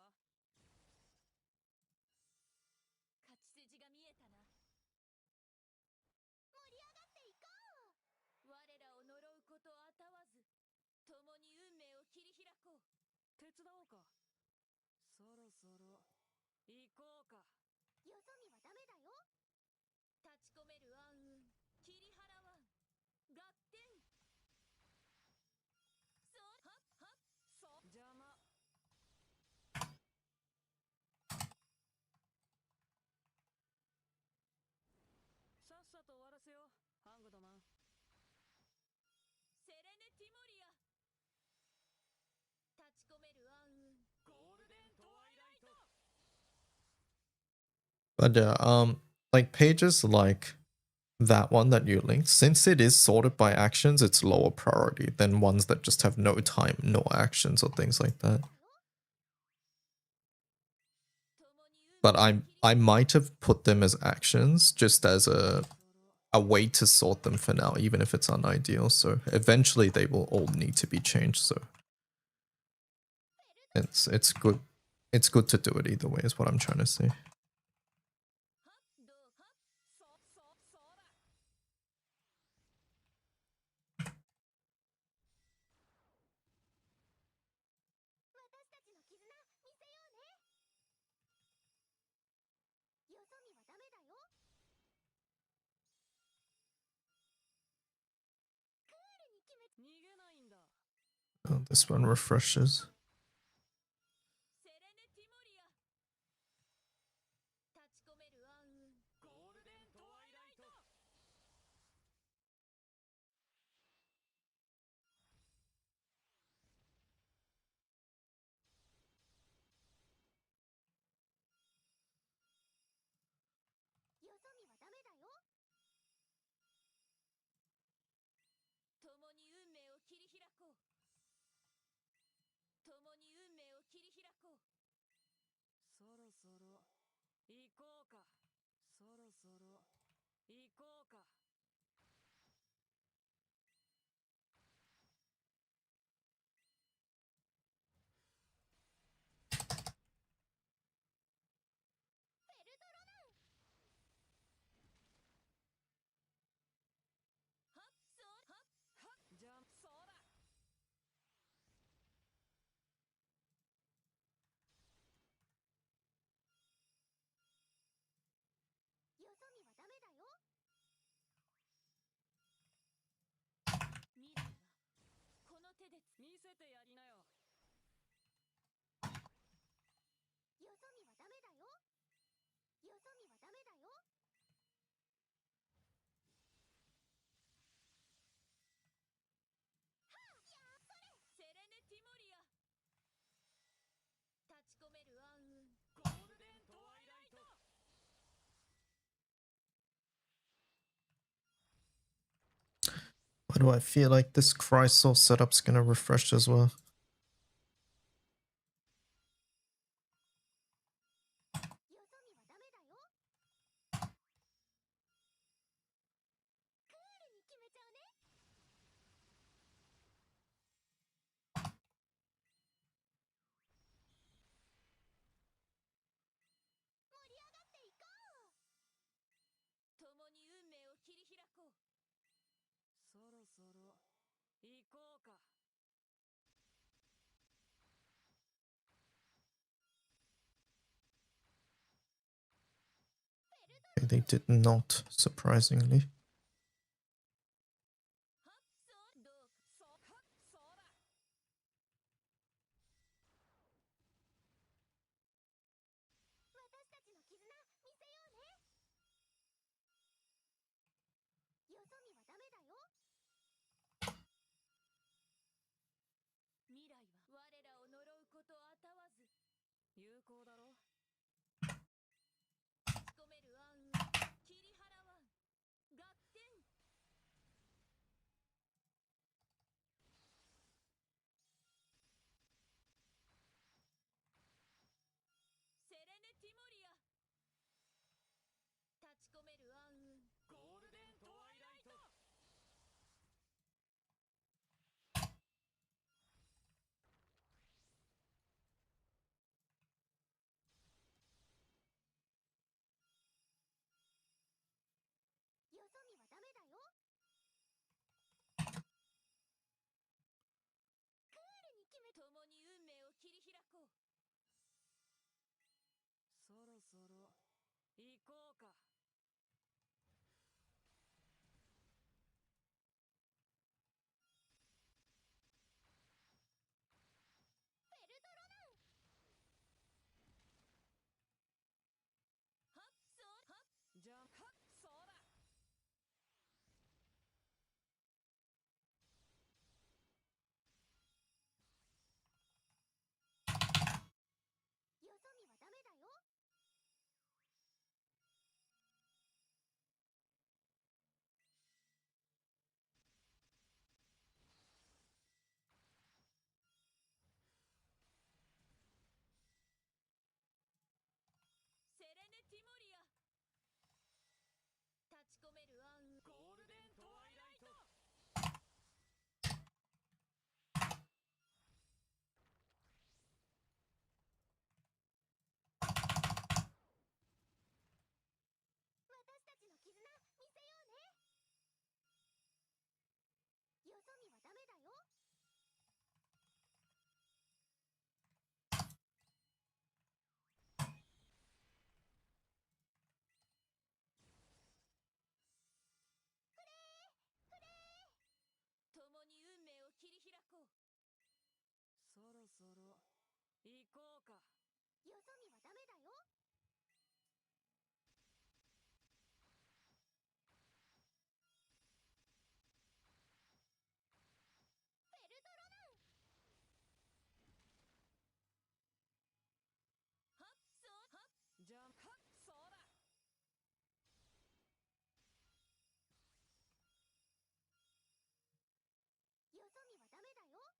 勝ち筋が見えたな。盛り上がっていこう。我らを呪うことあたわず、共に運命を切り開こう。手伝おうか。そろそろ行こうか。よそ見はダメだよ。立ち込める暗雲切り払わん合点そうはっはっそう邪魔さっさと終わらせよハングドマンセレネティモリア立ち込める暗雲ゴールデントワイライト But yeah, like pages like that one that you linked, since it is sorted by actions, it's lower priority than ones that just have no time, no actions or things like that. But I might have put them as actions just as a way to sort them for now, even if it's unideal. So eventually they will all need to be changed. So it's good. It's good to do it either way, is what I'm trying to say. 私たちの絆見せようね。よそ見はダメだよ。クールに決め。逃げないんだ Oh, this one refreshes. セレネティモリア立ち込める暗雲ゴールデントワイライト よそ見はダメだよ。共に運命を切り開こう共に運命を切り開こうそろそろ行こうかそろそろ行こうか じゃあそうだ よそ見はダメだよ。未来はこの手で見せてやりなよよそ見はダメだよ。よそ見はダメだよ。セレネティモリア立ち込める暗雲ゴールデントワイライト Why do I feel like this Chrysol setup's gonna refresh as well? よそ見はダメだよ。クールに決めちゃうね。盛り上がっていこう。共に運命を切り開こうそろそろ行こうか They did not, surprisingly. はっそうどうそうかそうだ私たちの絆見せようね。よそ見はダメだよ。未来は我らを呪うことあたわず有効だろ立ち込める暗雲切り払わん合点セレネティモリア立ち込める暗雲ゴールデントワイライト よそ見はダメだよ。クールに決め。共に運命を切り開こうそろそろ行こうかそろ行こうか。よそ見はダメだよ。ペルトロナン。はっそうはっじゃんはっそうだ。よそ見はダメだよ。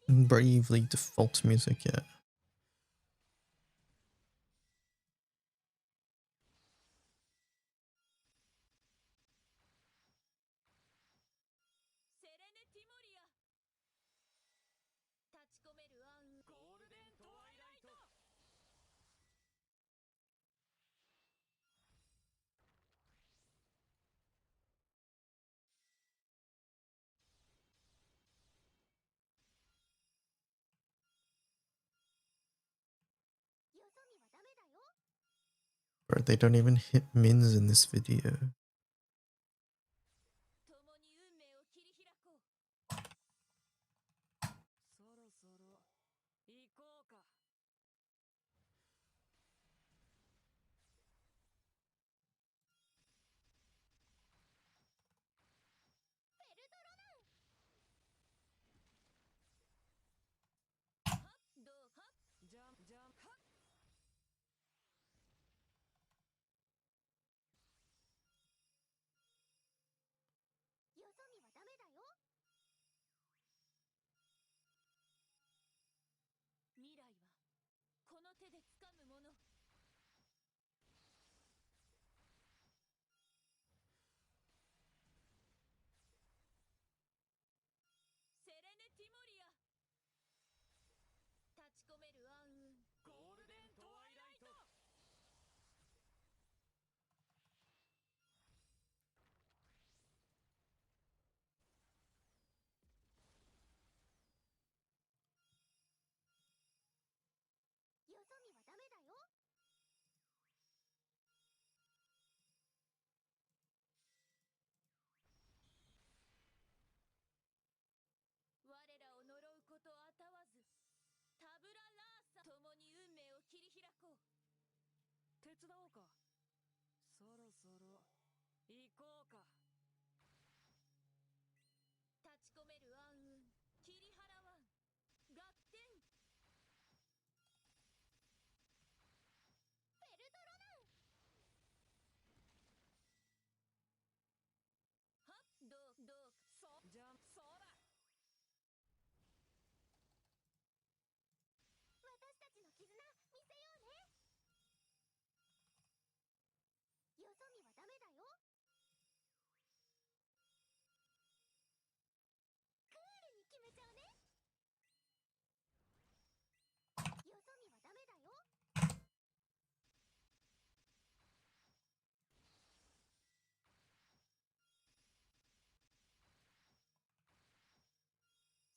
Bravely default music, yeah. セレネティモリア。立ち込める暗雲。ゴールデントワイライト。よそ見はダメだよ。Bro, they don't even hit mins in this video. 共に運命を切り開こう。そろそろ行こうか。ペルトロナン。はっどうはっじゃんじゃんはっ。よそ見はダメだよ。未来はこの手で掴むもの。セレネティモリア。立ち込める暗雲。ゴールデントワイライト。よそ見はダメだよ。我らを呪うことあたわず、タブララーサ。共に運命を切り開こう。手伝おうか。そろそろ行こうか。立ち込める暗雲。切り払わん。合点。ペルトロナン。はっどうどうそうじゃんそうだ。私たちの絆見せようね。よそ見はダメだよ。クールに決めちゃうね。よそ見はダメだよ。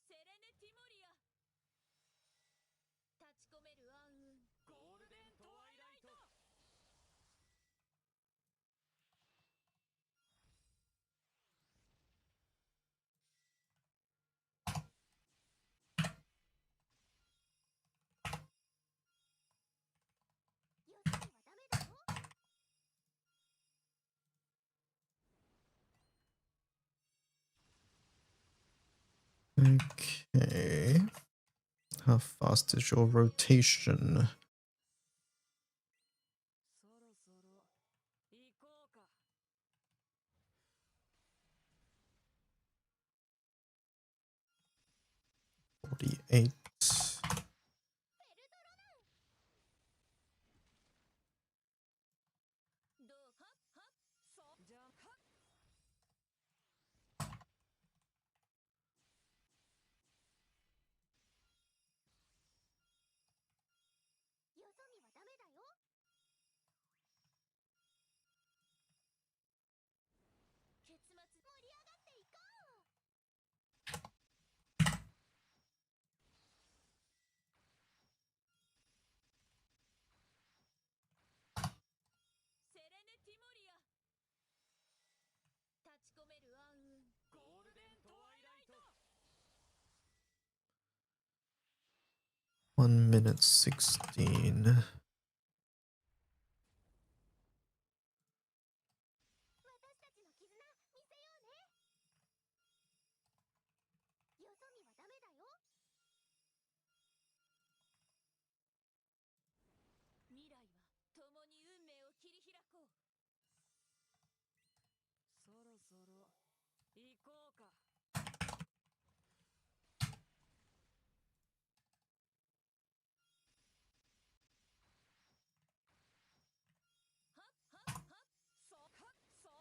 セレネティモリア。立ち込める暗雲。ゴールデントワイライト。よそ見はダメだよ。Okay. How fast is your rotation? そろそろ行こうか。48. どうはっはっそうじゃんはっ。よそ見はダメだよ。結末盛り上がっていこう。1 minute 16. 私たちの絆見せようね。よそ見はダメだよ。未来は共に運命を切り開こう。そろそろ行こうか。はっはっはっ、そうだ。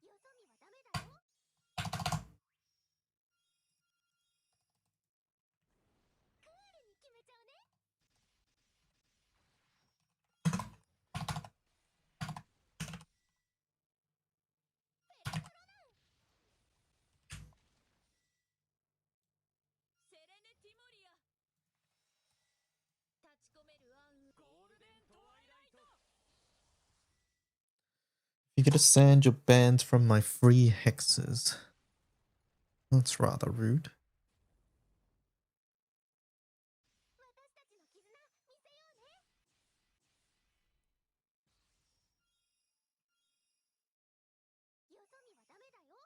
よそ見はダメだよ。クールに決めちゃうね。セレネティモリア。立ち込める暗雲。ゴールデントワイライト。 You get to sand your bands from my free hexes. That's rather rude. 私たちの絆見せようね。よそ見はダメだよ。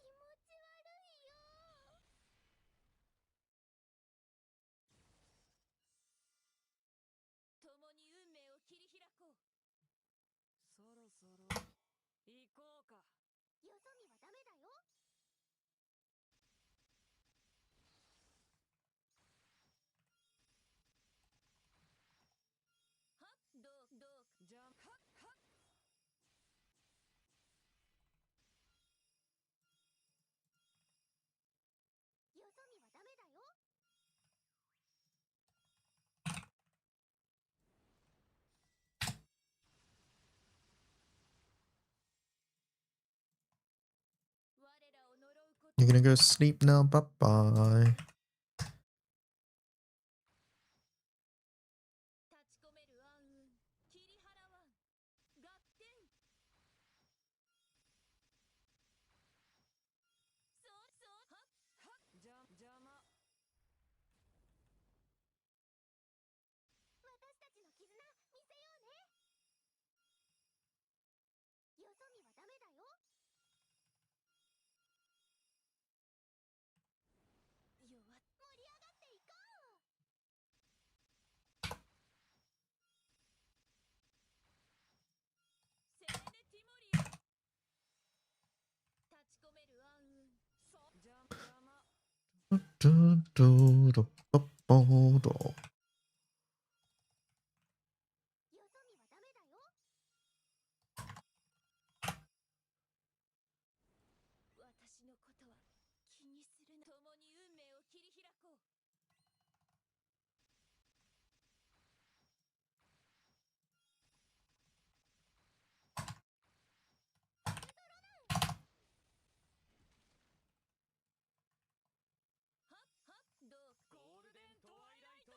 気持ち悪いよ。共に運命を切り開こう。そろそろ行こうか。よそ見はダメだよ。はっ、どうじゃはっはっ。よそ見はダメだよ。我らを呪うこと。 You're gonna go sleep now. Bye bye. 立ち込める暗雲。切り払わん。合点。はっはっ、邪魔。私たちの絆見せようね。よそ見はダメだよ。盛り上がっていこう。セレネティモリア。立ち込める暗雲。邪魔。 よそ見はダメだよ。私のことは気にするな。共に運命を切り開こう。はっはっ、ゴールデントワイライト。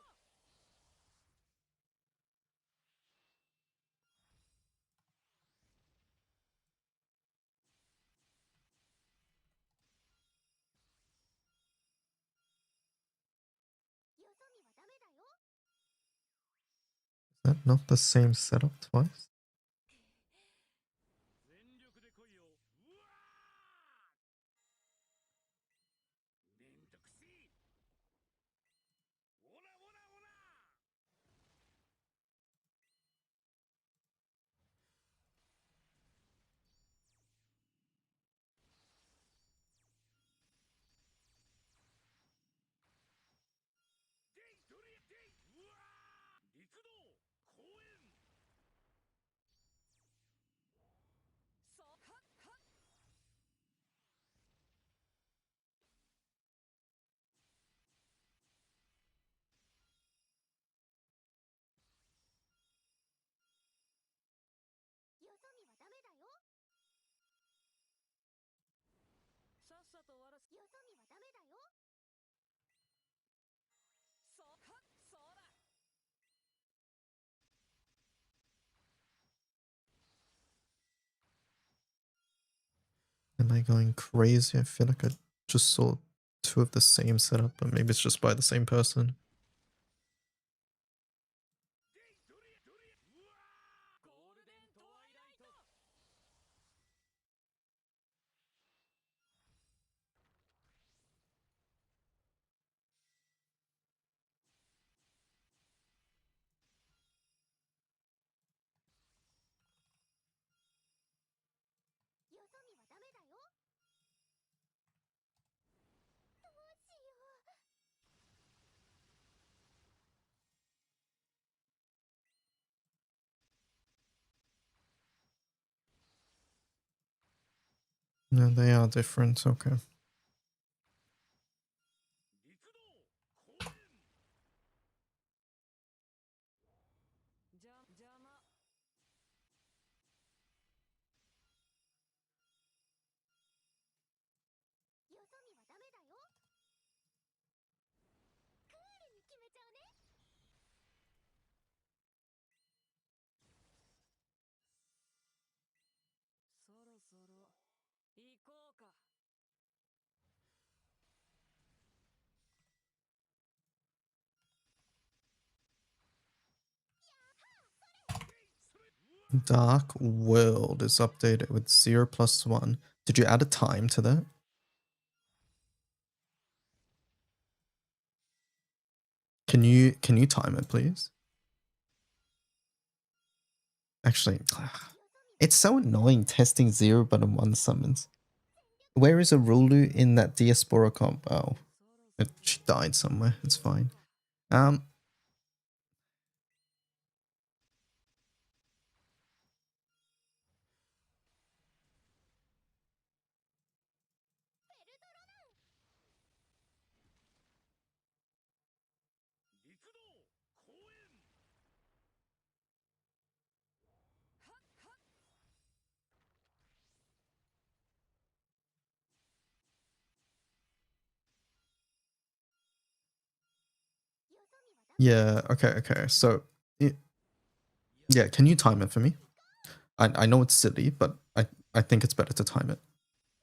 よそ見はダメだよ。 Is that not the same setup twice? 全力で来いよ。うわー、めんどくせえ。オラオラオラ。デイトレデイ。うわー、陸道公園。はっはっ。よそ見はダメだよ。さっさと終わらす。よそ見はダメだよ。そうだ。Am I going crazy? I feel like I just saw two of the same setup, but maybe it's just by the same person. No, they are different. Okay. Dark World is updated with 0+1. Did you add a time to that? Can you time it, please? Actually, it's so annoying testing 0 button 1 summons. Where is Arulu in that Diaspora comp? Oh, she died somewhere. It's fine. Yeah, okay. So, yeah, can you time it for me? I know it's silly, but I think it's better to time it.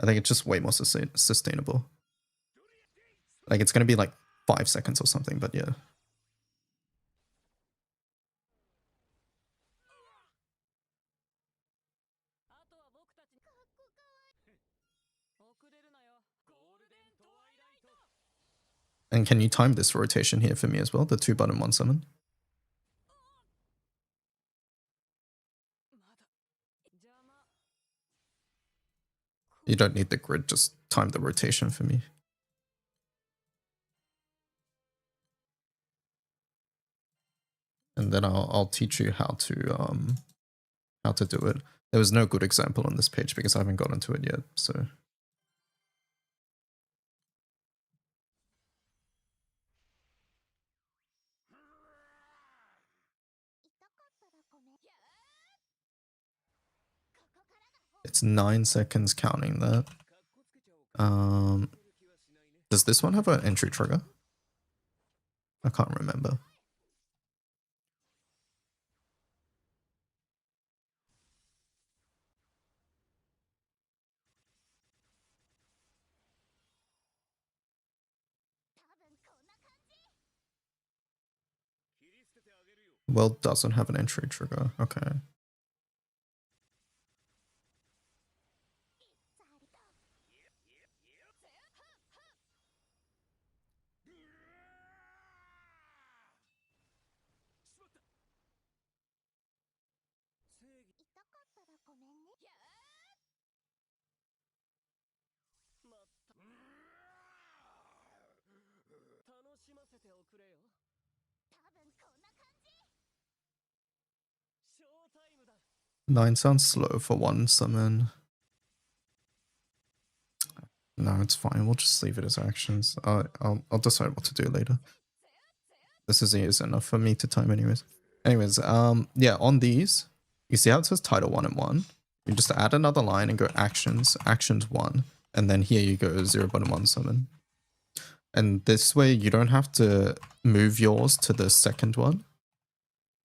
I think it's just way more sustainable. Like, it's gonna be like 5 seconds or something, but yeah. And can you time this rotation here for me as well? The 2 button 1 summon? You don't need the grid, just time the rotation for me. And then I'll teach you how to do it. There was no good example on this page because I haven't gotten to it yet, so. It's 9 seconds counting that. Does this one have an entry trigger? I can't remember. Well, doesn't have an entry trigger. Okay. Nine sounds slow for one summon. No, it's fine. We'll just leave it as actions. I'll decide what to do later. This is easy enough for me to time anyways. Anyways, yeah, on these, you see how it says title 1 and 1? You just add another line and go actions 1. And then here you go 0 button 1 summon. And this way you don't have to move yours to the second one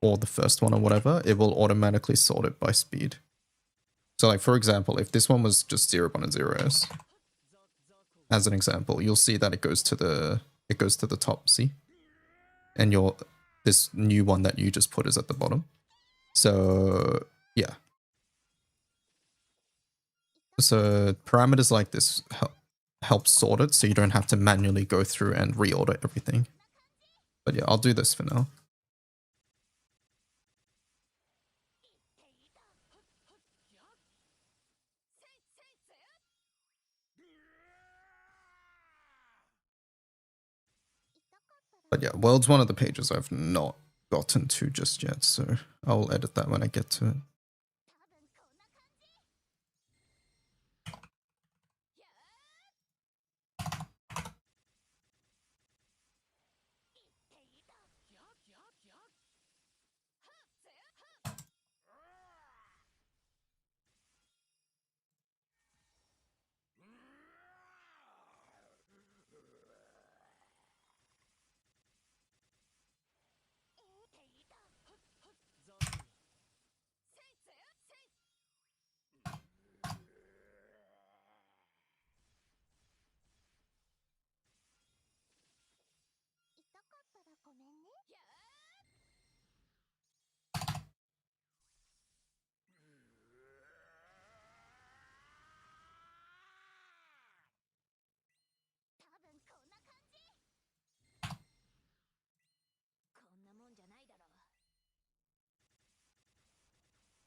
or the first one or whatever. It will automatically sort it by speed. So like, for example, if this one was just 0, 1, and 0s, as an example, you'll see that it goes to the top, see? And this new one that you just put is at the bottom. So yeah. So parameters like this help sort it so you don't have to manually go through and reorder everything. But yeah, I'll do this for now. But yeah, world's one of the pages I've not gotten to just yet, so I'll edit that when I get to it.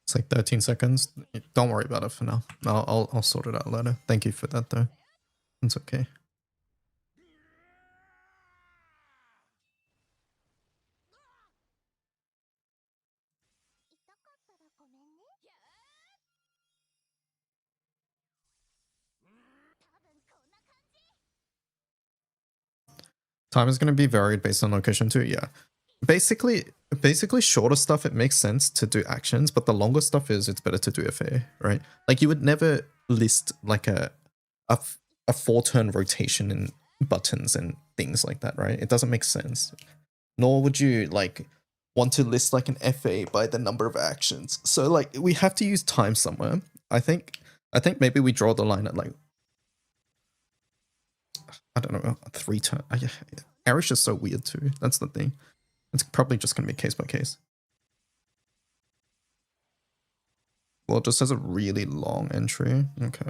It's like 13 seconds. Don't worry about it for now. I'll sort it out later. Thank you for that though. It's okay. Time is going to be varied based on location too. Yeah. Basically shorter stuff, it makes sense to do actions, but the longer stuff it's better to do FA, right? Like you would never list like a 4-turn rotation in buttons and things like that, right? It doesn't make sense. Nor would you like want to list like an FA by the number of actions. So like we have to use time somewhere. I think maybe we draw the line at like, I don't know, 3 turn. Arish is so weird too. That's the thing. It's probably just going to be case by case. Well, it just has a really long entry. Okay.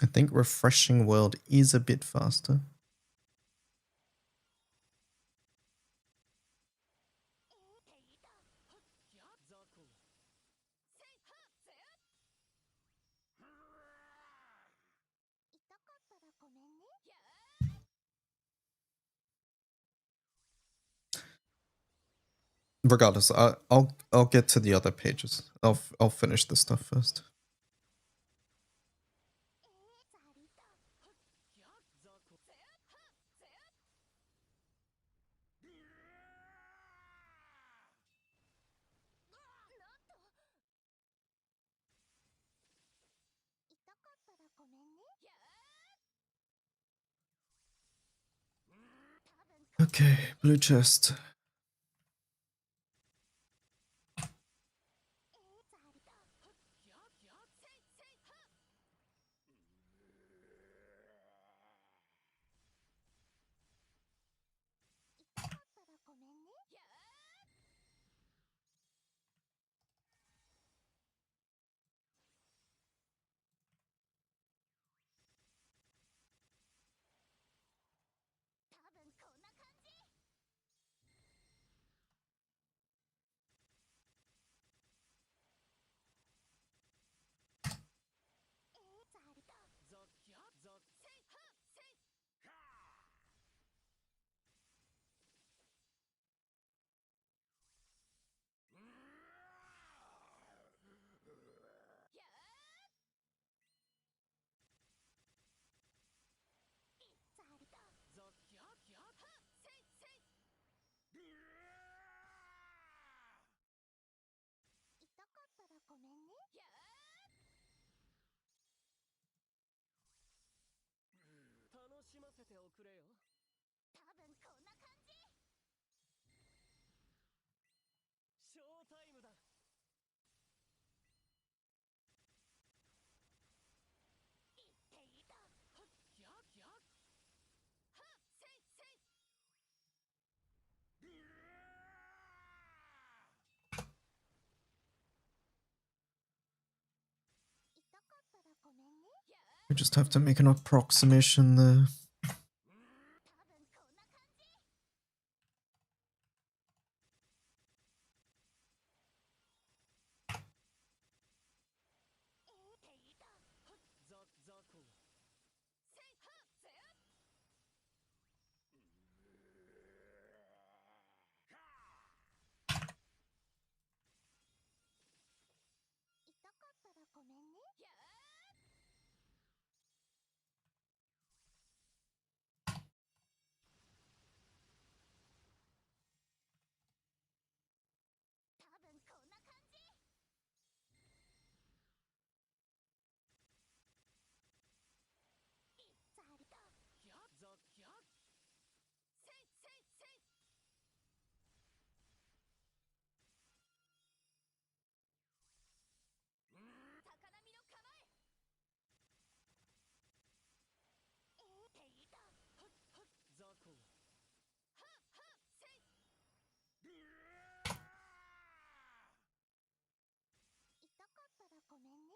I think refreshing world is a bit faster. Regardless, I'll get to the other pages. I'll finish the stuff first. Okay, blue chest. 楽しませておくれよ。多分こんな感じ。ショータイムだ。言っていた。はっやっやっ。はっせいせい。痛かったらごめんね。 We just have to make an approximation there. 多分こんな感じ。言っていた。はっザコ。せいはっせい。痛かったらごめんね。多分こんな感じ。いっざりと。やっザやっ。せいせいせい。高波の構え。言っていた。はっザコ。はっはっせい。痛かったらごめんね。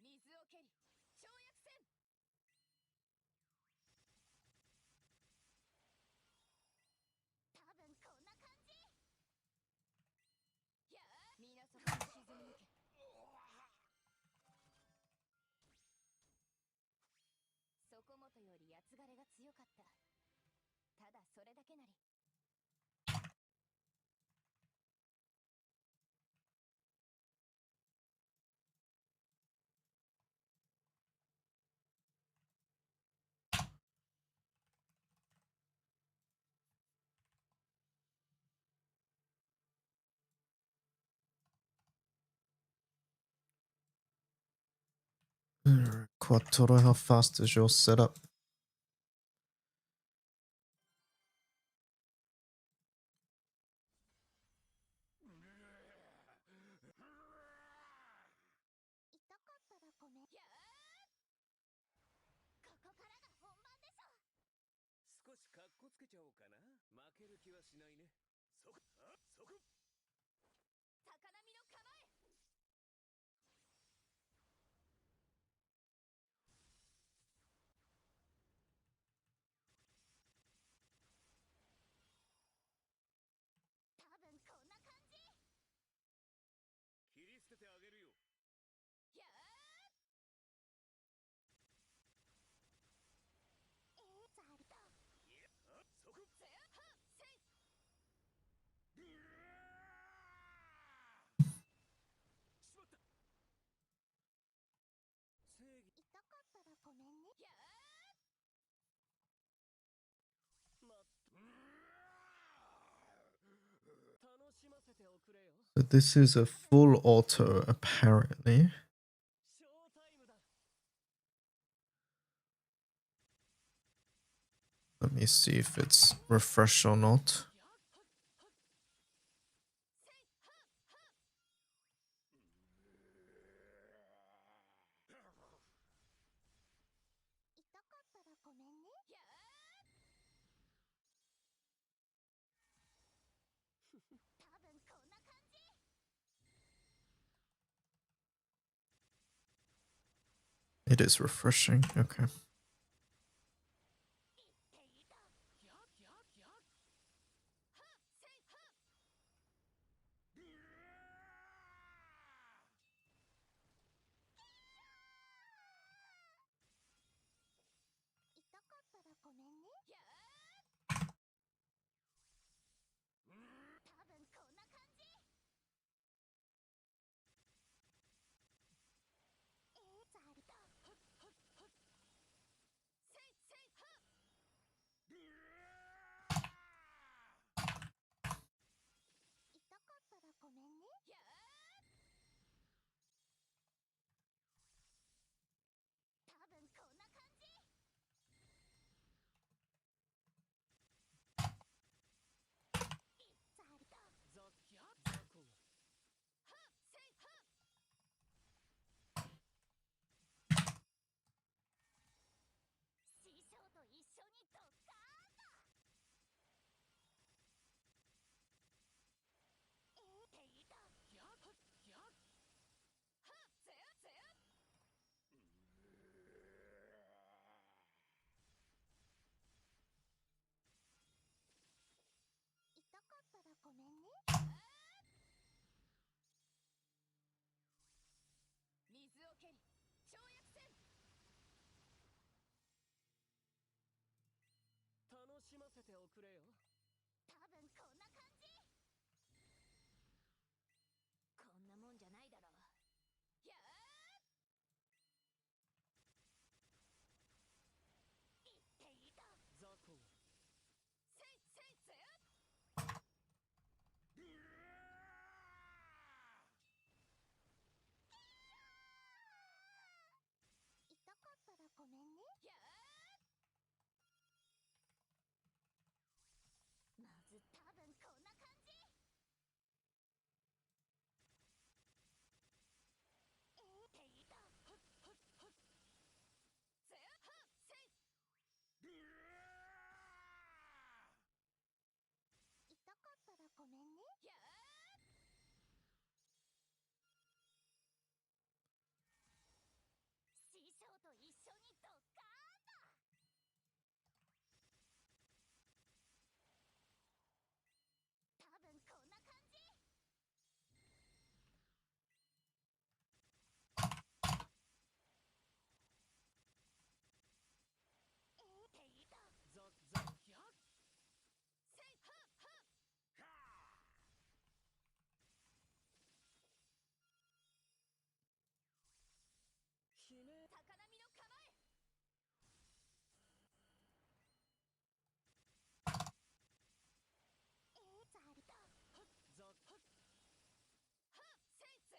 水を蹴り跳躍戦。多分こんな感じ。皆そこに沈みゆけ。そこもとよりやつがれが強かった。ただそれだけなり。Alright, Quattro, how fast is your setup? So this is a full auto, apparently. Let me see if it's refresh or not. It is refreshing, okay. しませておくれよ。多分こんな感じ。こんなもんじゃないだろう。やー言っていた。雑魚。せいせいぜ。痛かったらごめんね。やーまず多分こんな感じ。っていた。はっはっはっ。ぜはっせい。痛かったらごめんね。や師匠と一緒にドッカーンだ。多分こんな感じ。っていた。ザザキャッせいはっはっ。ひね。高波の構え。ざりだ。はっザはっはっせいぜ。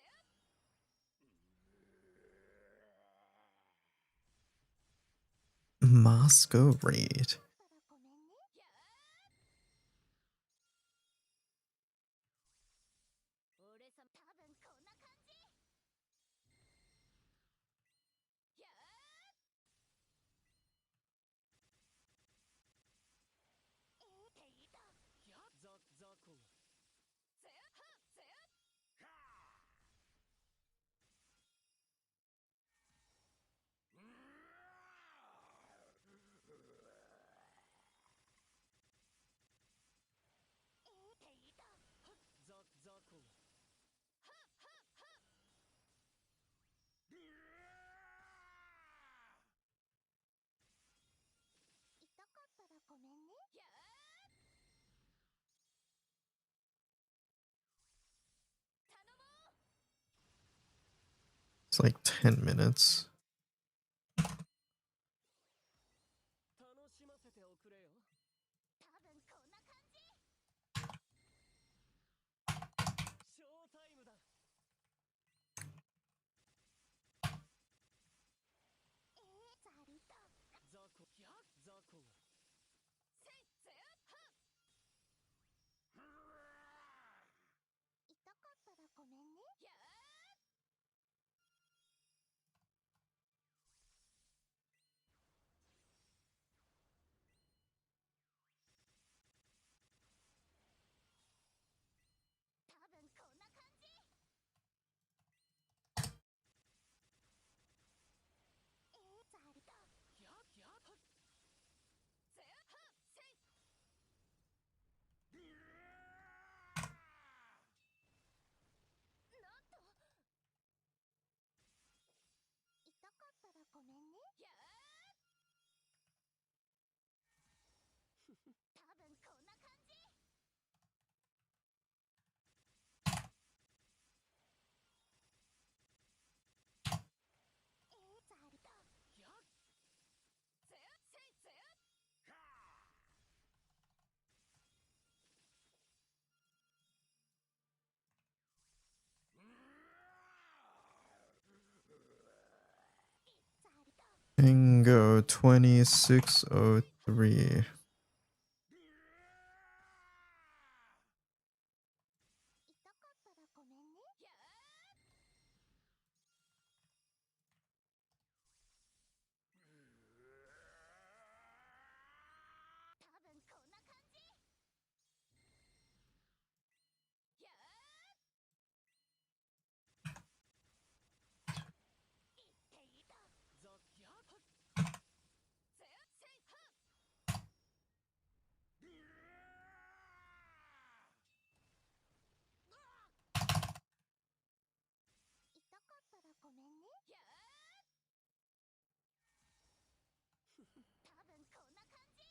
Masquerade. だったらごめんね。や俺さ多分こんな感じ。やっていた。キャッザ雑魚。ぜはっぜ。っていた。はっザ雑魚。はっはっはっ。痛かったらごめんね。や頼もう。 It's like 10 minutes. 楽しませておくれよ。多分こんな感じ。ショータイムだ。ざりだ。雑魚キャッ雑魚。せいぜ。はっ。痛かったらごめんね。や多分こんな感じ。ざりだ。キャッキャッはっぜはっせい。なんと痛かったらごめんね。や多分こんな感じ。ざりだ。キャッぜせいぜ。ざりだ。 Bingo 2603. 痛かったらごめんね。や多分こんな感じ。や言っていた。ザキャッはっぜせいはっ。痛かったらごめんね。や多分こんな感じ。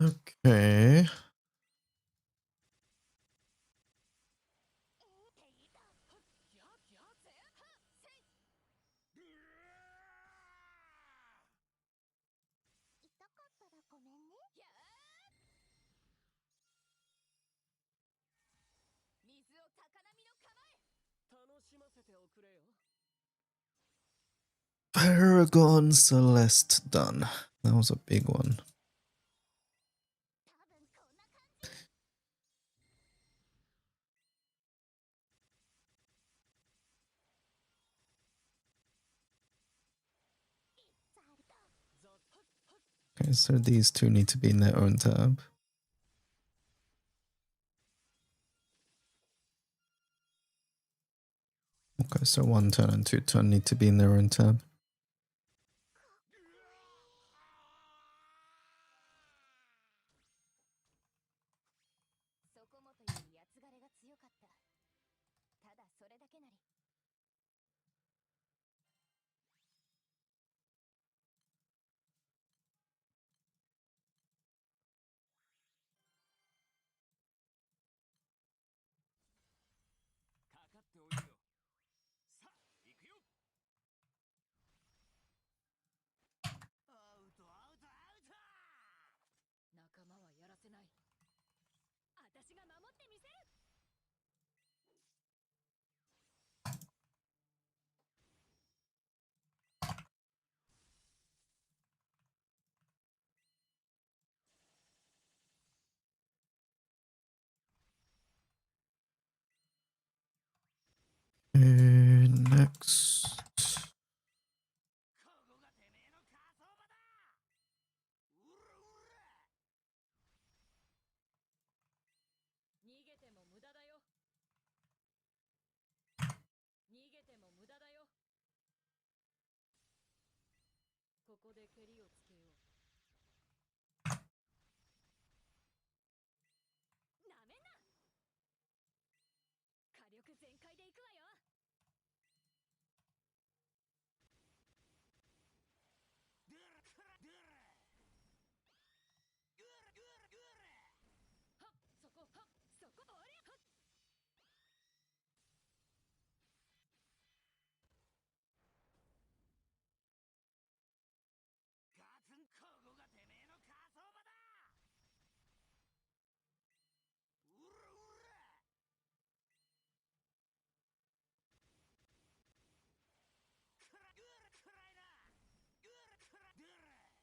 Okay. 痛かったらごめんね。水を高波の構え。楽しませておくれよ。 Paragon Celeste done. That was a big one. 多分こんな感じ。ザルト。ザッハッハッ Okay, so these two need to be in their own tab. Okay, so 1 turn and 2 turn need to be in their own tab. そこもとより八つ枯れが強かった。ただそれだけなり。かかっておいでよ。さあ行くよ。アウトアウトアウト。仲間はやらせない。私が守ってみせる。 Next. ここがてめえの火葬場だ。うらうら。逃げても無駄だよ。逃げても無駄だよ。ここで蹴りをつけよう。なめんな。火力全開でいくわよ。ドゥラクラドゥラ。グラグラグラ。はっそこはっそこおりゃはっ。ガツンここがてめえの火葬場だ。うらうら。クラグラクライな。グラクラドゥラ。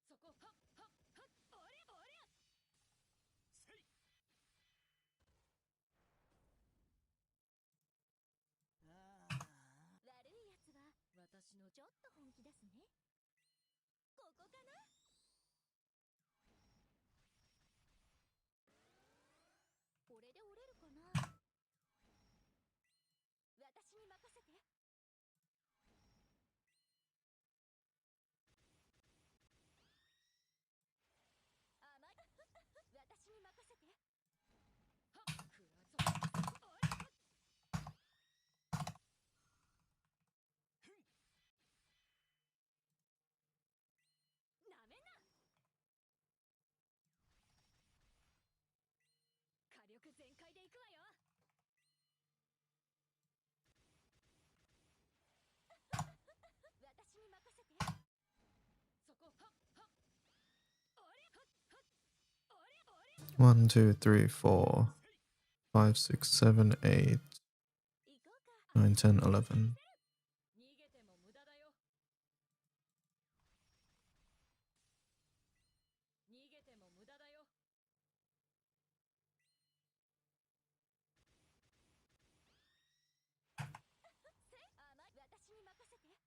そこはっはっはっおりゃおりゃ。せい。ああ。悪いやつは私のちょっと本気ですね。ここかな。これで折れるかな。私に任せて。甘い。私に任せて。はっくらそこおりゃはっ。なめんな。火力全開でいくわよ。私に任せて。そこはっはっおりゃはっはっおりゃおりゃ。 1, 2, 3, 4, 5, 6, 7, 8, 行こうか。 9, 10, 11. 逃げても無駄だよ。逃げても無駄だよ。甘い。私に任せて。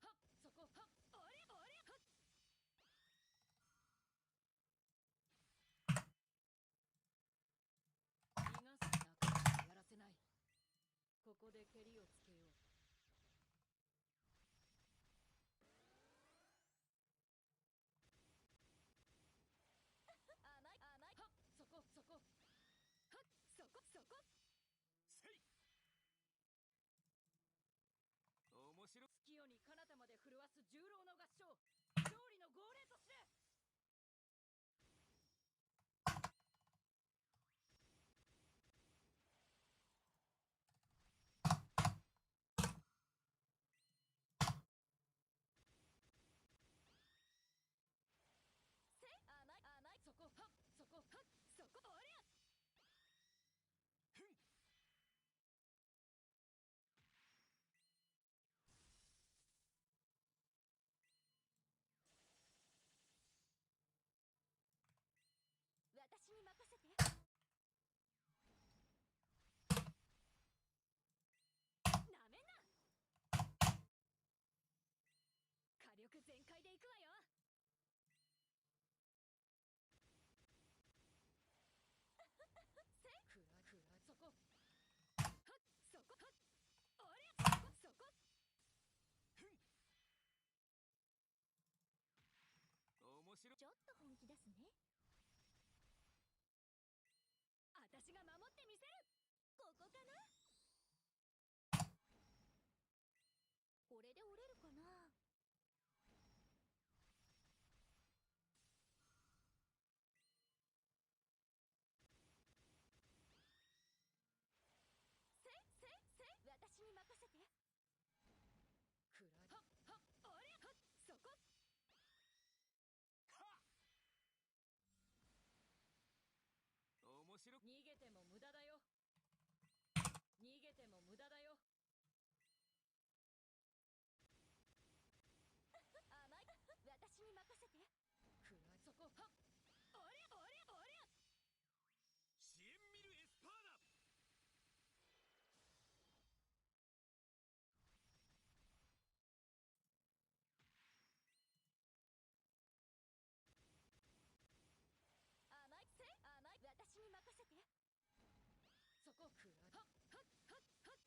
はっそこはっおりゃおりゃはっ。逃がす仲間はやらせない。ここで蹴りをつけよう。甘い。甘い。はっそこそこはっそこそこ。せい。面白。月夜に彼方まで震わす重郎の合唱。勝利の号令として。白ちょっと本気ですね。私が守ってみせる。ここかな。これで折れるかな。私に任せて。くらはっはっあれはっそこ。面白く逃げても無駄だよ。逃げても無駄だよ。甘い。私に任せて。くらそこはっあれあれあれ。支援ミルエスパーダ。甘い私に任せて。そこくらはっはっはっはっ。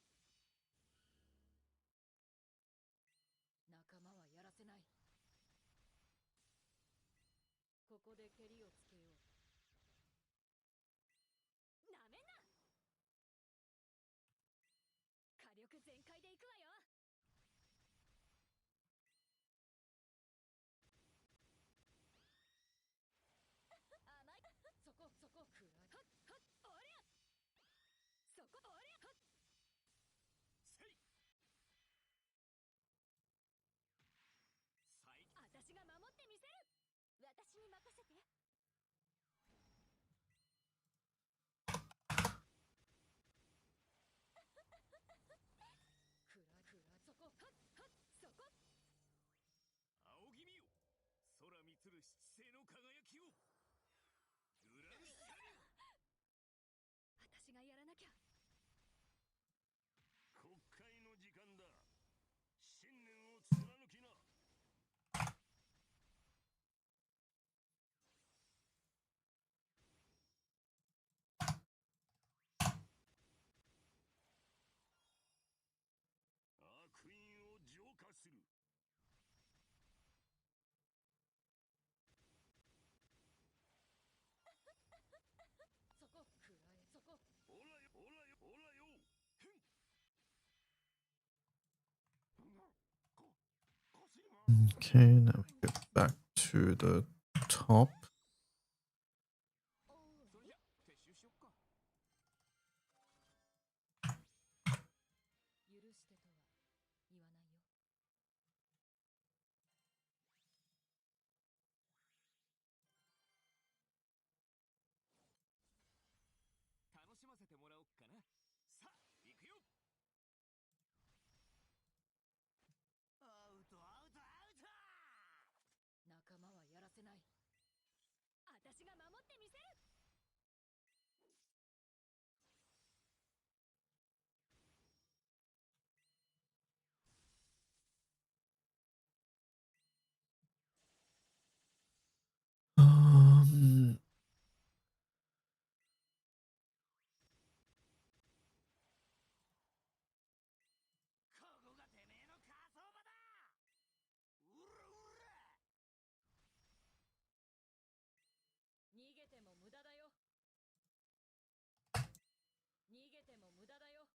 仲間はやらせない。ここで蹴りをつけよう。なめんな。火力全開でいくわよ。甘い。そこくらはっはっありゃ。そこありゃはっ。せい最私が守ってみせる。私に任せて。そこはっはっそこ。仰ぎ見よ空満つる七星の輝きを。グランシャリ私がやらなきゃ。国会の時間だ。信念を貫きな。悪因を浄化する。そこくらえ。そこオラよオラよオラよ。ふん腰が Okay, now we go back to the top. それじゃ撤収しよっか。許してとは言わないよ。楽しませてもらおっかな。さあ行くよ。アウトアウトアウト。仲間はやらせない。私が守ってみせる。Um, ここがてめえの火葬場だ。うらうら。逃げても無駄だよ。逃げても無駄だよ。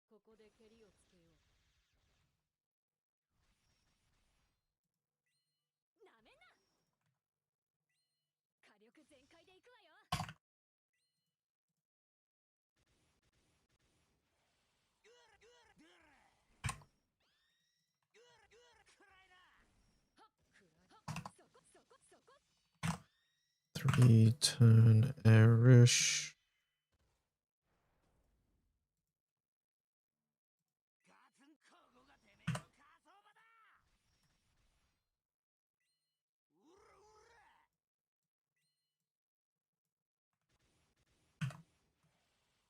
ここで蹴りをつけよう。なめんな。火力全開でいくわよ。ぐらぐらぐらぐらぐらくらいな。はっくらはっそこそこそこ。 3-turn airish. ガツンここがてめえの火葬場だ。うらうら。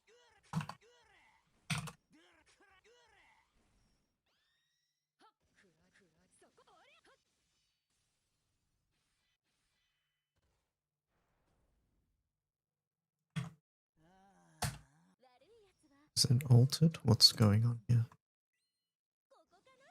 ぐらぐらぐらぐらぐら。はっくらそこありゃはっ。悪いやつは Is it altered? What's going on here? ここかな。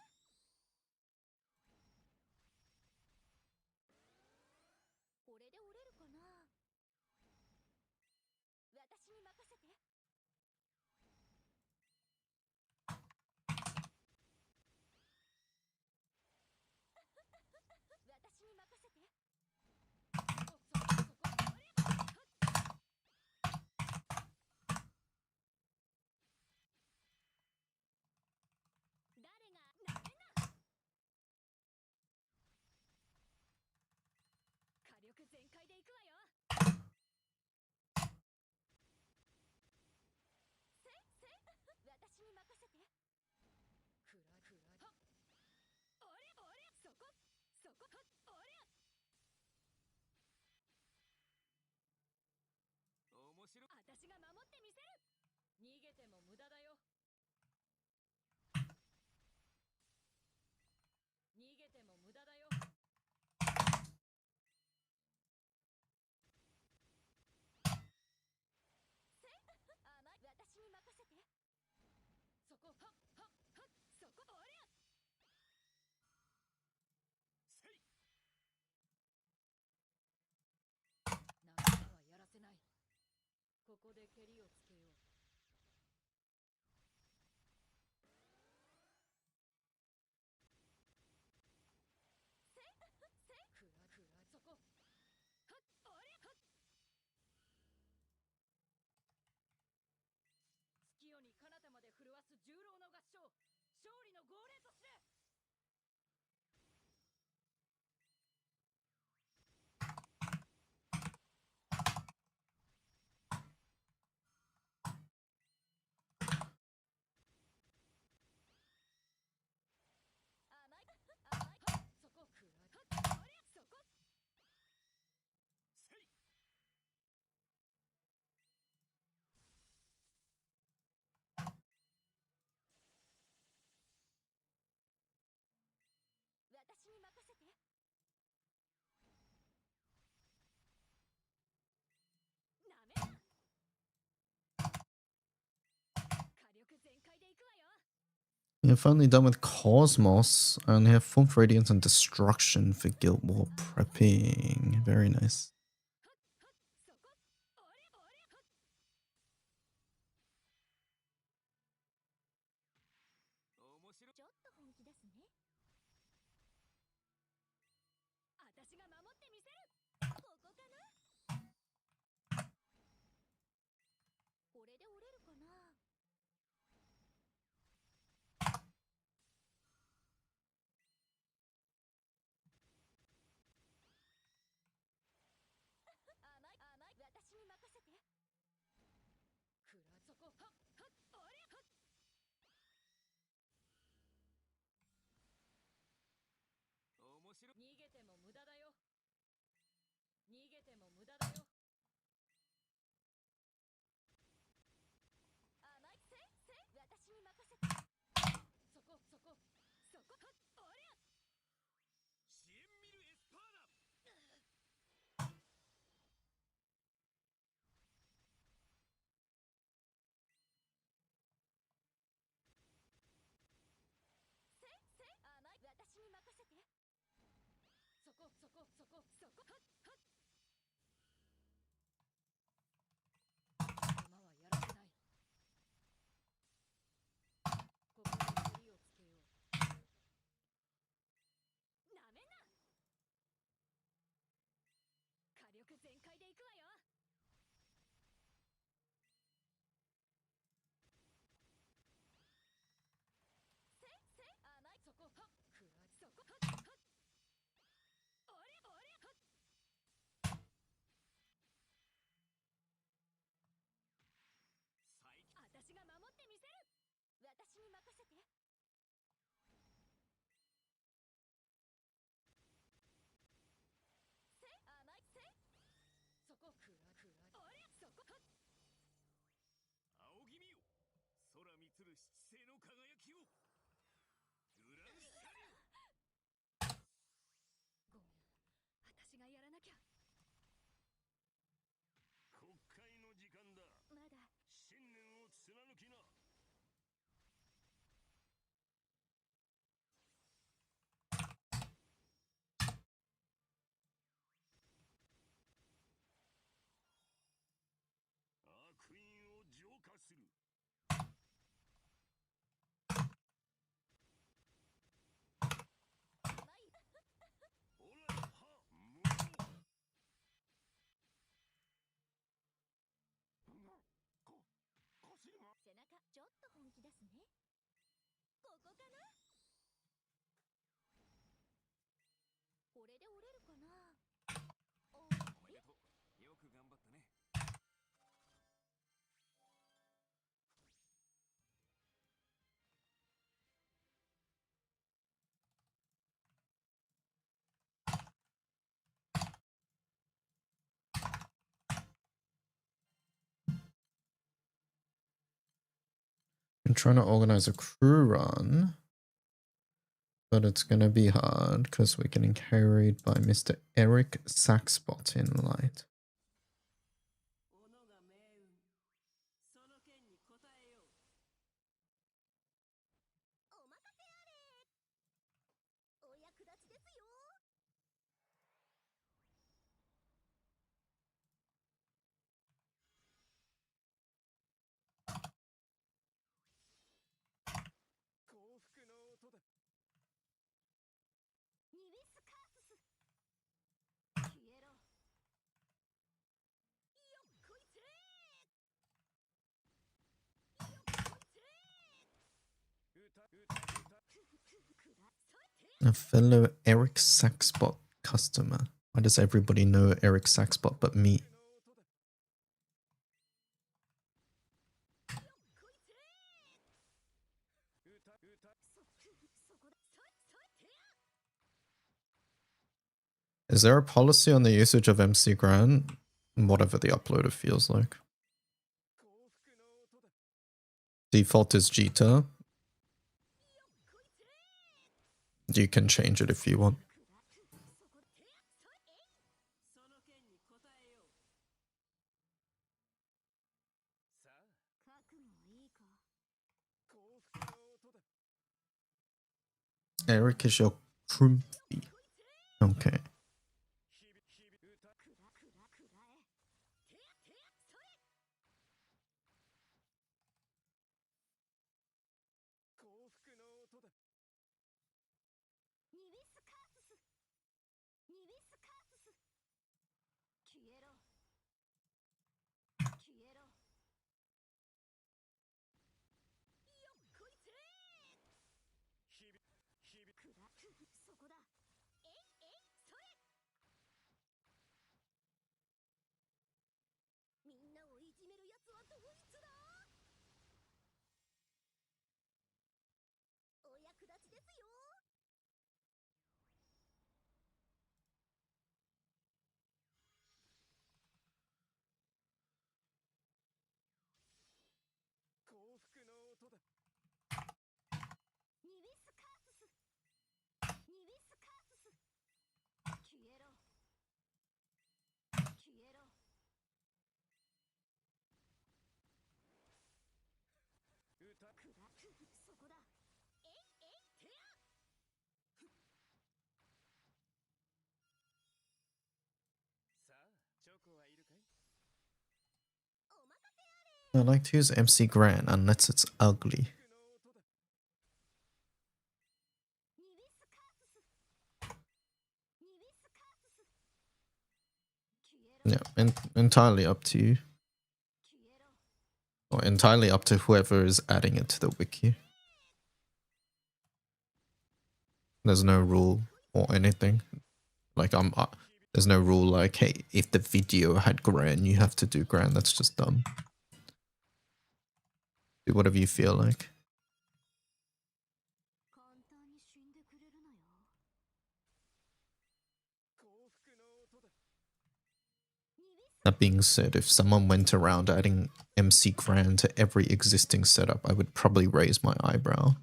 全開でいくわよ。私に任せて。くらはっおりゃそこはっおりゃ。面白い。私が守ってみせる。逃げても無駄だよ。逃げても無駄だよ。甘い。私に任せて。そこはっそこおりゃ。せい。仲間はやらせない。ここで蹴りをつけよう。くらそこはっおりゃはっ。月夜に彼方まで震わす重郎の合唱、勝利の号令として。甘い。そこくらおりゃそこ。せい。私に任せて。なめな。火力全開でいくわよ。Yeah, finally done with Cosmos. I only have Form Radiance and Destruction for Guild War prepping. Very nice. そこおりゃはっ。面白い。ちょっと本気ですね。私が守ってみせる。ここかな。これで折れるかな。甘い。私に任せて。そこはっおりゃはっ。面白い。逃げても無駄だよ。逃げても無駄だよ。甘い。私に任せて。そこはっおりゃ。支援ミルエスパーダ。甘い。私に任せて。そこはっ仲間はやらせない。ここで蹴りをつけよう。なめな。火力全開でいくわよ。甘い。そこはっそこはっおりゃはっ。最強。私が守ってみせる。私に任せて。甘い。そこおりゃそこはっ。仰ぎ見よ。空満つる七星の輝きを。グランシャリュ。ごめん、私がやらなきゃ。国会の時間だ。まだ。信念を貫きな。悪因を浄化する。甘い。オラは無料。こしま。背中。ちょっと本気ですね。ここかな。これで折れるかな。おー I'm trying to organize a crew run, but it's gonna be hard because we're getting carried by Mr. Eric Saxbot in light. 小野が命運その件に答えよう。お任せあれ。お役立ちですよ。幸福の音だ。ニビスカースス。消えろ。よっこいせー。よっこいせー。 A fellow Eric Saxbot customer. Why does everybody know Eric Saxbot but me? そこだ。そいてや。 Is there a policy on the usage of MC Gran? Whatever the uploader feels like. Default is Jita. You can change it if you want. その件に答えよう。さあ、覚悟いいか。幸福の音だ。 Eric is your Krumpy. Okay. くらえ。てやてや。それ。幸福の音だ。ニビスカースス。ニビスカースス。消えろ。消えろ。よっこいせー。くら。そこだ。えいえい。それ。みんなをいじめるやつはどいつだ。お役立ちですよ。 幸福の音だ。ニビスカースス。ニビスカースス。消えろ。消えろ。くら。そこだ。えいえい。てや。さあ、チョコはいるかい？お任せあ I れ。 like to use MC Gran unless it's ugly. 幸福の音だ。ニビスカースス。ニビスカースス。消えろ。 Yeah, entirely up to you. 消えろ。 Or entirely up to whoever is adding it to the wiki. There's no rule or anything. Like there's no rule like, hey, if the video had Gran, you have to do Gran. That's just dumb. Do whatever you feel like. 簡単に死んでくれるなよ。幸福の音だ。 That being said, if someone went around adding MC Gran to every existing setup, I would probably raise my eyebrow.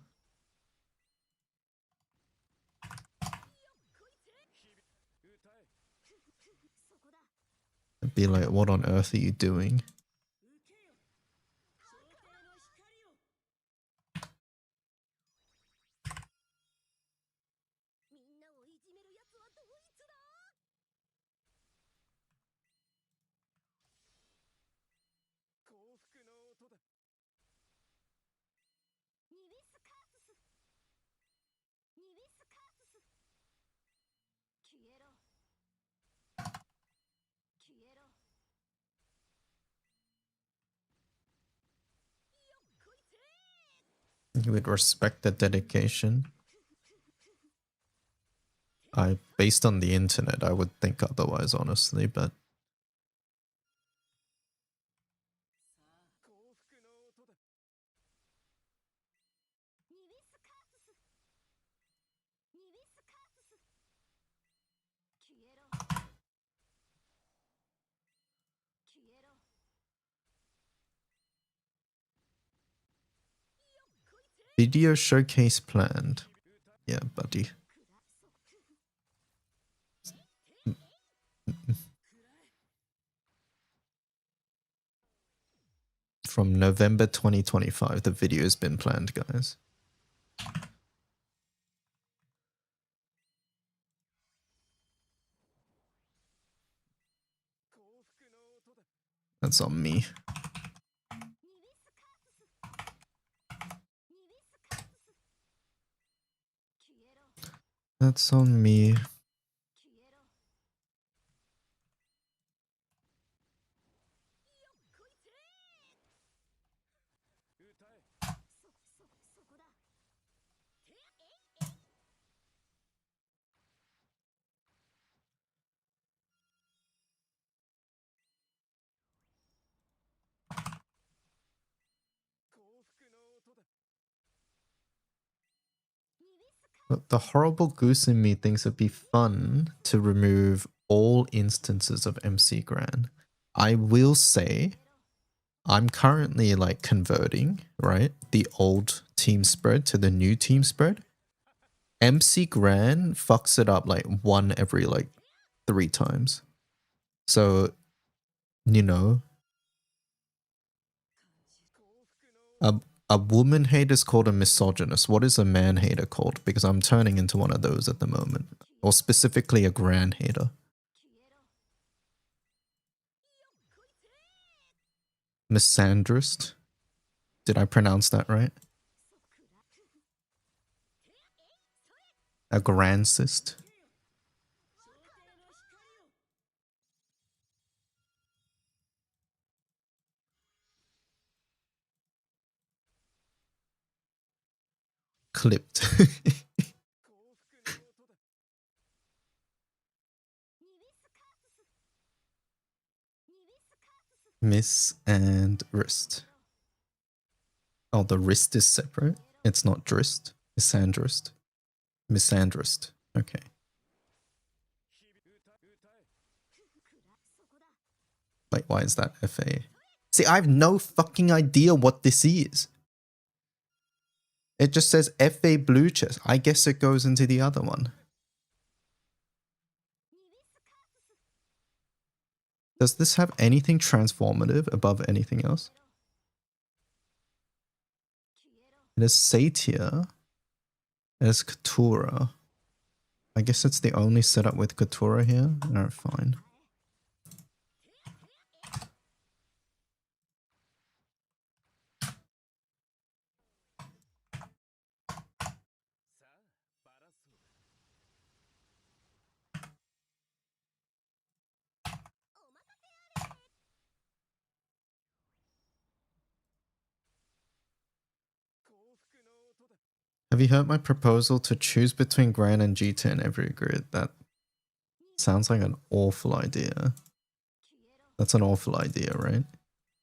I'd be like, what on earth are you doing? 受けよ。朝廷の光を。みんなをいじめるやつはどいつだ。幸福の音だ。ニビスカースス。ニビスカースス。消えろ。消えろ。よっこいせー。 You would respect the dedication. Based on the internet, I would think otherwise, honestly, but 幸福の音だ。ニビスカースス。ニビスカースス。消えろ。消えろ。よ Video showcase planned. Yeah, buddy. From November 2025, the video has been planned, guys. That's on me. That's on me. But the horrible goose in me thinks it'd be fun to remove all instances of MC Gran. I will say, I'm currently like converting, right? The old team spread to the new team spread. MC Gran fucks it up like one every like 3 times. So, you know, a woman hater is called a misogynist. What is a man hater called? Because I'm turning into one of those at the moment. Or specifically a Gran hater. Misandrist? Did I pronounce that right? A grancist? Clipped. Miss and wrist. Oh, the wrist is separate? It's not drist. Misandrist. Misandrist. Okay. Like, why is that FA? See, I have no fucking idea what this is. It just says FA blue chest. I guess it goes into the other one. Does this have anything transformative above anything else? It is Satyr. It is Katura. I guess it's the only setup with Katura here. No, fine. Have you heard my proposal to choose between Gran and G2 in every grid? That sounds like an awful idea. That's an awful idea, right?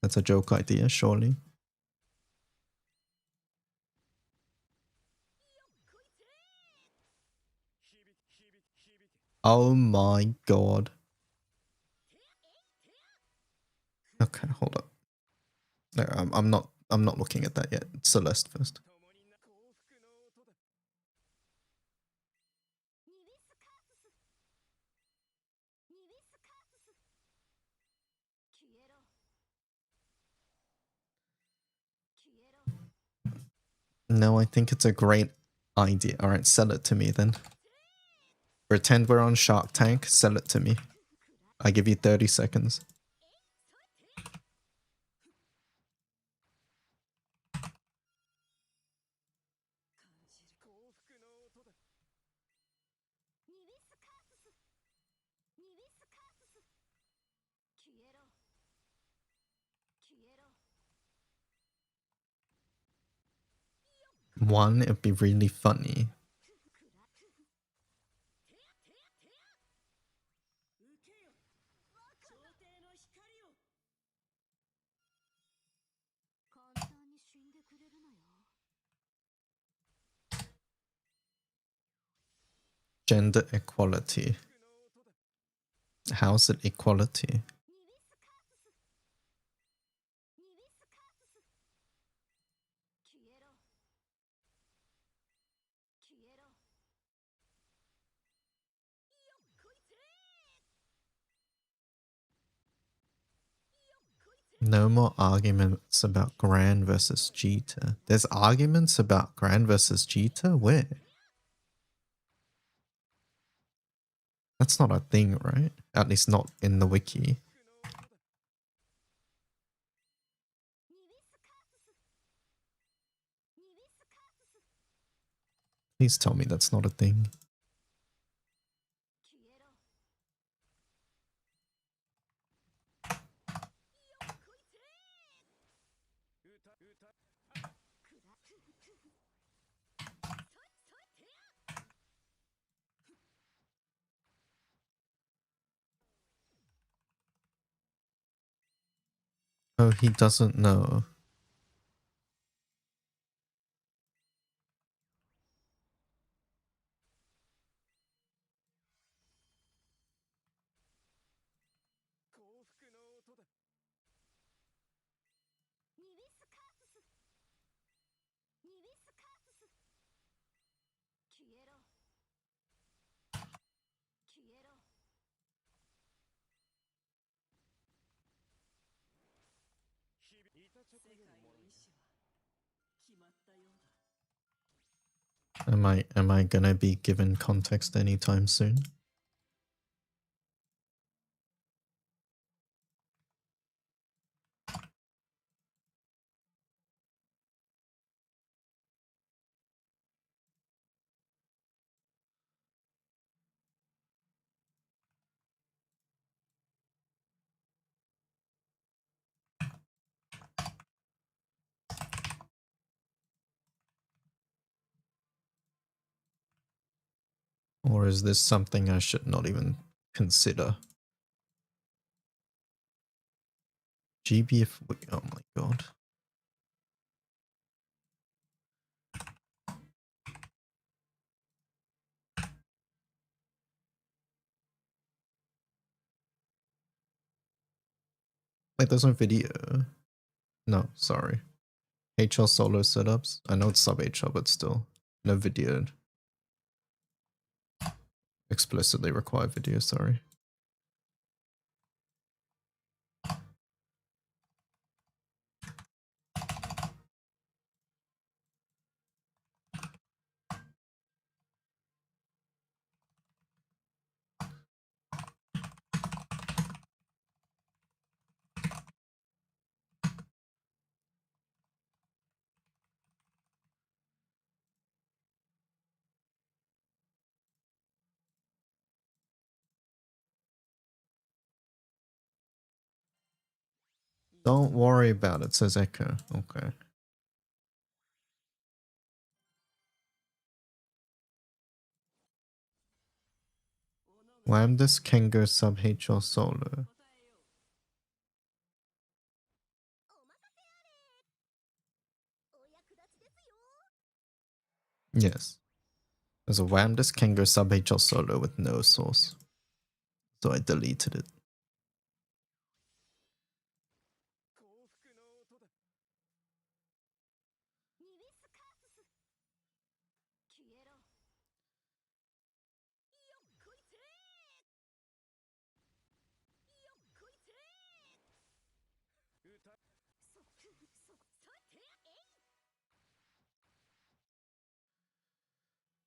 That's a joke idea, surely. Oh my god. Okay, hold up. No, I'm not looking at that yet. Celeste first. No, I think it's a great idea. Alright, sell it to me then. Pretend we're on Shark Tank, sell it to me. I give you 30 seconds. One, it'd be really funny. Gender equality. How's it equality? No more arguments about Gran versus Jeter. There's arguments about Gran versus Jeter? Where? That's not a thing, right? At least not in the wiki. Please tell me that's not a thing. Oh, he doesn't know. Am I gonna be given context anytime soon? Or is this something I should not even consider? GBF, oh my god. Wait, there's no video. No, sorry. HL solo setups. I know it's sub HL, but still. No video. Explicitly require video, sorry. Don't worry about it, says Echo. Okay. Lambdas can go sub HL solo. Yes. There's a Lambdas can go sub HL solo with no source. So I deleted it.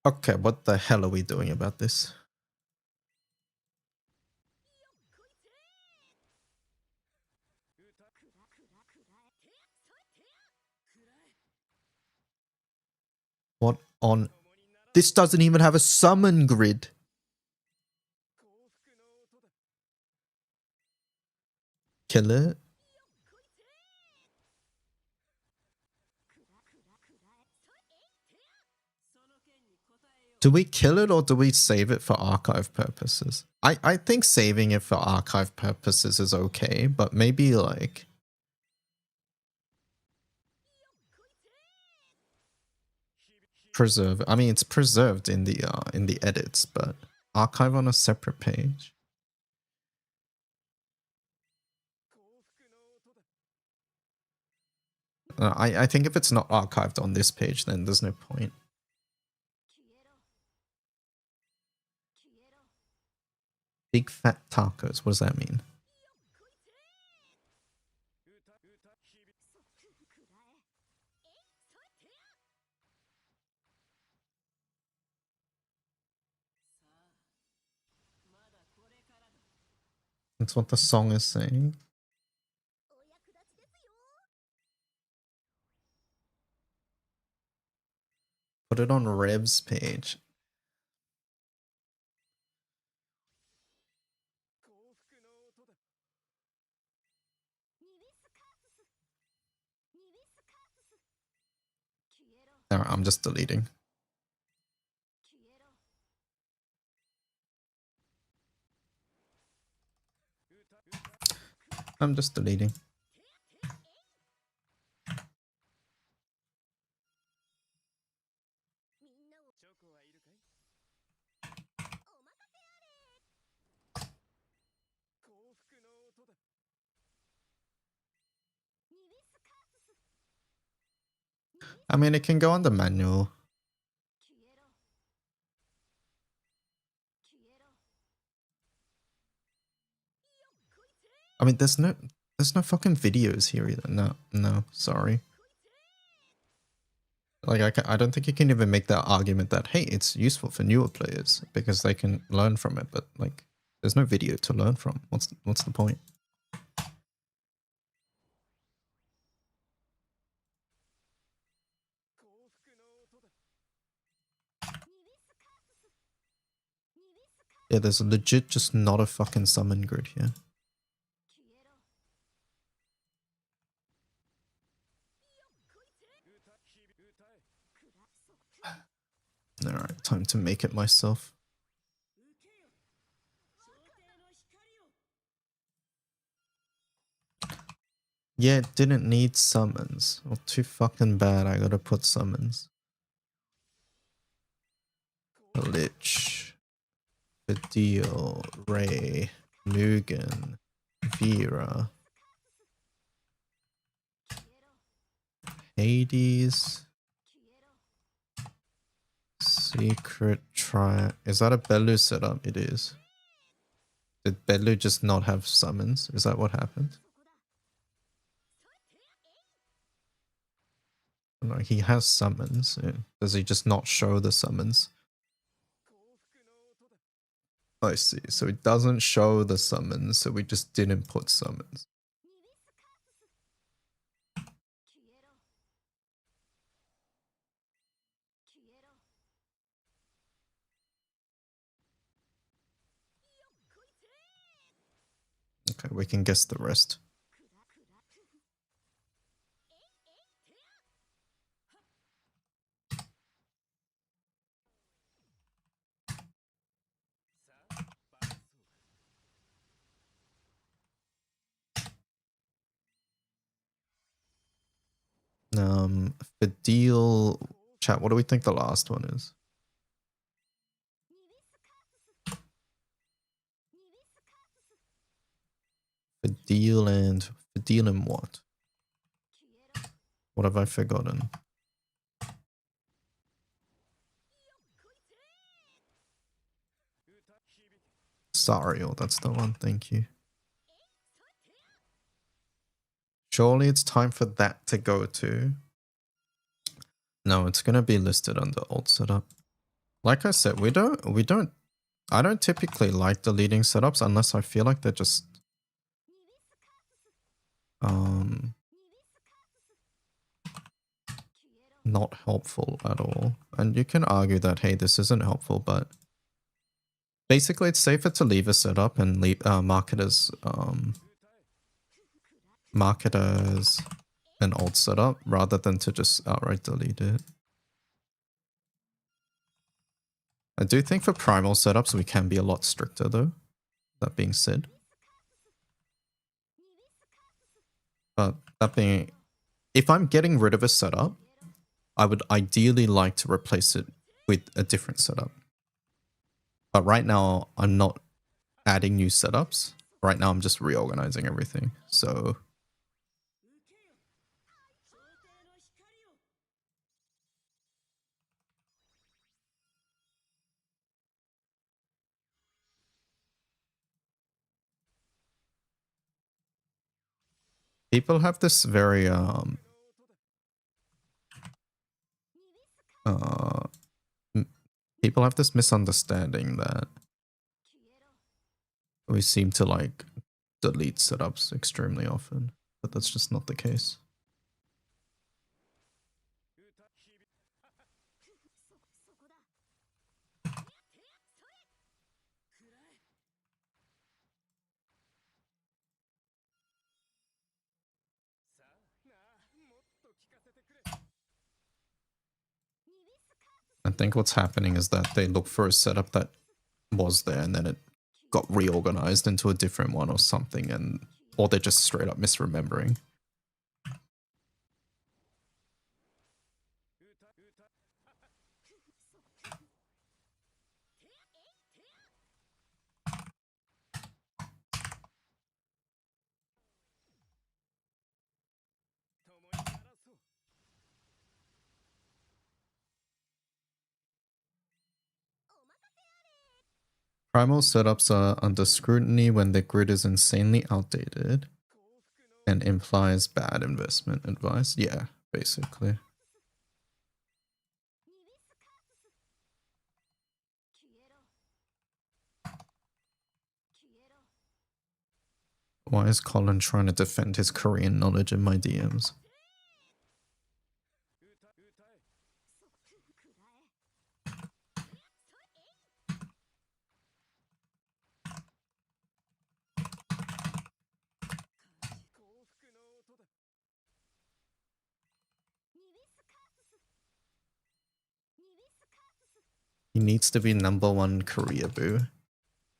Okay, what the hell are we doing about this? What on? This doesn't even have a summon grid. Kill it. Do we kill it or do we save it for archive purposes? I think saving it for archive purposes is okay, but maybe like preserve. I mean, it's preserved in the edits, but archive on a separate page. I think if it's not archived on this page, then there's no point. Big fat tacos. What does that mean? That's what the song is saying. お役立ちですよ。 Put it on Rev's page. 幸福の音だ。ニビスカースス。ニビスカースス。消えろ。 Alright, I'm just deleting. 消えろ。 I'm just deleting. みんなを チョコはいるかい？お任せあれ。幸福の音だ。ニビスカースス。 I mean, it can go on the manual. 消えろ。消えろ。 I mean, there's no fucking videos here either. No, sorry. Like, I don't think you can even make that argument that, hey, it's useful for newer players because they can learn from it. But like, there's no video to learn from. What's the point? 幸福の音だ。ニビスカースス。ニビスカー Yeah, there's legit just not a fucking summon grid here. 消えろ。 歌え。 クラクソ。 Alright, time to make it myself. 受けよ。小帝の光を。 Yeah, it didn't need summons. Well, too fucking bad. I gotta put summons. Lich, Fidel, Ray, Mugen, Vera, 消えろ。 Hades, 消えろ。 Secret Tri. Is that a Belu setup? It is. Did Belu just not have summons? Is that what happened? そこだ。 No, he has summons. Does he just not show the summons? 幸福の音だ。 I see. So it doesn't show the summons, so we just didn't put summons. ニビスカースス。消えろ。消えろ。 Okay, we can guess the rest. クラクラ。 さあ、バランスを。 Fidel. Chat, what do we think the last one is? ニビスカースス。ニビスカースス。 Fidel and what? 消えろ。 What have I forgotten? Sario, that's the one. Thank you. Surely it's time for that to go to. No, it's gonna be listed under alt setup. Like I said, I don't typically like deleting setups unless I feel like they're just ニビスカースス。 um ニビスカースス。消えろ。 not helpful at all. And you can argue that, hey, this isn't helpful, but basically it's safer to leave a setup and leave mark it as an old setup rather than to just outright delete it. I do think for primal setups we can be a lot stricter though, that being said. But that being, if I'm getting rid of a setup, I would ideally like to replace it with a different setup. But right now I'm not adding new setups. Right now I'm just reorganizing everything. So 受けよ。小帝の光を。 people have this very の音だ。 people have this misunderstanding that 消えろ。 we seem to like delete setups extremely often, but that's just not the case. そこだ。さあなあもっと聞かせてくれ I think what's happening is that they look for a setup that was there and then it got reorganized into a different one or something, and or they're just straight up misremembering. 共に鳴らそう Primal setups are under scrutiny when the grid is insanely outdated 幸福の and implies bad investment advice. Yeah, basically. ニビスカースス。消えろ。消えろ。 Why is Colin trying to defend his Korean knowledge in my DMs? 歌え くらえ。 幸福の音だ ニビスカースス。ニビスカースス。 He needs to be #1 Korea boo.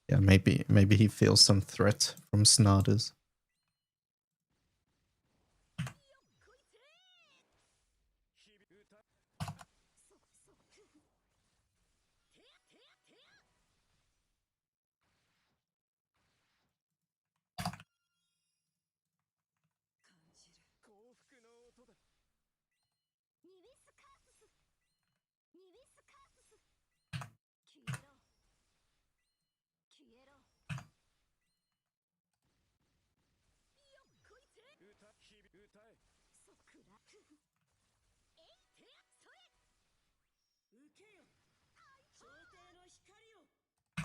Yeah, maybe he feels some threat from Snarders. 日々歌感じる幸福の音だ ニビスカースス。ニビスカースス。消えろ。消えろ。よっこいせ。歌日々歌えそくら。えいてそれ。受けよ朝廷の光を 幸福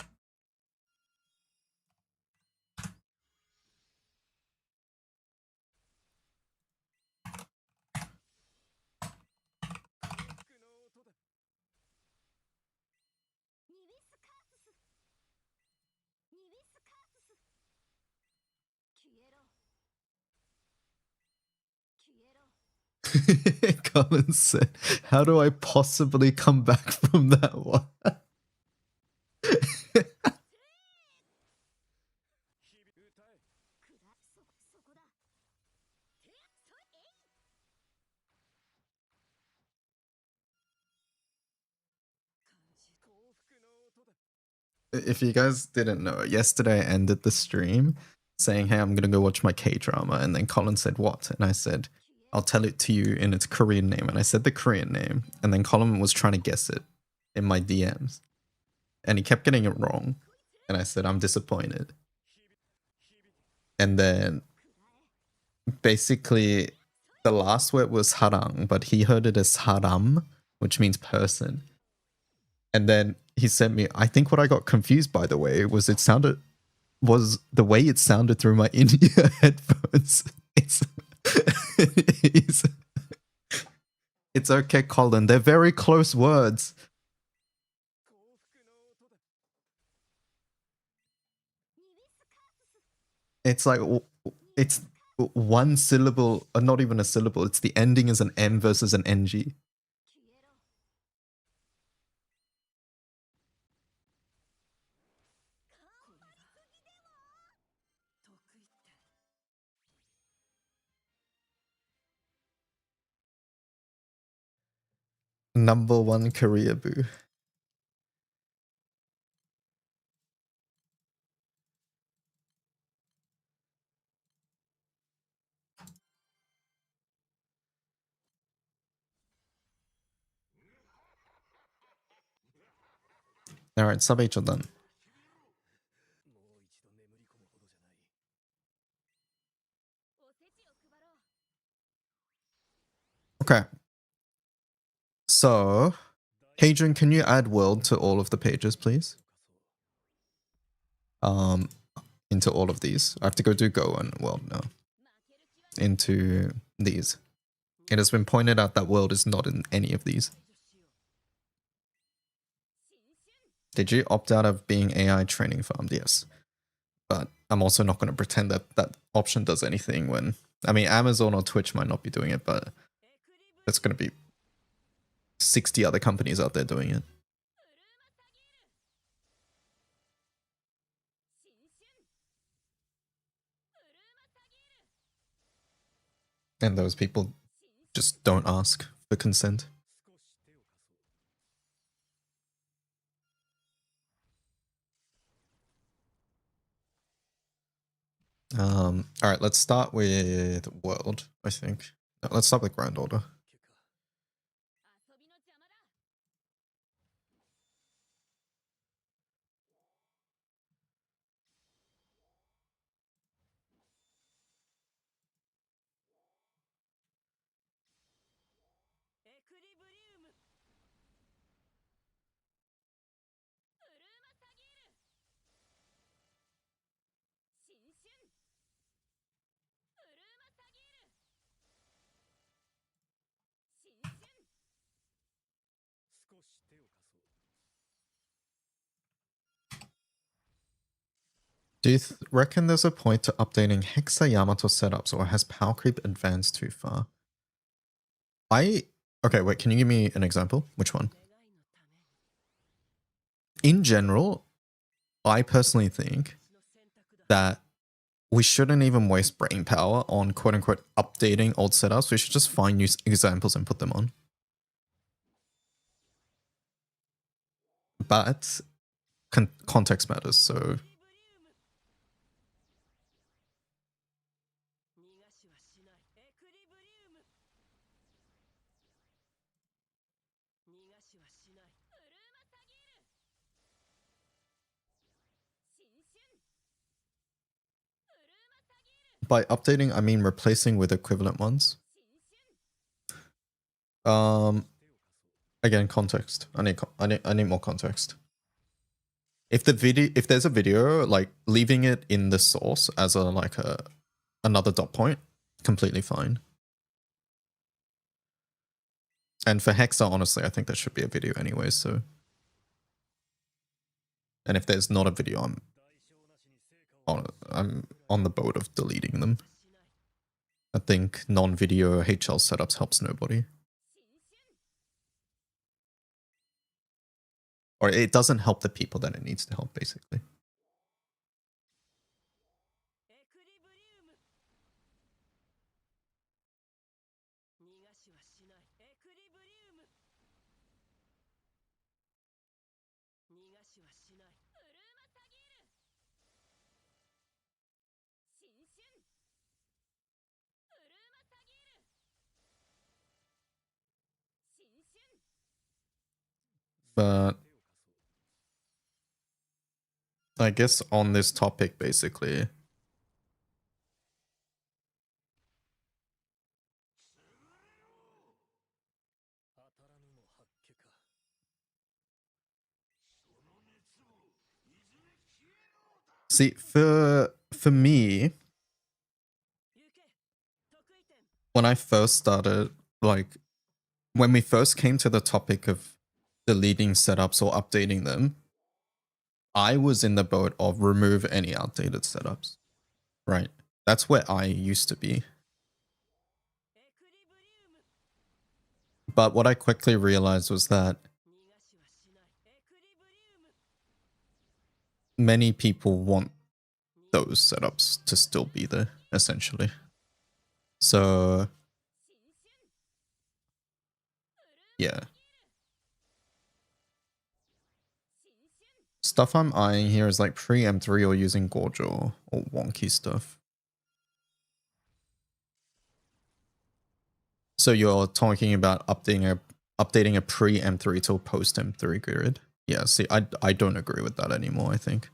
の音だ ニビスカースス。ニビスカースス。消えろ。消えろ。 Colin said, how do I possibly come back from that one? 日々歌えくらそこだ。てそえい。 感じ幸福の音だ If you guys didn't know, yesterday I ended the stream saying, hey, I'm gonna go watch my K-drama, and then Colin said, what? And I said, I'll tell it to you in its Korean name. And I said the Korean name, and then Colin was trying to guess it in my DMs. And he kept getting it wrong. And I said, I'm disappointed. And then basically the last word was harang, but he heard it as haram, which means person. And then he sent me, I think what I got confused, by the way, was the way it sounded through my in-ear headphones. It's okay, Colin. They're very close words. 幸福の音だ It's like it's one syllable, or not even a syllable. It's the ending is an M versus an NG. 消えろ。得意って #1 Korea boo. All right, sub H done. もう一度眠り込むほどじゃない おせちを配ろう。 Okay. So, Hadrian, can you add world to all of the pages, please? into all of these. I have to go do Go and World now. Into these. It has been pointed out that World is not in any of these. Did you opt out of being AI training farmed? Yes. But I'm also not going to pretend that that option does anything when... I mean, Amazon or Twitch might not be doing it, but there's going to be 60 other companies out there doing it. And those people just don't ask for consent. All right, let's start with World, I think. No, let's start with Grand Order. 遊びの邪魔だ。エクリブリウム。ウルーマサギール。新春。ウルーマサギール。新春。少し手を貸そう。 Do you reckon there's a point to updating Hexa Yamato setups, or has power creep advanced too far? Okay, wait, can you give me an example? Which one? 願いのために。 In general, I personally think 私の選択だ。 that we shouldn't even waste brain power on quote-unquote updating old setups. We should just find new examples and put them on. But context matters, so... 逃がしはしない。エクリブリウム。逃がしはしない。ウルーマサギール。新春。ウルーマサギール。 By updating, I mean replacing with equivalent ones. 新春。 Again, context. I need more context. If there's a video, like leaving it in the source as another dot point, completely fine. And for Hexa, honestly, I think there should be a video anyway, so. And if there's not a video, I'm on the boat of deleting them. I think non-video HL setups helps nobody. Or it doesn't help the people that it needs to help, basically. エクリブリウム。逃がしはしない。エクリブリウム。逃がしはしない。ウルーマサギール。新春。ウルーマサギール。新春。 But I guess on this topic, basically, see, for me, 行け。得意点。 when I first started, like, when we first came to the topic of deleting setups or updating them, I was in the boat of remove any outdated setups, right? That's where I used to be. エクリブリウム。 But what I quickly realized was that 逃がしはしない。エクリブリウム。 many people want those setups to still be there, essentially. So, 新春。ウルーマ yeah. 新春。 Stuff I'm eyeing here is like pre-M3 or using Gorjo or wonky stuff. So you're talking about updating a pre-M3 to a post-M3 grid? Yeah, see, I don't agree with that anymore, I think.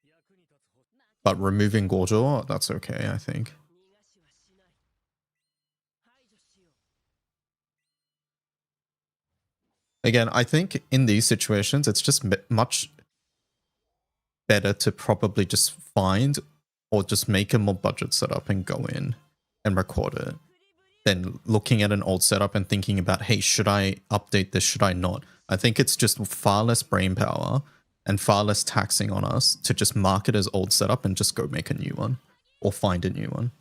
役に立つほ But removing Gorjo, that's okay, I think. 逃がしはしない。排除しよう。 Again, I think in these situations, it's just much better to probably just find or just make a more budget setup and go in and record it than looking at an old setup and thinking about, hey, should I update this? Should I not? I think it's just far less brain power and far less taxing on us to just mark it as old setup and just go make a new one or find a new one.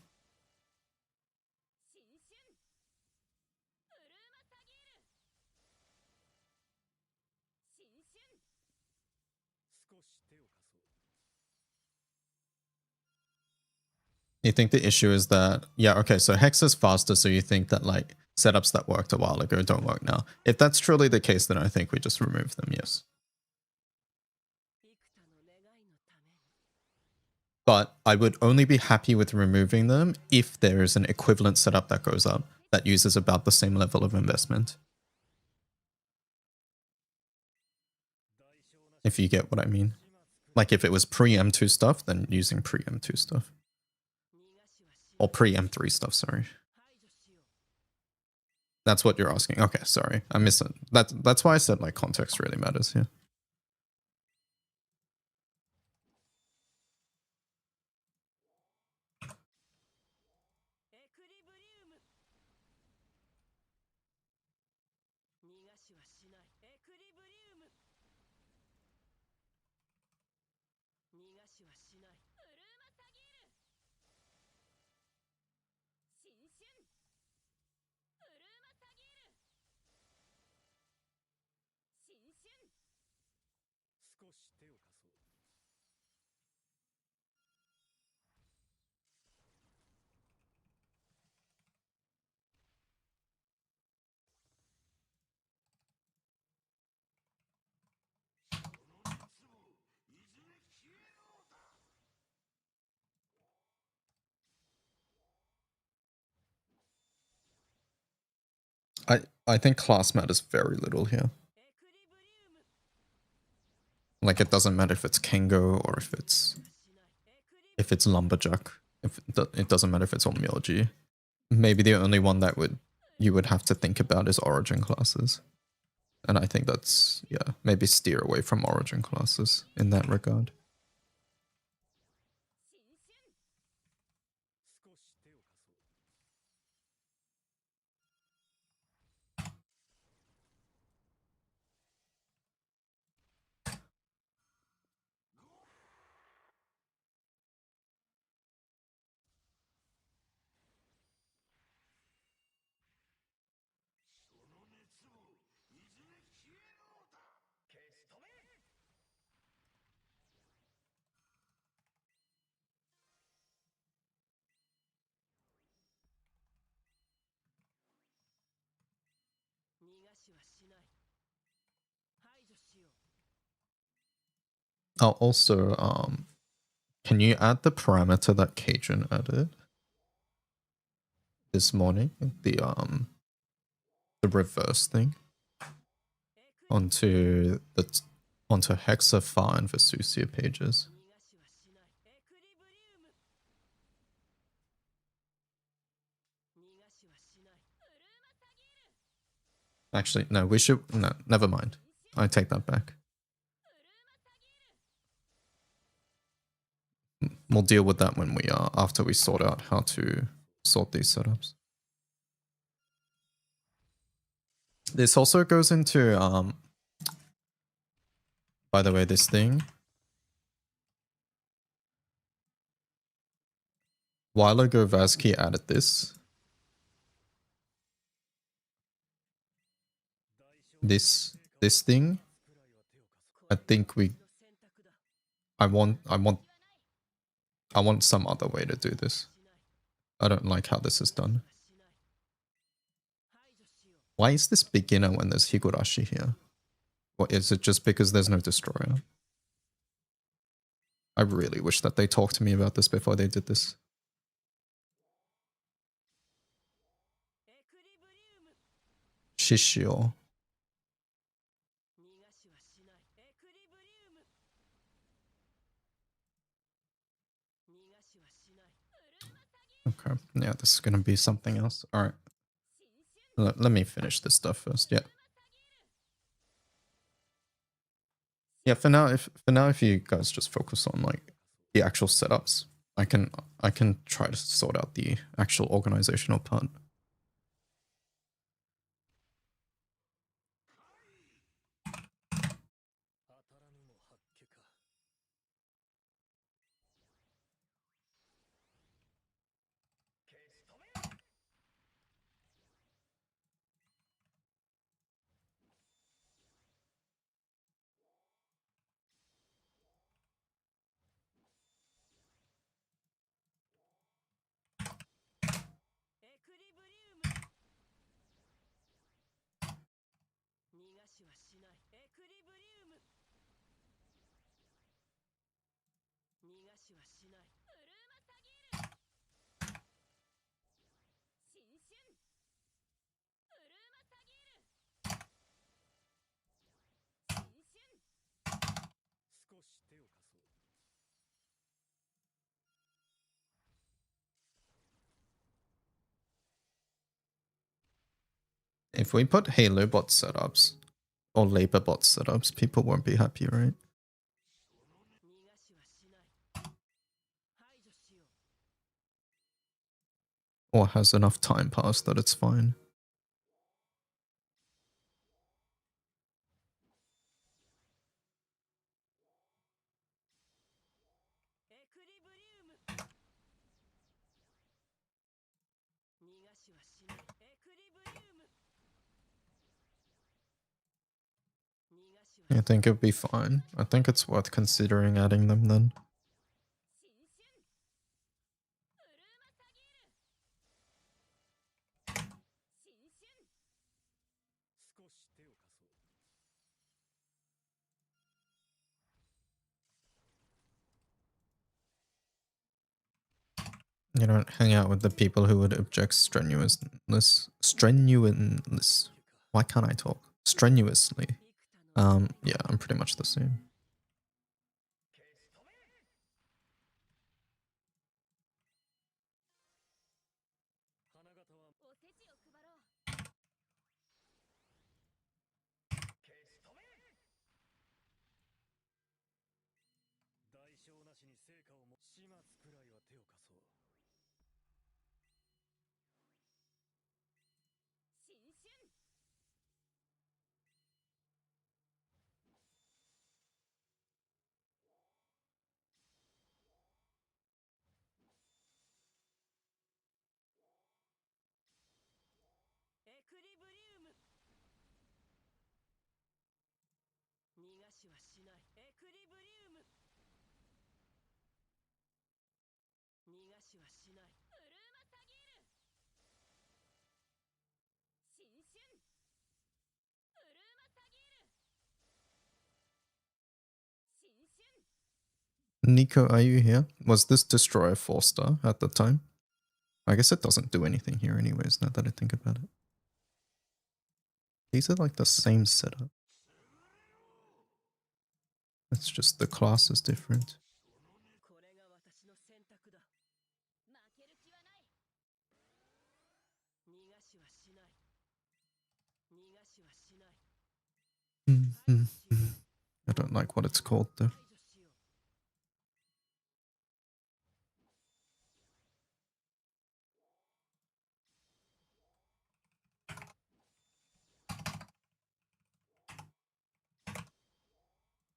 少し手を貸そう。 You think the issue is that, yeah, okay, so Hex is faster, so you think that like setups that worked a while ago don't work now. If that's truly the case, then I think we just remove them, yes. 幾多の願いのために But I would only be happy with removing them if there is an equivalent setup that goes up that uses about the same level of investment. If you get what I mean. Like if it was pre-M2 stuff, then using pre-M2 stuff. 逃がしはし Or pre-M3 stuff, sorry. 排除しよう That's what you're asking. Okay, sorry. I missed it. That's why I said like context really matters here. エクリブリウム逃がしはしないエクリブリウム逃がしはしないウルーマサギール新春ウルーマサギール新春少し手を貸そう。 I think class matters very little here. エクリブリウム Like it doesn't matter if it's Kengo or if it's しないエクリ if it's Lumberjack. It doesn't matter if it's Onmyoji. Maybe the only one that you would have to think about is origin classes. And I think that's, yeah, maybe steer away from origin classes in that regard. 新春少し手を貸そう。 逃がしはしない排除しよう Oh, also, can you add the parameter that Cajun added this morning? The reverse thing エクリ onto Hexafar and Vesusia pages. 逃がしはしないエクリブリウム逃がしはしないウルーマサギール Actually, no, we should, no, never mind. I take that back. ウルーマサギール We'll deal with that when we are, after we sort out how to sort these setups. This also goes into, by the way, this thing. While ago, Vazki added this. This thing. I think we, 選択だ I want some other way to do this. しない I don't like how this is done. しない排除しよう Why is this beginner when there's Higurashi here? What is it just because there's no destroyer? I really wish that they talked to me about this before they did this. エクリブリウム Shishio. 逃がしはしないエクリブリウム逃がしはしないウルーマサギール Okay, yeah, this is gonna be something else. Alright, 新春 let me finish this stuff first. Yeah. Yeah, for now, if you guys just focus on like the actual setups, I can try to sort out the actual organizational part. 当たらぬも八卦か。 エクリブリウム逃がしはしないエクリブリウム逃がしはしないウルーマサギール新春ウルーマサギール新春少し手を貸そう。 If we put Halo bot setups or Labor bot setups, people won't be happy, right? 逃がしはしない排除しよう Or has enough time passed that it's fine. エクリブリウム逃がしはしないエクリブリウム逃がしは I think it'll be fine. I think it's worth considering adding them then. 新春ウルーマサギール新春少し手を貸そう。 You don't hang out with the people who would object strenuousness. Why can't I talk? Strenuously. 幾多の Yeah, I'm pretty much the same. 花形はおせちを配ろう代償なしに成果をも始末くらいは手を貸そう。 新春エクリブリウム逃がしはしないエクリブリウム逃がしはしないウルーマサギール新春ウルーマサギール新春 Nico, are you here? Was this Destroyer 4-star at the time? I guess it doesn't do anything here anyways, now that I think about it. These are like the same setup. It's just the class is different. これが私の選択だ負ける気はない逃がしはしない逃がしはしない I don't like what it's called though. 排除しよう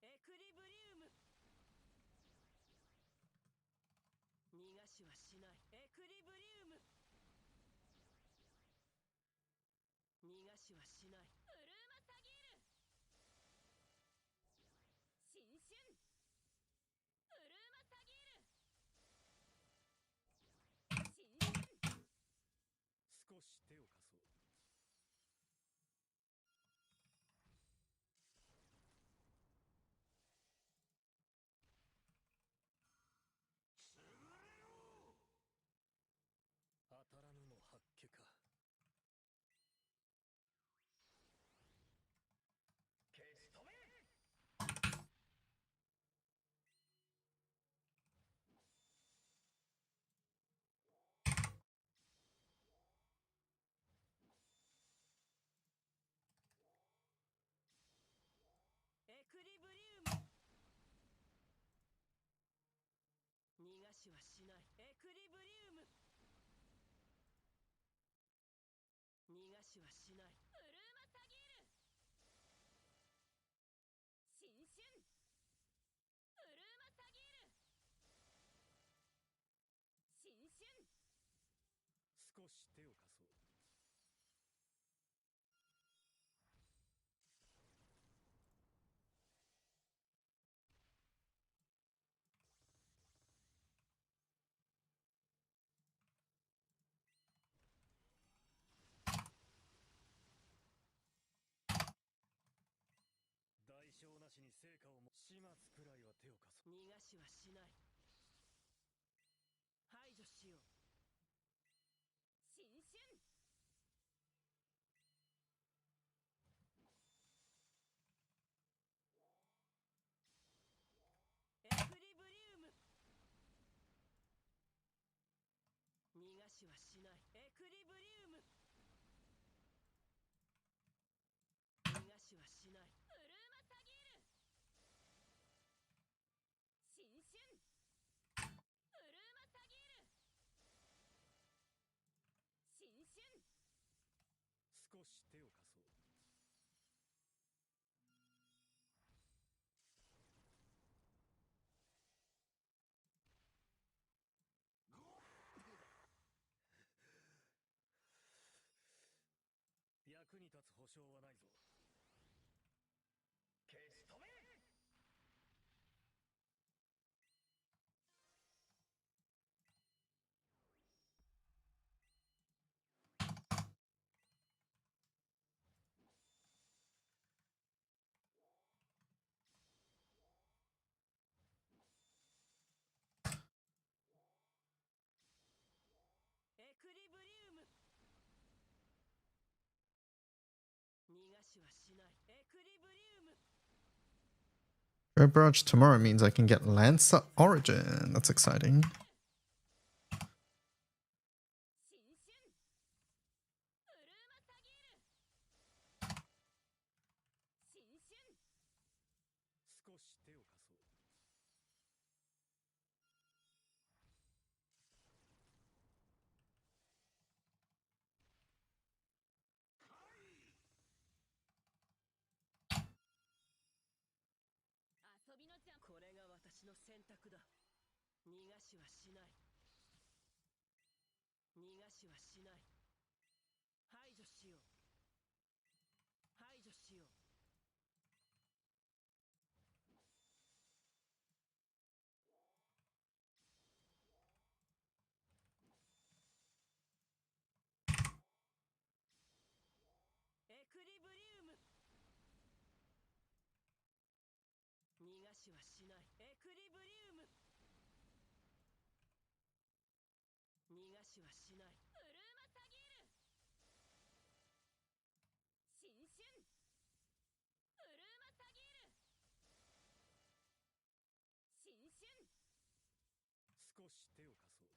エクリブリウム逃がしはしないエクリブリウム逃がしはしないウルーマサギール新春ウルーマサギール新春少し手を貸そう。 当たらぬも八卦か。しはしない。エクリブリウム。逃がしはしない。ブルーマサギール。新春。ブルーマサギール。新春。少し手を貸そう。代償なしに成果をも始末くらいは手を貸そう。逃がしはしない。排除しよう。新春。エクリブリウム。逃がしはしない。エクリブリウム。逃がしはしない。ブルーマサギール。新春。ブルーマサギール。新春。少し手を貸そう。役に立つ保証はないぞ。消し止め。エクリブリウム。逃がしはしない。エクリブリウム。Go Barrage tomorrow means I can get Lancer Origin. That's exciting. 新春。ブルーマサギール。新春。少し手を貸そう。遊びのジャン。これが私の選択だ。逃がしはしない。逃がしはしない。排除しよう。排除しよう。エクリブリウム。逃がしはしない。エクリブリウム。逃がしはしない。ブルーマサギール。新春。ブルーマサギール。新春。少し手を貸そう。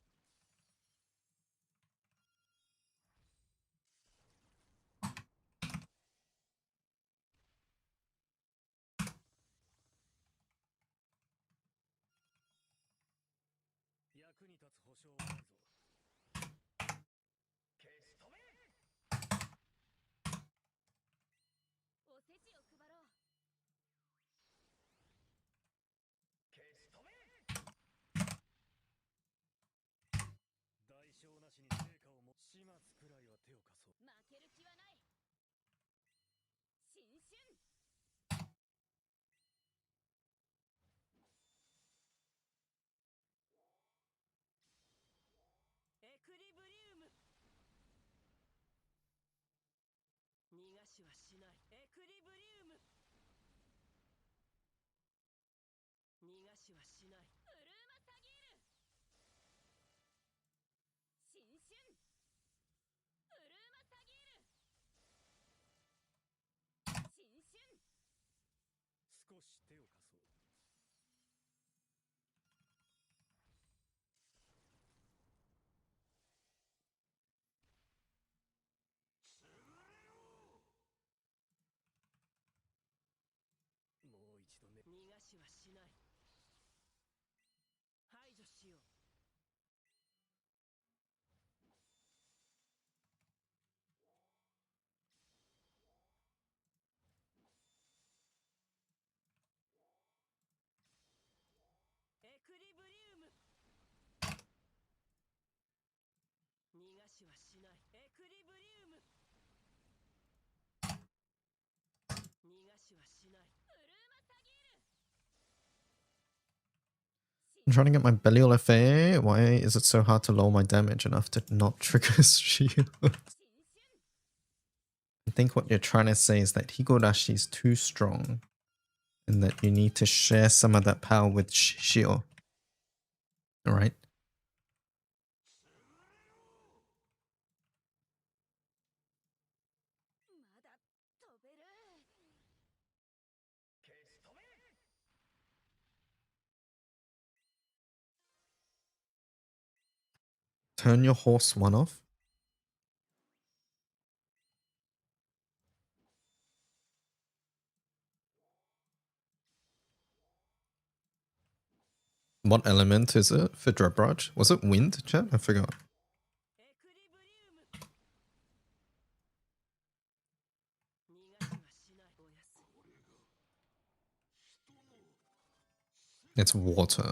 役に立つ保証はないぞ。消し止め。おせちを配ろう。消し止め。代償なしに成果をも始末くらいは手を貸そう。負ける気はない。新春。エクリブリウム。逃がしはしない。エクリブリウム。逃がしはしない。ブルーマサギール。新春。ブルーマサギール。新春。少し手を貸そう。もう一度ね。逃がしはしない。排除しよう。しはしない。エクリブリウム。逃がしはしない。ブルーマサギール。 I'm trying to get my Belial FA. Why is it so hard to lower my damage enough to not trigger shield? I think what you're trying to say is that Higurashi is too strong and that you need to share some of that power with Shio. Alright? Turn your horse one off. What element is it for Drebraj? Was it wind, chat? I forgot. It's water.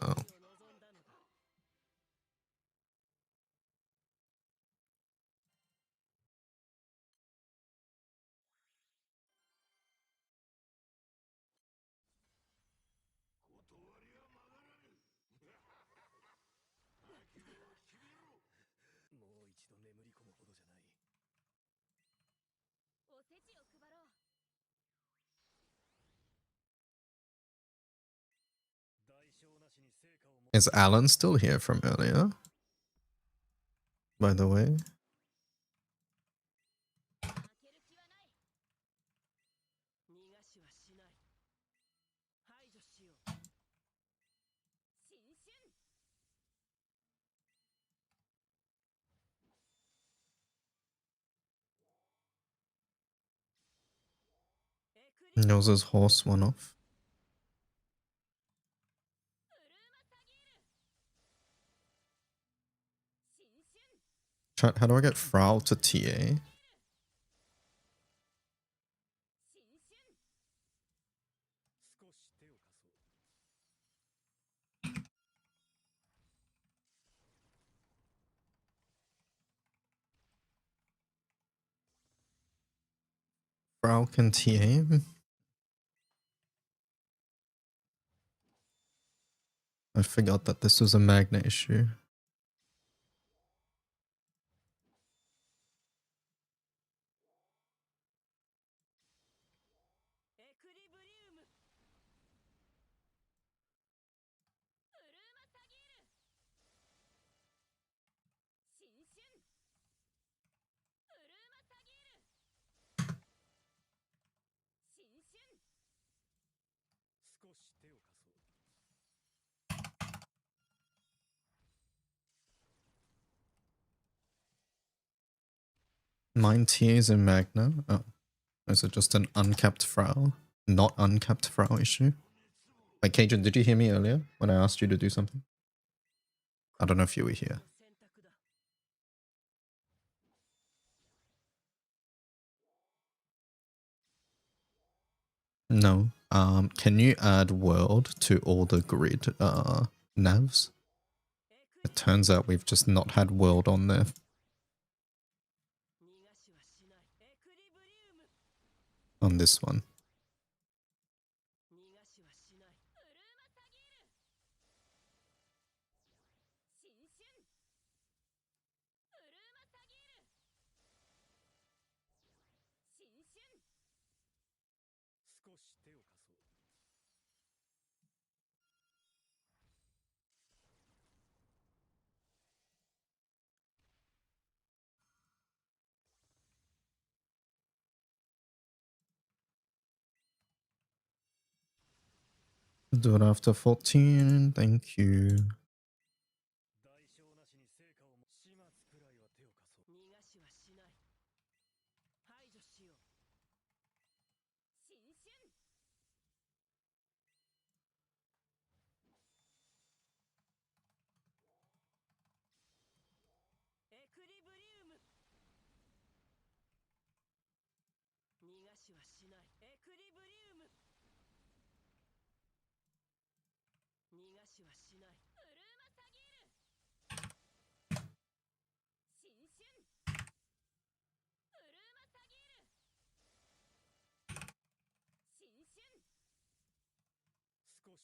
Is Alan still here from earlier? By the way. Noses horse one off. Chat, how do I get Frau to TA? Frau can TA? I forgot that this was a Magna issue. Mine TAs in Magna. Oh. Is it just an uncapped Frau? Not uncapped Frau issue? Like, Cajun, did you hear me earlier when I asked you to do something? I don't know if you were here. No. Can you add world to all the grid navs? It turns out we've just not had world on there. On this one. Do it after 14. Thank you.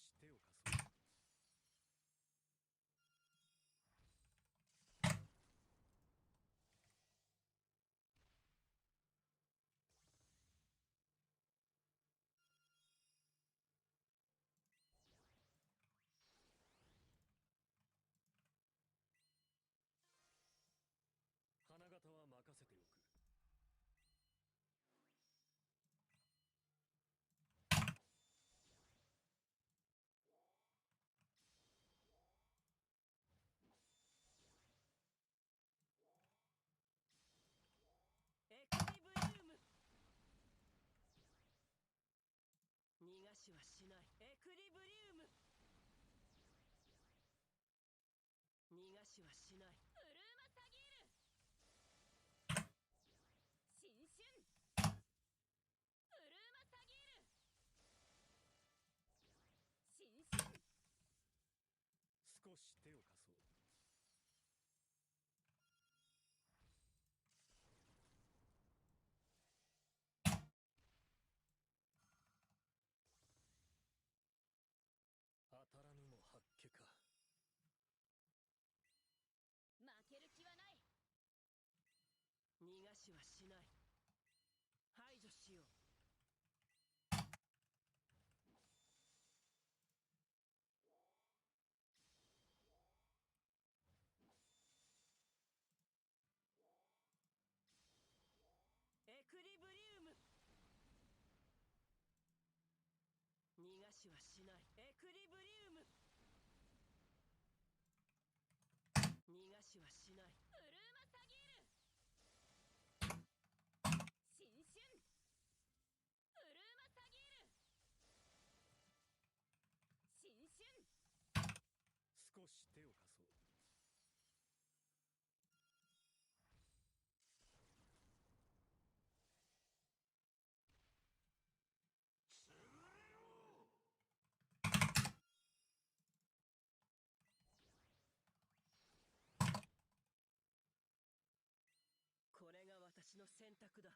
し手を貸そう。花形は任せておく。エクリブリウム。逃がしはしない。エクリブリウム。逃がしはしない。ウルーマサギール。新春。ウルーマサギール。新春。少し手を貸そう。当たらぬも八卦か。負ける気はない。逃がしはしない。排除しよう。エクリブリウム。逃がしはしない。エクリブリウム。逃がしはしない。ウルーマサギール。新春。ウルーマサギール。新春。少し手を貸そう。これが私の選択だ。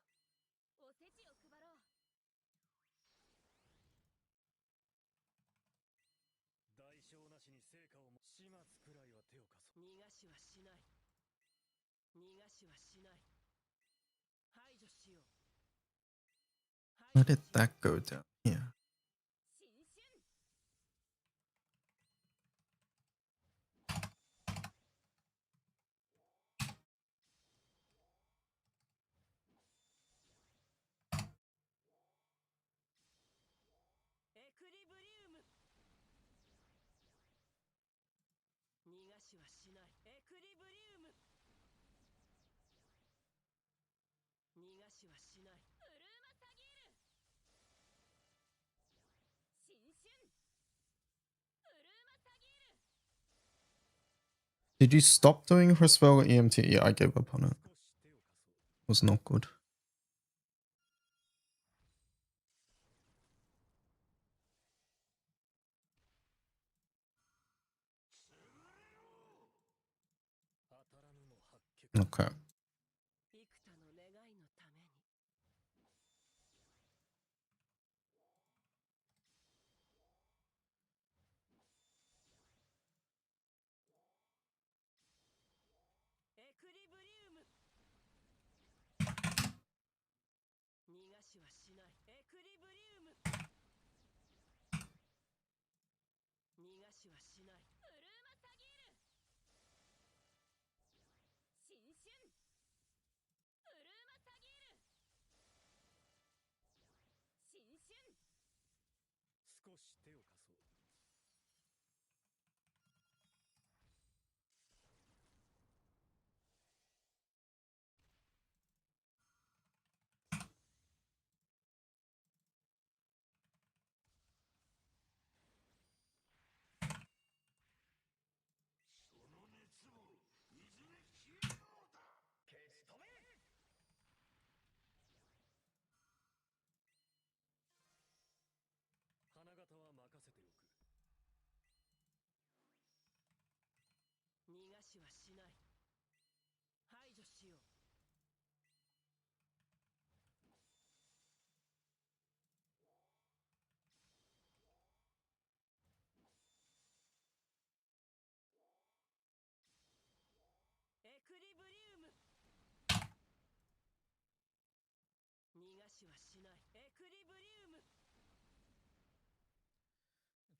おせちを配ろう。代償なしに成果をも始末くらいは手を貸そう。逃がしはしない。逃がしはしない。排除しよう。 How did that go down here? 新春。エクリブリウム。逃がしはしない。エクリブリウム。逃がしはしない。ウルーマサギール。新春。ウルーマサギール。 Did you stop doing her spell EMT? Yeah, I gave up on it. 少し手を貸そう。 It was not good. 当たらぬも八卦か。 Okay. 幾多の願いのために。エクリブリウム。逃がしはしない。エクリブリウム。逃がしはしない。ウルーマサギール。新春。ウルーマサギール。新春。少し手を貸そう。その熱をいずれ消えるのだ。消し止め。花形は任せておく。逃がしはしない。排除しよう。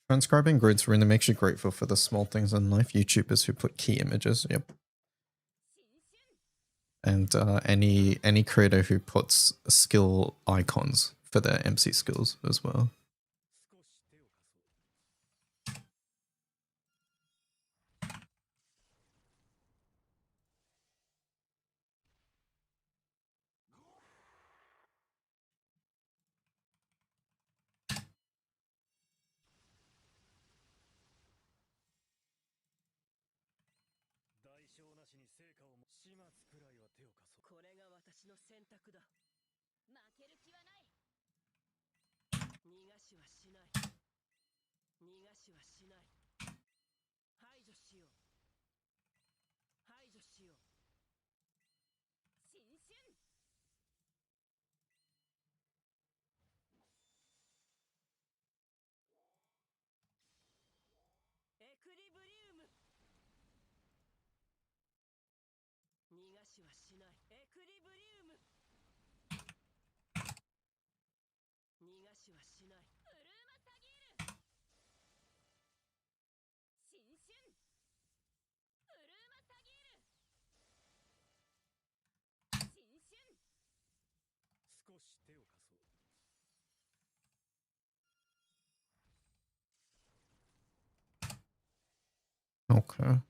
Transcribing grids really makes you grateful for the small things in life. YouTubers who put key images, yep. And any creator who puts skill icons for their MC skills as well. 少し手を貸そう。 Okay.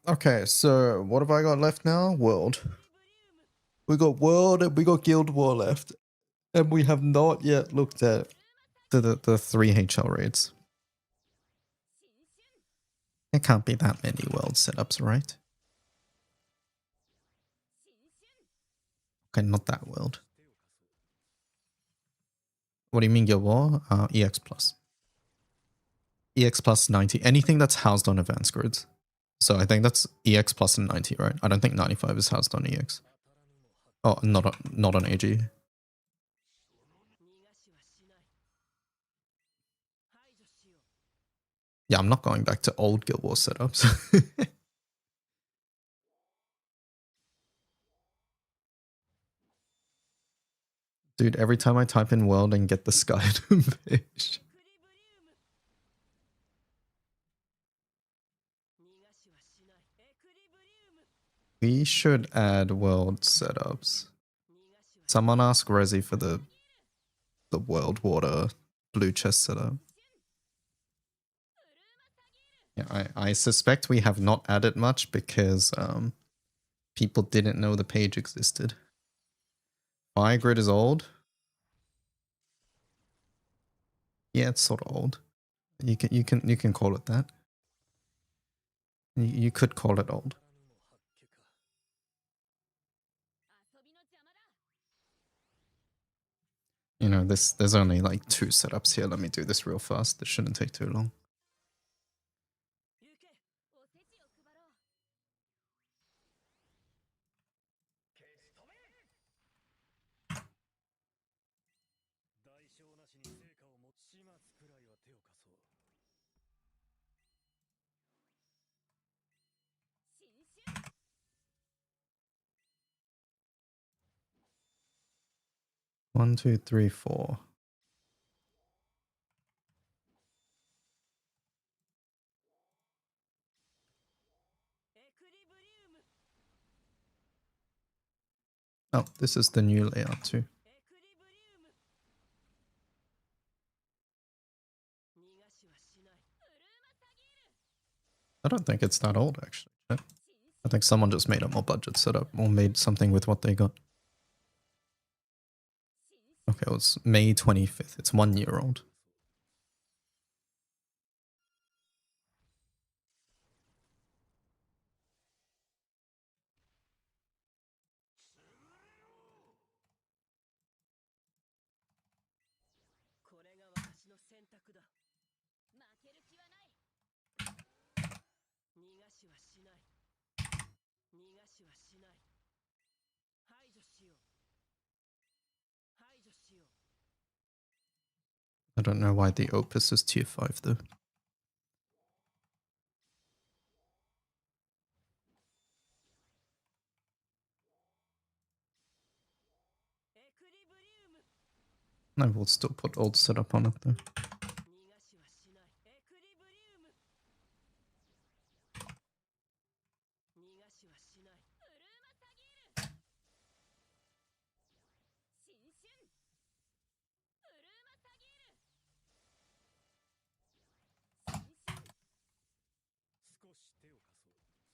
Okay, so what have I got left now? World. We got World and we got Guild War left. And we have not yet looked at the 3 HL raids. There can't be that many world setups, right? Okay, not that world. What do you mean Guild War? EX plus. EX plus 90. Anything that's housed on advanced grids. So I think that's EX plus and 90, right? I don't think 95 is housed on EX. Oh, not on AG. Yeah, I'm not going back to old Guild War setups. Dude, every time I type in world and get the Skydom page. We should add world setups. Someone ask Resi for the world water blue chest setup. Yeah, I suspect we have not added much because people didn't know the page existed. Fire grid is old. Yeah, it's sort of old. You can call it that. You could call it old. You know, there's only like 2 setups here. Let me do this real fast. This shouldn't take too long. One, two, three, four. Oh, this is the new layout too. I don't think it's that old actually. I think someone just made a more budget setup or made something with what they got. Okay, it was May 25th. It's 1 year old. 択だ。負ける気はない。逃がしはしない。逃がしはしない。排除しよう。排除しよう。 I don't know why the Opus is tier 5 though. エクリブリウム。 I will still put old setup on it though. 逃がしはしない。エクリブリウム。逃がしはしない。ウルーマサギール。新春。ウルーマサギール。新春。少し手を貸そう。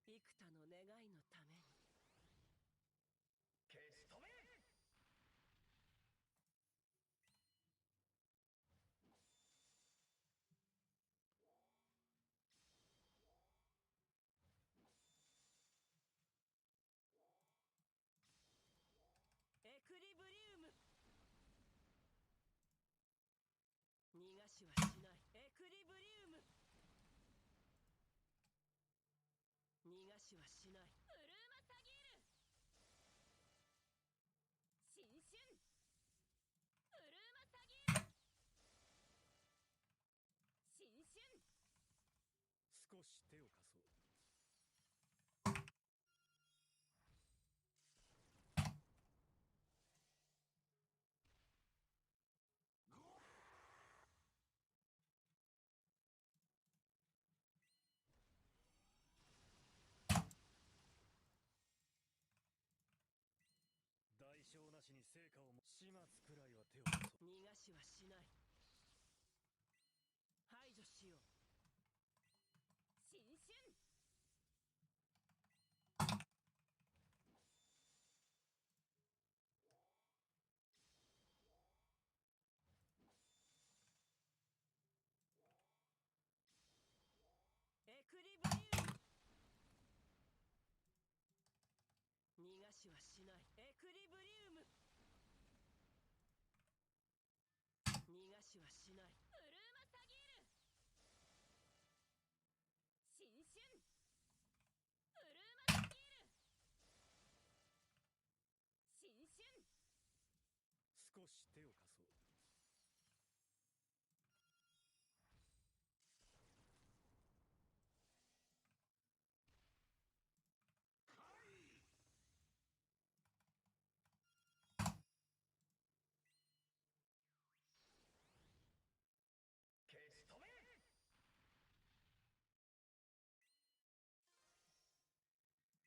幾多の願いのために。消し止め。エクリブリウム。逃がしはしない。エクリブリウム。逃がしはしない。ウルーマサギール。新春。ウルーマサギール。新春。少し手を貸そう。代償なしに成果をも始末くらいは手を貸そう。逃がしはしない。排除しよう。新春。エクリブリウム。逃がしはしない。エクリブリウム。逃がしはしない。ウルーマサギール。新春。ウルーマサギール。新春。少し手を貸そう。消し止め。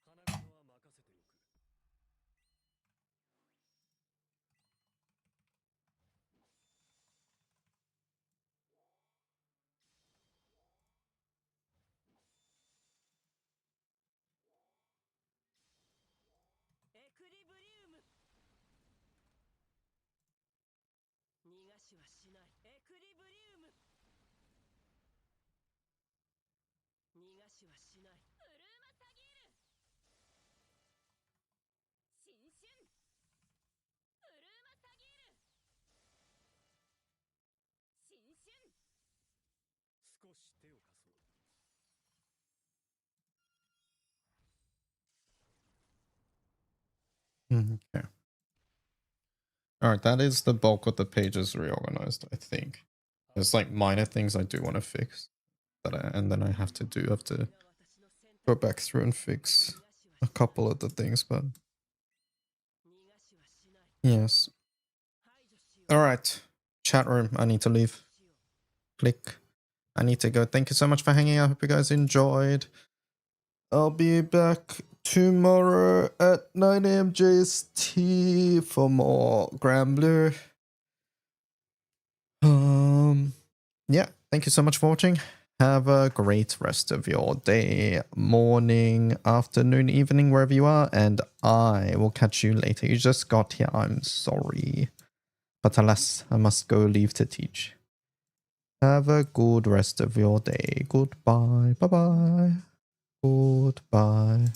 花形は任せておく。エクリブリウム。逃がしはしない。エクリブリウム。逃がしはしない。ウルーマサギール。新春。ウルーマサギール。新春。少し手を貸そう。Okay. Alright, that is the bulk of the pages reorganized, I think. There's like minor things I do want to fix. And then I have to go back through and fix a couple of the things, but yes. Alright, chat room, I need to leave. Click. I need to go. Thank you so much for hanging out. Hope you guys enjoyed. I'll be back tomorrow at 9 AM JST for more Granblue. Yeah, thank you so much for watching. Have a great rest of your day, morning, afternoon, evening, wherever you are, and I will catch you later. You just got here, I'm sorry. But alas, I must go leave to teach. Have a good rest of your day. Goodbye. Bye bye. Goodbye.